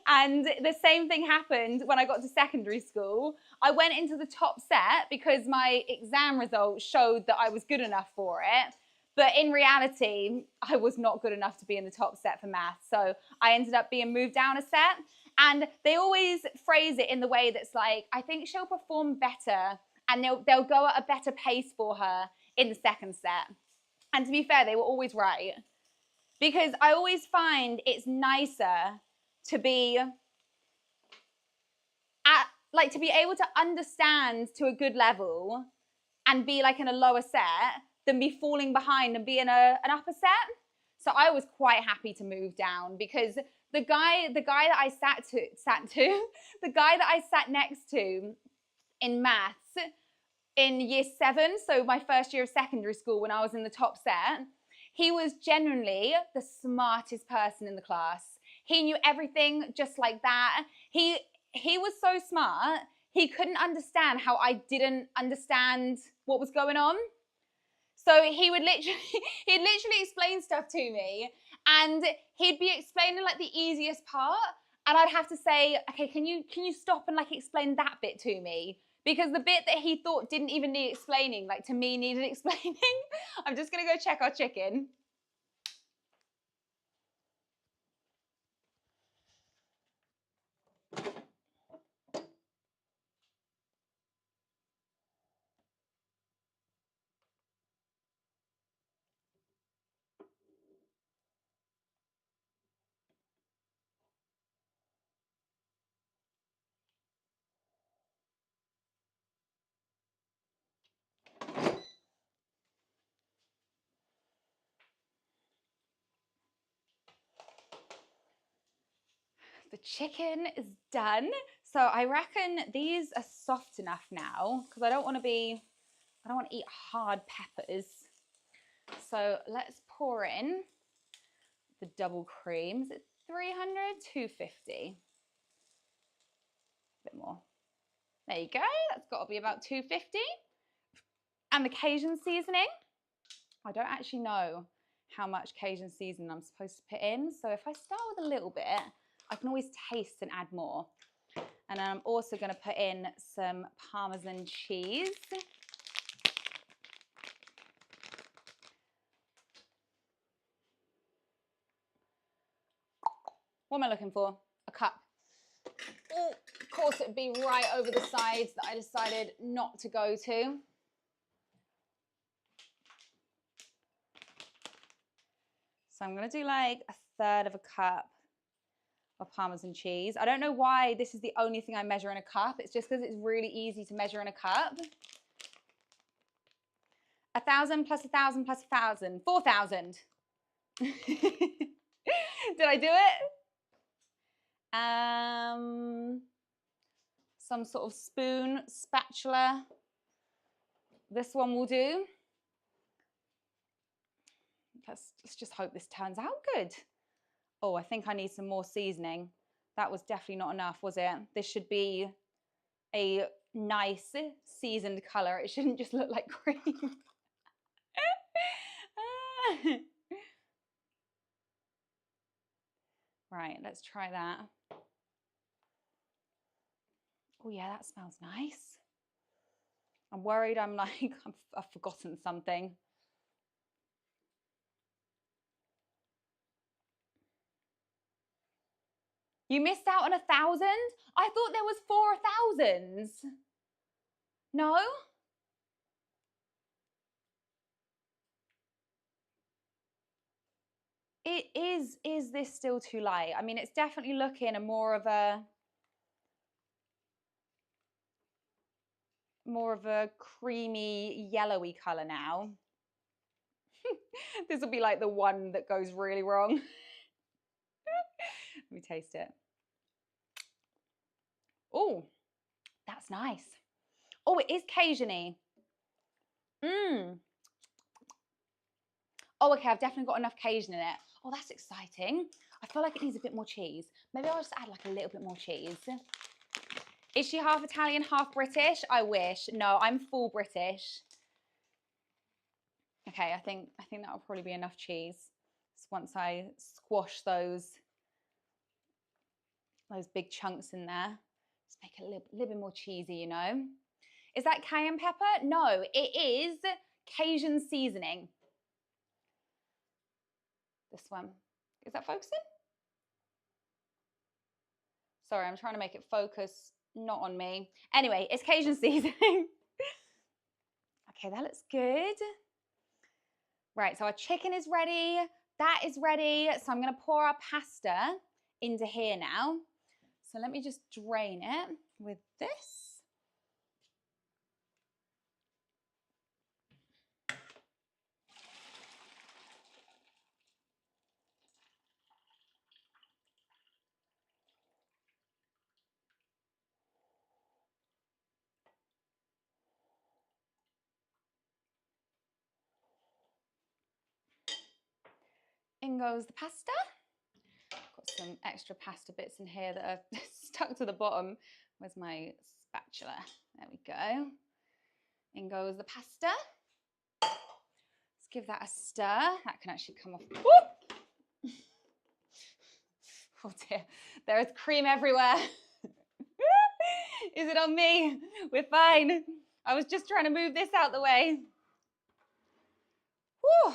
And the same thing happened when I got to secondary school. I went into the top set because my exam results showed that I was good enough for it. But in reality, I was not good enough to be in the top set for maths. So I ended up being moved down a set. And they always phrase it in the way that's like, I think she'll perform better and they'll go at a better pace for her in the second set. And to be fair, they were always right. Because I always find it's nicer to be to be able to understand to a good level and be like in a lower set than be falling behind and be in an upper set. So I was quite happy to move down because the guy that I the guy that I sat next to in maths in year 7, so my first year of secondary school when I was in the top set, he was genuinely the smartest person in the class. He knew everything just like that. He was so smart, he couldn't understand how I didn't understand what was going on. So he'd literally explain stuff to me, and he'd be explaining like the easiest part, and I'd have to say, okay, can you stop and like explain that bit to me? Because the bit that he thought didn't even need explaining, like to me needed explaining. I'm just gonna go check our chicken. The chicken is done. So I reckon these are soft enough now because I don't want to eat hard peppers. So let's pour in the double cream. Is it 300? 250? A bit more. There you go. That's got to be about 250. And the Cajun seasoning. I don't actually know how much Cajun seasoning I'm supposed to put in. So if I start with a little bit, I can always taste and add more. And then I'm also going to put in some Parmesan cheese. What am I looking for? A cup. Oh, of course, it would be right over the sides that I decided not to go to. So I'm going to do like 1/3 of a cup of Parmesan cheese. I don't know why this is the only thing I measure in a cup. It's just because it's really easy to measure in a cup. 1,000 plus 1,000 plus 1,000. 4,000. Did I do it? Some sort of spoon, spatula. This one will do. Let's just hope this turns out good. Oh, I think I need some more seasoning. That was definitely not enough, was it? This should be a nice seasoned color. It shouldn't just look like cream. Right, let's try that. Oh yeah, that smells nice. I'm worried I've forgotten something. You missed out on 1,000? I thought there was 4,000s. No? Is this still too light? I mean, it's definitely looking more of a more of a creamy, yellowy color now. This will be like the one that goes really wrong. Let me taste it. Oh, that's nice. Oh, it is Cajun-y. Mmm. Oh, okay, I've definitely got enough Cajun in it. Oh, that's exciting. I feel like it needs a bit more cheese. Maybe I'll just add like a little bit more cheese. Is she half Italian, half British? I wish. No, I'm full British. Okay, I think that'll probably be enough cheese. So once I squash those big chunks in there, just make it a little bit more cheesy, you know. Is that cayenne pepper? No, it is Cajun seasoning. This one. Is that focusing? Sorry, I'm trying to make it focus not on me. Anyway, it's Cajun seasoning. Okay, that looks good. Right, so our chicken is ready. That is ready. So I'm going to pour our pasta into here now. So let me just drain it with this. In goes the pasta. Got some extra pasta bits in here that are stuck to the bottom. Where's my spatula? There we go. In goes the pasta. Let's give that a stir. That can actually come off. Woo! Oh dear, there is cream everywhere. Is it on me? We're fine. I was just trying to move this out the way. Whew.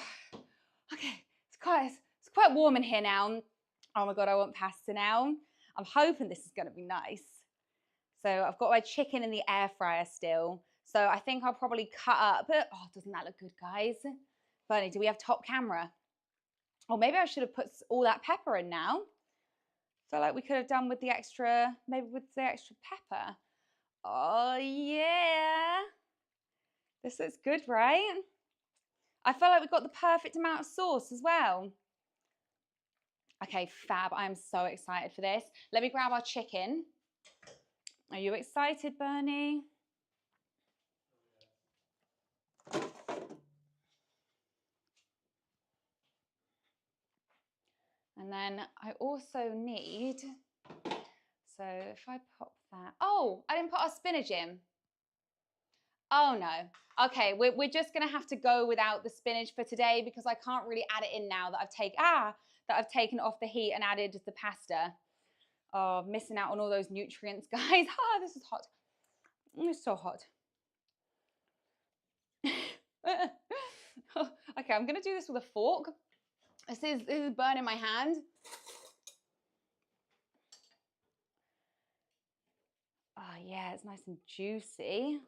Okay, it's quite warm in here now. Oh my God, I want pasta now. I'm hoping this is going to be nice. So I've got my chicken in the air fryer still. So I think I'll probably cut up. Oh, doesn't that look good, guys? Bernie, do we have top camera? Or maybe I should have put all that pepper in now. So like we could have done with the extra, maybe with the extra pepper. Oh yeah. This looks good, right? I feel like we've got the perfect amount of sauce as well. Okay, fab. I'm so excited for this. Let me grab our chicken. Are you excited, Bernie? And then I also need, so if I pop that, oh, I didn't put our spinach in. Oh no. Okay, we're just gonna have to go without the spinach for today because I can't really add it in now that I've taken it off the heat and added the pasta. Oh, missing out on all those nutrients, guys. Ah, this is hot. It's so hot. Okay, I'm gonna do this with a fork. This is burning my hand. Oh yeah, it's nice and juicy.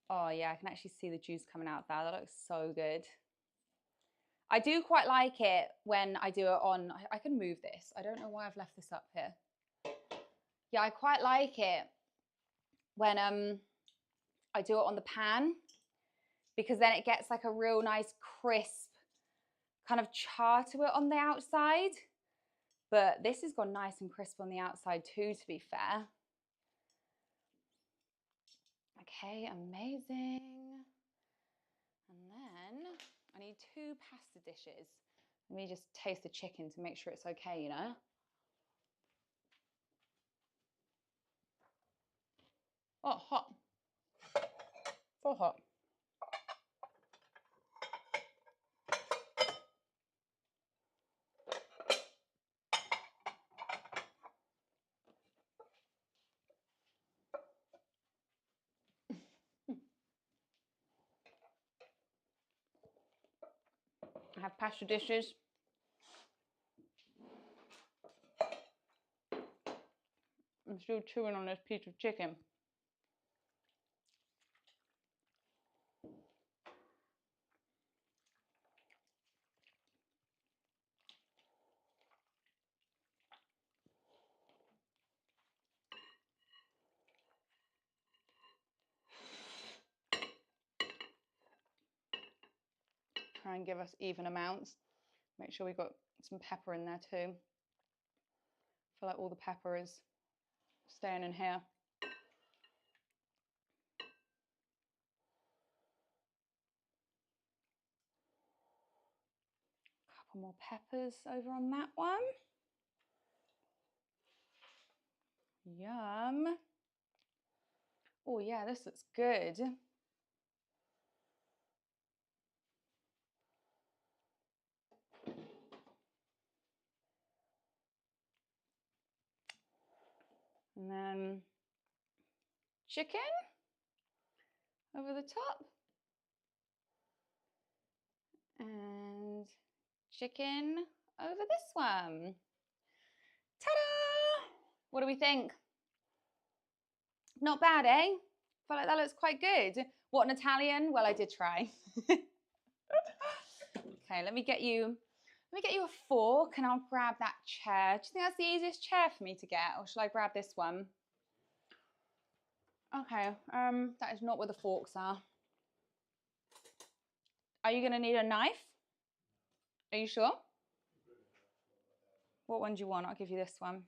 Oh yeah, I can actually see the juice coming out there. That looks so good. I do quite like it when I do it on, I can move this. I don't know why I've left this up here. Yeah, I quite like it when I do it on the pan because then it gets like a real nice crisp kind of char to it on the outside. But this has gone nice and crisp on the outside too, to be fair. Okay, amazing. And then I need 2 pasta dishes. Let me just taste the chicken to make sure it's okay, you know. Oh, hot. So hot. I have pasta dishes. I'm still chewing on this piece of chicken. Try and give us even amounts. Make sure we've got some pepper in there too. I feel like all the pepper is staying in here. A couple more peppers over on that one. Yum. Oh yeah, this looks good. And then chicken over the top. And chicken over this one. Ta-da! What do we think? Not bad, eh? Feel like that looks quite good. What, an Italian? Well, I did try. Okay, let me get you a fork and I'll grab that chair. Do you think that's the easiest chair for me to get, or should I grab this one? Okay, that is not where the forks are. Are you gonna need a knife? Are you sure? What one do you want? I'll give you this one.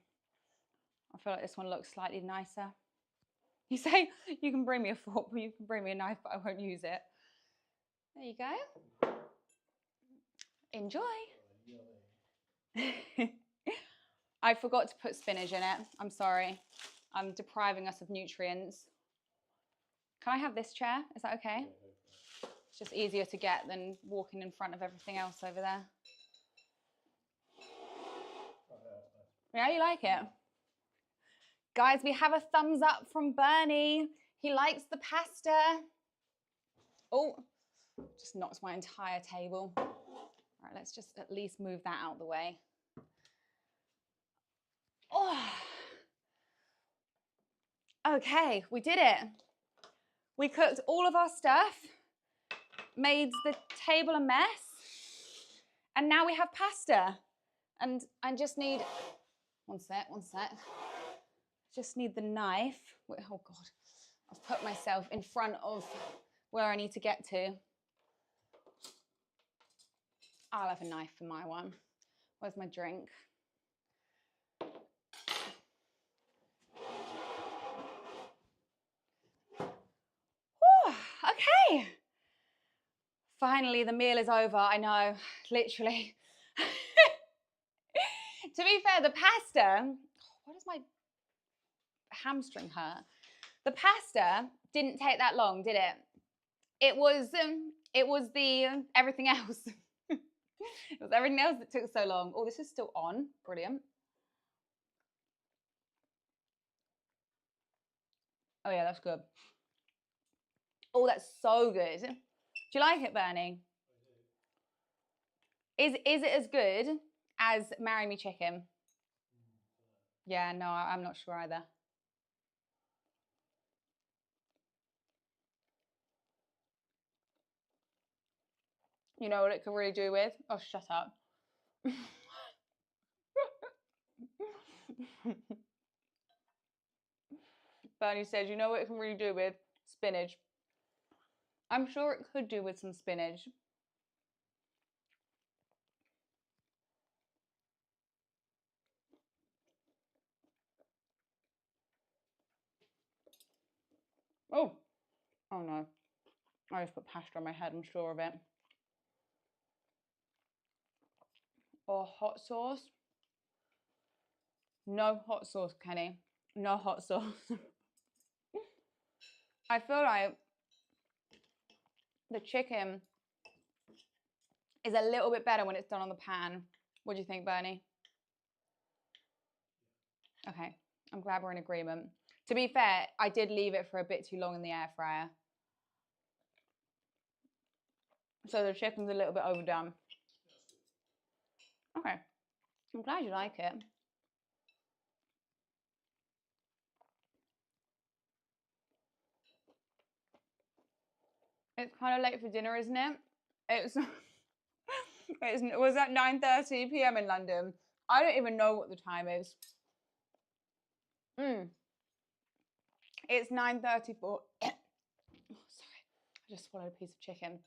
I feel like this one looks slightly nicer. You say you can bring me a fork, but you can bring me a knife, but I won't use it. There you go. Enjoy. I forgot to put spinach in it. I'm sorry. I'm depriving us of nutrients. Can I have this chair? Is that okay? It's just easier to get than walking in front of everything else over there. Yeah, you like it? Guys, we have a thumbs up from Bernie. He likes the pasta. Oh, just knocked my entire table. All right, let's just at least move that out of the way. Oh. Okay, we did it. We cooked all of our stuff, made the table a mess, and now we have pasta. And I just need, one sec. Just need the knife. Oh God, I've put myself in front of where I need to get to. I'll have a knife for my one. Where's my drink? Okay. Finally, the meal is over. I know, literally. To be fair, the pasta, why does my hamstring hurt? The pasta didn't take that long, did it? It was the everything else. It was everything else that took so long. Oh, this is still on. Brilliant. Oh yeah, that's good. Oh, that's so good. Do you like it, Bernie? Is it as good as Marry Me Chicken? Yeah, no, I'm not sure either. You know what it could really do with? Oh, shut up. Bernie says, you know what it can really do with? Spinach. I'm sure it could do with some spinach. Oh no. I just put pasta on my head, I'm sure of it. Or hot sauce. No hot sauce, Kenny. No hot sauce. I feel like the chicken is a little bit better when it's done on the pan. What do you think, Bernie? Okay, I'm glad we're in agreement. To be fair, I did leave it for a bit too long in the air fryer. So the chicken's a little bit overdone. Okay, I'm glad you like it. It's kind of late for dinner, isn't it? It was at 9:30 p.m. in London. I don't even know what the time is. It's 9:34. Oh, sorry, I just swallowed a piece of chicken.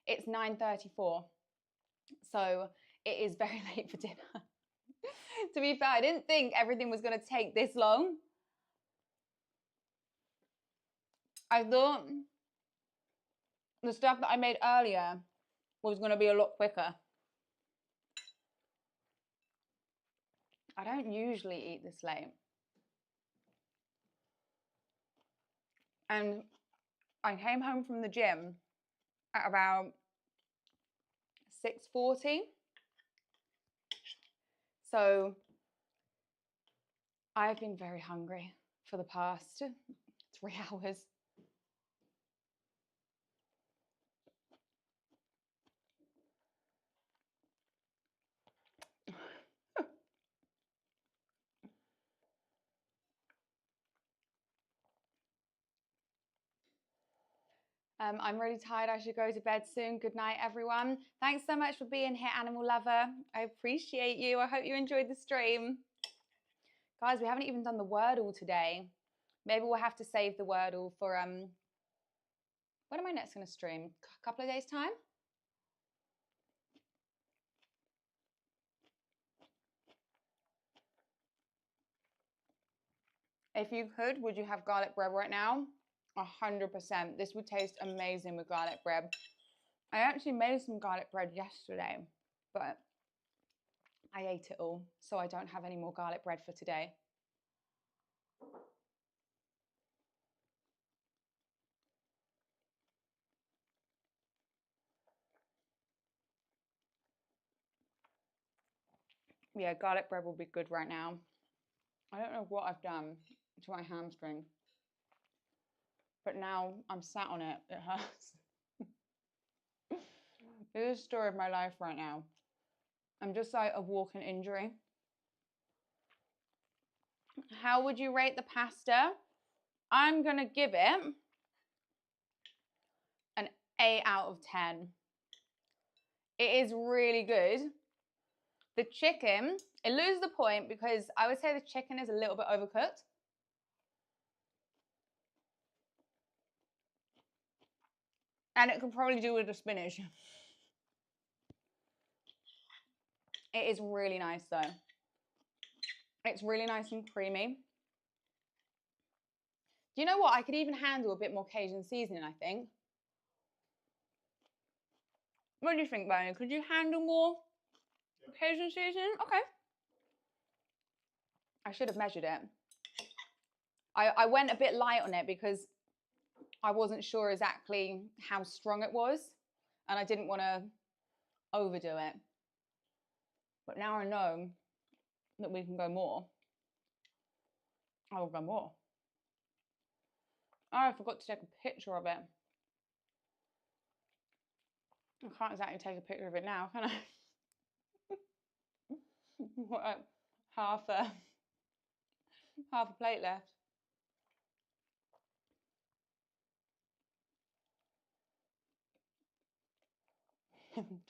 It's 9:34. So it is very late for dinner. To be fair, I didn't think everything was going to take this long. I thought the stuff that I made earlier was going to be a lot quicker. I don't usually eat this late. And I came home from the gym at about 6:40. So I've been very hungry for the past 3 hours. I'm really tired. I should go to bed soon. Good night, everyone. Thanks so much for being here, Animal Lover. I appreciate you. I hope you enjoyed the stream. Guys, we haven't even done the Wordle today. Maybe we'll have to save the Wordle for, when am I next going to stream? A couple of days' time? If you could, would you have garlic bread right now? 100%. This would taste amazing with garlic bread. I actually made some garlic bread yesterday, but I ate it all, so I don't have any more garlic bread for today. Yeah, garlic bread will be good right now. I don't know what I've done to my hamstring, but now I'm sat on it. It hurts. It is the story of my life right now. I'm just like a walking injury. How would you rate the pasta? I'm going to give it an 8 out of 10. It is really good. The chicken, it loses the point because I would say the chicken is a little bit overcooked. And it could probably do with the spinach. It is really nice though. It's really nice and creamy. Do you know what? I could even handle a bit more Cajun seasoning, I think. What do you think, Barney? Could you handle more Cajun seasoning? Okay. I should have measured it. I went a bit light on it because I wasn't sure exactly how strong it was and I didn't want to overdo it. But now I know that we can go more. I will go more. Oh, I forgot to take a picture of it. I can't exactly take a picture of it now, can I? What, half a plate left.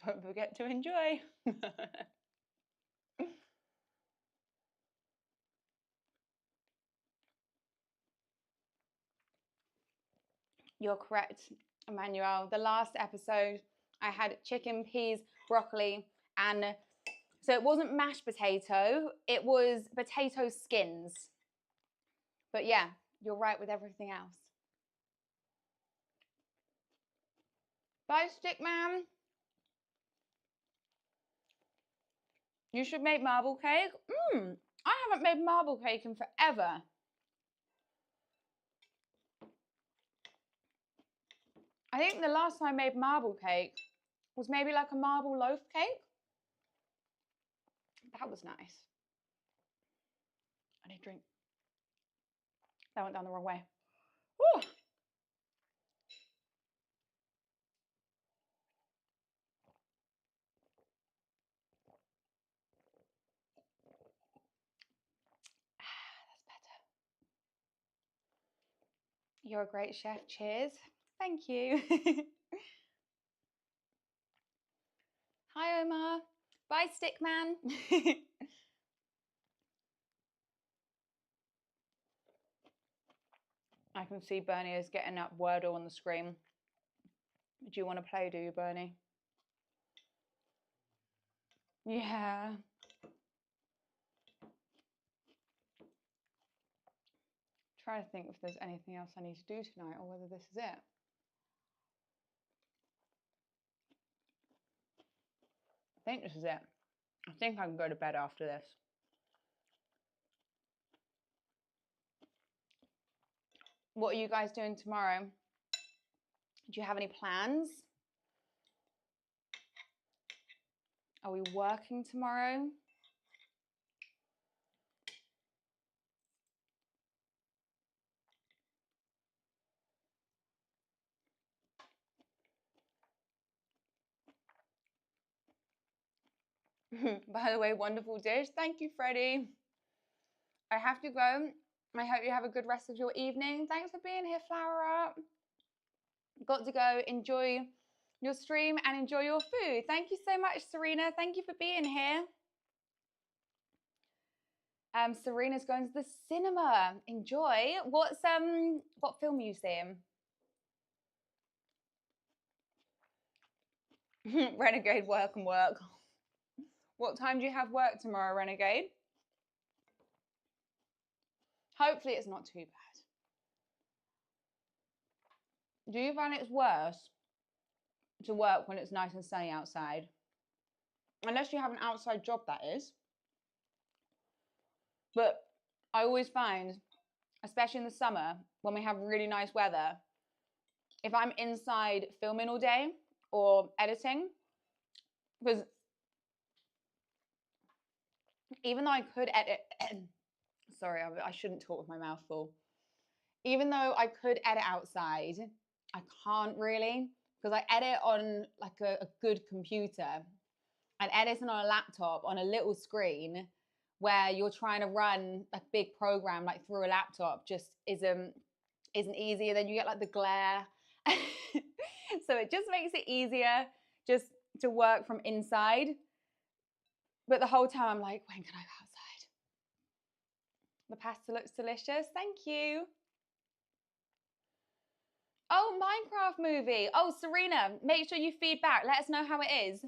Don't forget to enjoy. You're correct, Emmanuel. The last episode, I had chicken, peas, broccoli, and so it wasn't mashed potato, it was potato skins. But yeah, you're right with everything else. Bye, Stickman. You should make marble cake. I haven't made marble cake in forever. I think the last time I made marble cake was maybe like a marble loaf cake. That was nice. I need a drink. That went down the wrong way. Woo. That's better. You're a great chef. Cheers. Thank you. Hi, Omar. Bye, Stickman. I can see Bernie is getting up Wordle on the screen. Do you want to play, do you, Bernie? Yeah. Trying to think if there's anything else I need to do tonight or whether this is it. I think this is it. I think I can go to bed after this. What are you guys doing tomorrow? Do you have any plans? Are we working tomorrow? By the way, wonderful dish. Thank you, Freddie. I have to go. I hope you have a good rest of your evening. Thanks for being here, Flower Up. Got to go enjoy your stream and enjoy your food. Thank you so much, Serena. Thank you for being here. Serena's going to the cinema. Enjoy. What film are you seeing? Renegade, work and work. What time do you have work tomorrow, Renegade? Hopefully it's not too bad. Do you find it's worse to work when it's nice and sunny outside? Unless you have an outside job, that is. But I always find, especially in the summer, when we have really nice weather, if I'm inside filming all day or editing, because even though I could edit, sorry, I shouldn't talk with my mouth full. Even though I could edit outside, I can't really, because I edit on like a good computer, and editing on a laptop on a little screen where you're trying to run a big program like through a laptop just isn't easy. And then you get like the glare. So it just makes it easier just to work from inside. But the whole time I'm like, when can I go outside? The pasta looks delicious. Thank you. Oh, Minecraft movie. Oh, Serena, make sure you feed back. Let us know how it is.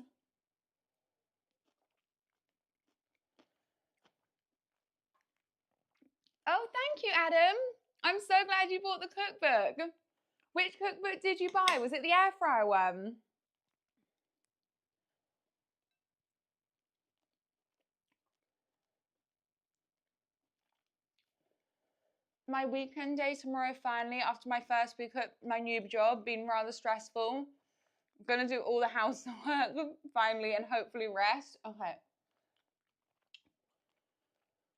Oh, thank you, Adam. I'm so glad you bought the cookbook. Which cookbook did you buy? Was it the air fryer one? My weekend day tomorrow, finally, after my first week at my new job, being rather stressful. I'm going to do all the housework, finally, and hopefully rest. Okay.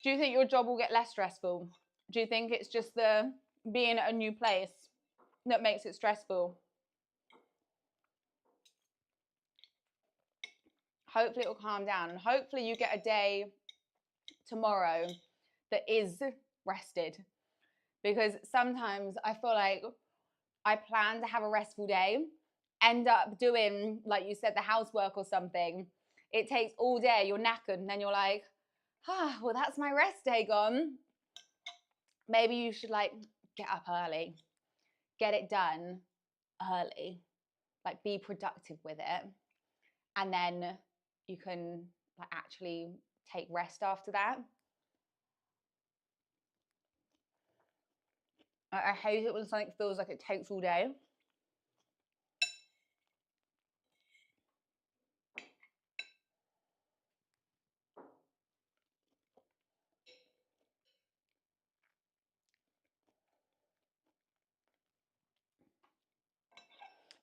Do you think your job will get less stressful? Do you think it's just the being at a new place that makes it stressful? Hopefully it will calm down, and hopefully you get a day tomorrow that is rested, because sometimes I feel like I plan to have a restful day, end up doing, like you said, the housework or something. It takes all day, you're knackered, and then you're like, ah, well, that's my rest day gone. Maybe you should like get up early, get it done early, like be productive with it, and then you can like actually take rest after that. I hate it when something feels like it takes all day.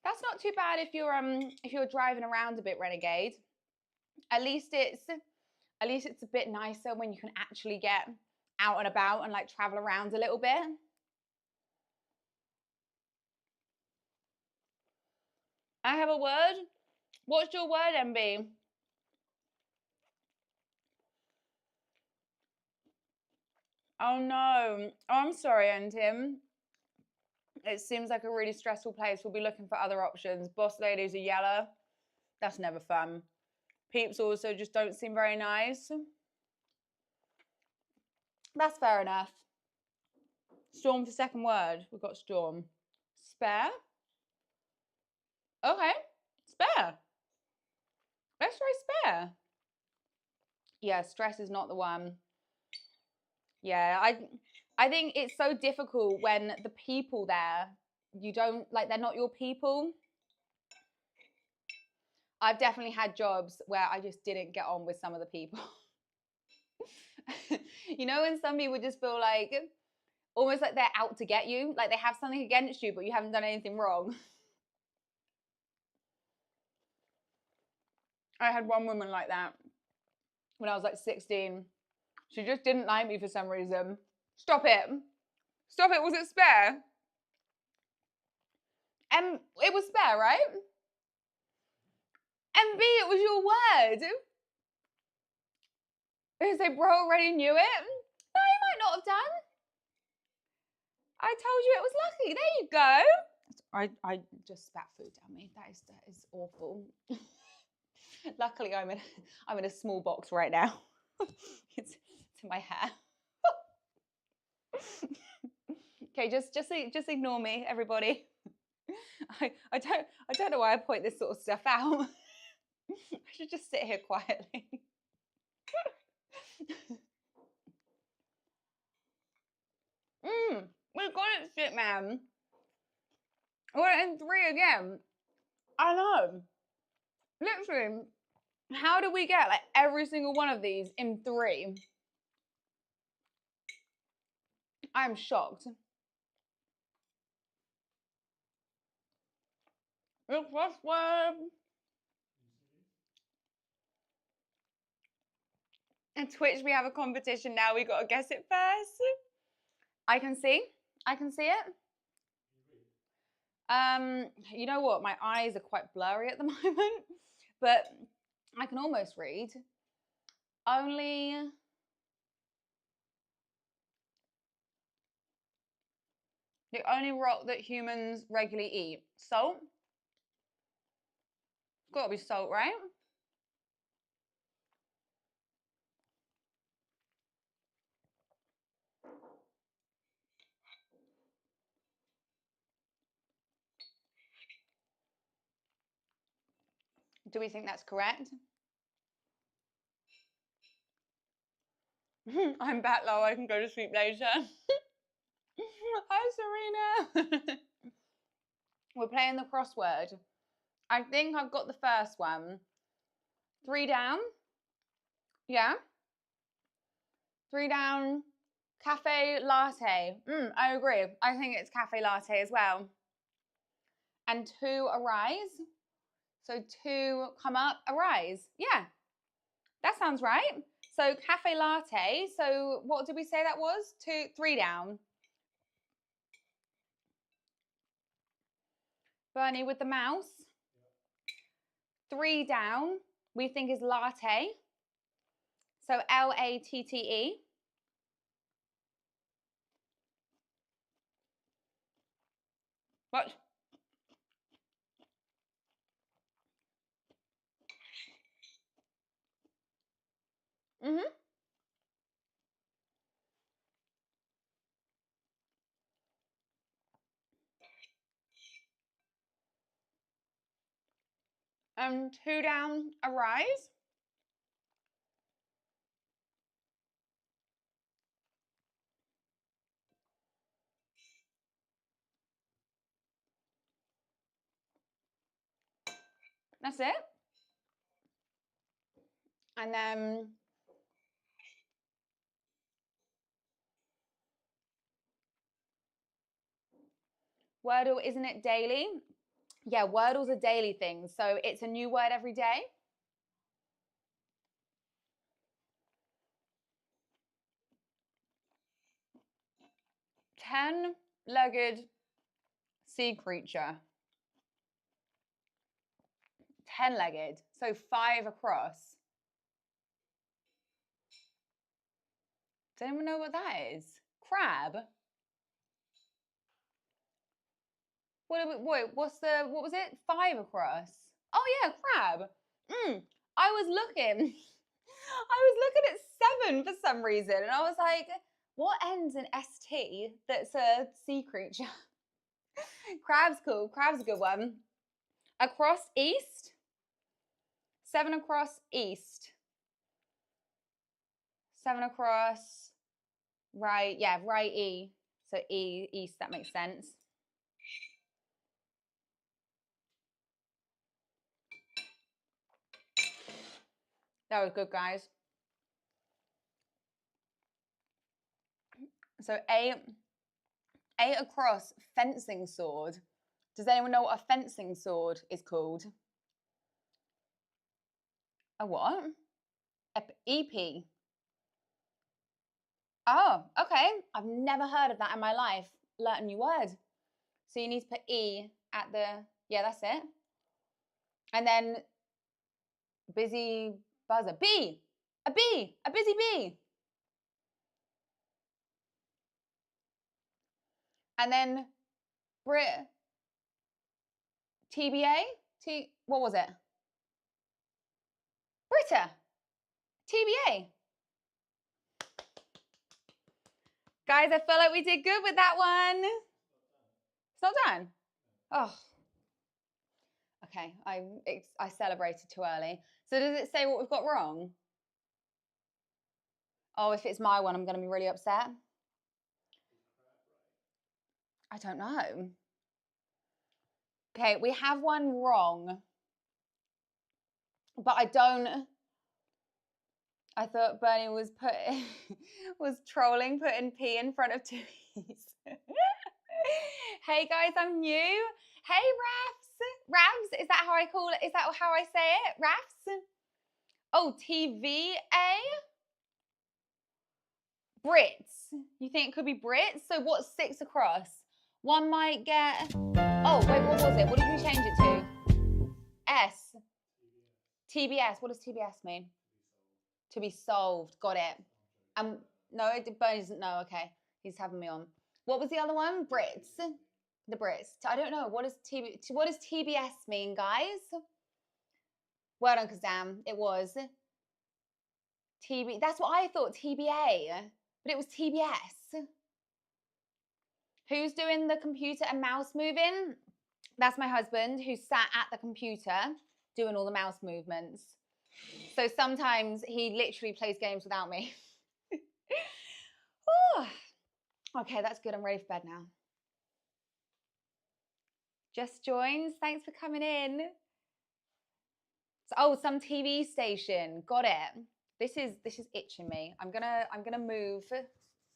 That's not too bad if you're driving around a bit, Renegade. At least it's a bit nicer when you can actually get out and about and like travel around a little bit. I have a word. What's your word, MB? Oh no. Oh, I'm sorry, Tim. It seems like a really stressful place. We'll be looking for other options. Boss ladies are yellow. That's never fun. Peeps also just don't seem very nice. That's fair enough. Storm for second word. We've got storm. Spare? Okay. Spare. Let's try spare. Yeah, stress is not the one. Yeah, I think it's so difficult when the people there, you don't like, they're not your people. I've definitely had jobs where I just didn't get on with some of the people. You know, when some people just feel like almost like they're out to get you, like they have something against you, but you haven't done anything wrong. I had one woman like that when I was like 16. She just didn't like me for some reason. Stop it. Stop it. Was it spare? It was spare, right? And B, it was your word. They say, bro already knew it. No, you might not have done. I told you it was lucky. There you go. I just spat food down me. That is awful. Luckily, I'm in a small box right now. It's to my hair. Okay, just ignore me, everybody. I don't know why I point this sort of stuff out. I should just sit here quietly. We got it, shit, man. We're in 3 again. I know. Literally, how do we get like every single one of these in 3? I'm shocked. The crossword. And Twitch, we have a competition now. We got to guess it first. I can see. I can see it. You know what? My eyes are quite blurry at the moment, but I can almost read. The only rock that humans regularly eat. Salt? It's got to be salt, right? Do we think that's correct? I'm back low. I can go to sleep later. Hi, Serena. We're playing the crossword. I think I've got the first one. 3 down. Yeah. 3 down. Cafe latte. I agree. I think it's cafe latte as well. And 2 arise. So 2 come up, arise. Yeah. That sounds right. So cafe latte. So what did we say that was? 3 down. Bernie with the mouse. 3 down. We think is latte. So Latte. What? And 2 down, arise. That's it. And then Wordle, isn't it daily? Yeah, Wordle's a daily thing. So it's a new word every day. 10-legged sea creature. 10-legged. So 5 across. Does anyone know what that is? Crab? What was it? 5 across. Oh yeah, crab. I was looking. I was looking at 7 for some reason, and I was like, what ends in ST that's a sea creature? Crab's cool. Crab's a good one. Across east. 7 across east. 7 across, right, yeah, right E. So E, east, that makes sense. That was good, guys. So eight across, fencing sword. Does anyone know what a fencing sword is called? A what? EP. Oh, okay. I've never heard of that in my life. Learn a new word. So you need to put E at the, yeah, that's it. And then busy buzzer. B. A bee. A busy bee. And then Brit. TBA. What was it? Britta. TBA. Guys, I feel like we did good with that one. It's not done. Oh. Okay, I celebrated too early. So does it say what we've got wrong? Oh, if it's my one, I'm going to be really upset. I don't know. Okay, we have one wrong. But I thought Bernie was was trolling, putting P in front of two E's. Hey guys, I'm new. Hey Ravs, is that how I call it? Is that how I say it? Ravs? Oh, TVA? Brits. You think it could be Brits? So what's 6 across? One might get, oh wait, what was it? What did we change it to? S. TBS. What does TBS mean? To be solved. Got it. No, Bernie doesn't know. Okay, he's having me on. What was the other one? Brits. The Brits. I don't know. What does TBS mean, guys? Well done, Kazam. It was TB. That's what I thought. TBA, but it was TBS. Who's doing the computer and mouse moving? That's my husband, who sat at the computer doing all the mouse movements. So sometimes he literally plays games without me. Oh, okay, that's good. I'm ready for bed now. Just joins. Thanks for coming in. So, oh, some TV station. Got it. This is itching me. I'm gonna move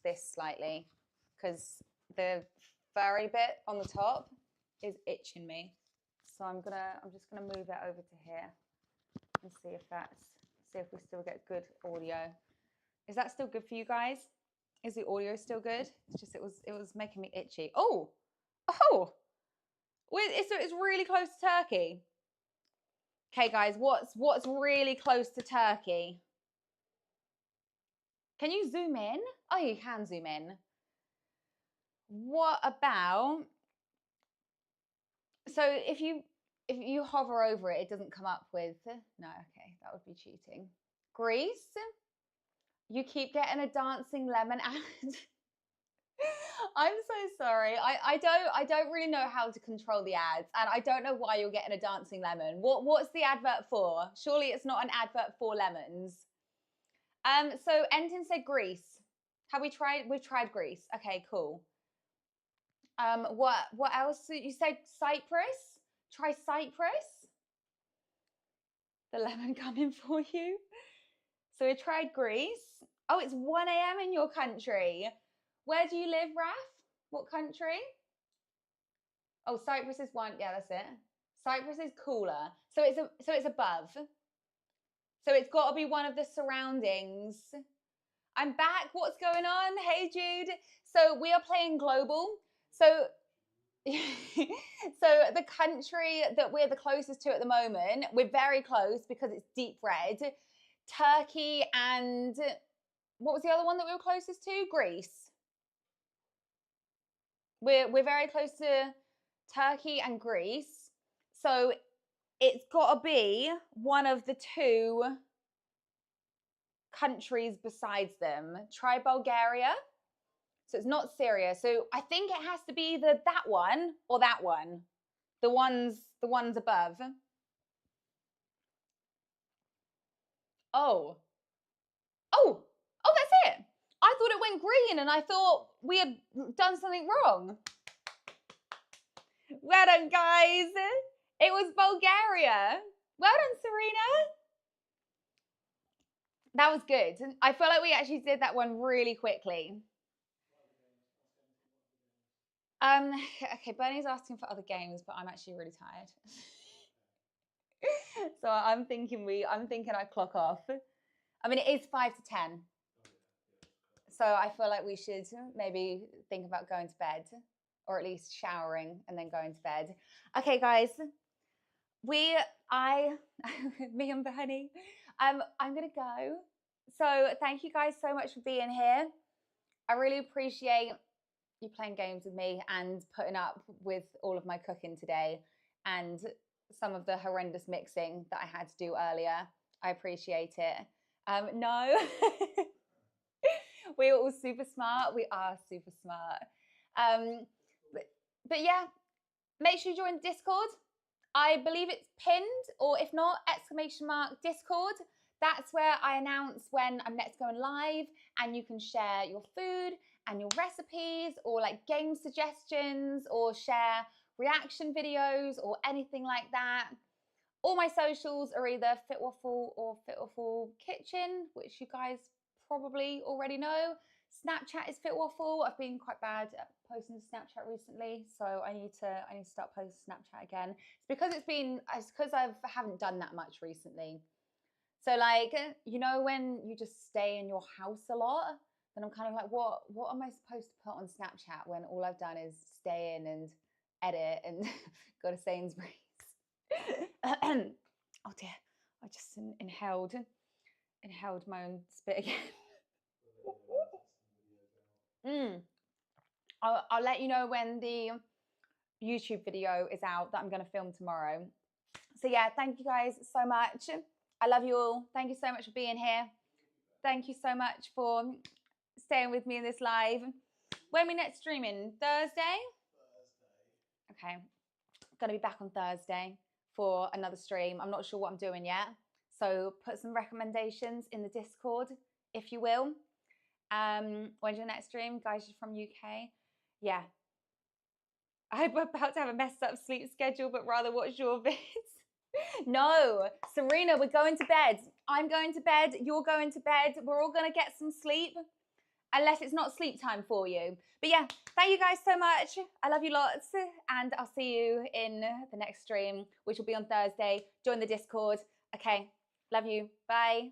this slightly because the furry bit on the top is itching me. So I'm just gonna move it over to here and see if we still get good audio. Is that still good for you guys? Is the audio still good? It's just it was making me itchy. Oh, it's really close to Turkey. Okay, guys, what's really close to Turkey? Can you zoom in? Oh, you can zoom in. What about? So if you hover over it, it doesn't come up with. No, okay, that would be cheating. Greece. You keep getting a dancing lemon ad. I'm so sorry. I don't really know how to control the ads, and I don't know why you're getting a dancing lemon. What's the advert for? Surely it's not an advert for lemons. So Enton said Greece. Have we tried? We've tried Greece. Okay, cool. What else? You said Cyprus. Try Cyprus. The lemon coming for you. So we tried Greece. Oh, it's 1 a.m. in your country. Where do you live, Raf? What country? Oh, Cyprus is one. Yeah, that's it. Cyprus is cooler. So it's above. So it's got to be one of the surroundings. I'm back. What's going on? Hey, Jude. So we are playing global. So so the country that we're the closest to at the moment, we're very close because it's deep red. Turkey and what was the other one that we were closest to? Greece. We're very close to Turkey and Greece. So it's got to be one of the two countries besides them. Try Bulgaria. So it's not Syria. So I think it has to be either that one or that one. The ones above. Oh, went green and I thought we had done something wrong. Well done, guys. It was Bulgaria. Well done, Serena. That was good. I feel like we actually did that one really quickly. Okay, Bernie's asking for other games, but I'm actually really tired. So I'm thinking I clock off. I mean, it is 5 to 10. So I feel like we should maybe think about going to bed, or at least showering and then going to bed. Okay, guys. Me and Bernie, I'm gonna go. So thank you guys so much for being here. I really appreciate you playing games with me and putting up with all of my cooking today and some of the horrendous mixing that I had to do earlier. I appreciate it. No, we're all super smart. We are super smart. But yeah, make sure you join Discord. I believe it's pinned, or if not, ! Discord. That's where I announce when I'm next going live, and you can share your food and your recipes, or like game suggestions, or share reaction videos, or anything like that. All my socials are either Fitwaffle or Fitwaffle Kitchen, which you guys probably already know. Snapchat is Fitwaffle. I've been quite bad at posting to Snapchat recently, so I need to start posting Snapchat again. It's because I haven't done that much recently. So like, you know, when you just stay in your house a lot, then I'm kind of like, what am I supposed to put on Snapchat when all I've done is stay in and edit and go to Sainsbury's? Oh dear, I just inhaled my own spit again. I'll let you know when the YouTube video is out that I'm going to film tomorrow. So yeah, thank you guys so much. I love you all. Thank you so much for being here. Thank you so much for staying with me in this live. When are we next streaming? Thursday? Okay. Going to be back on Thursday for another stream. I'm not sure what I'm doing yet. So put some recommendations in the Discord, if you will. When's your next stream? Guys, you're from UK. Yeah. I'm about to have a messed up sleep schedule, but rather watch your vids. No, Serena, we're going to bed. I'm going to bed. You're going to bed. We're all going to get some sleep, unless it's not sleep time for you. But yeah, thank you guys so much. I love you lots, and I'll see you in the next stream, which will be on Thursday. Join the Discord. Okay, love you. Bye.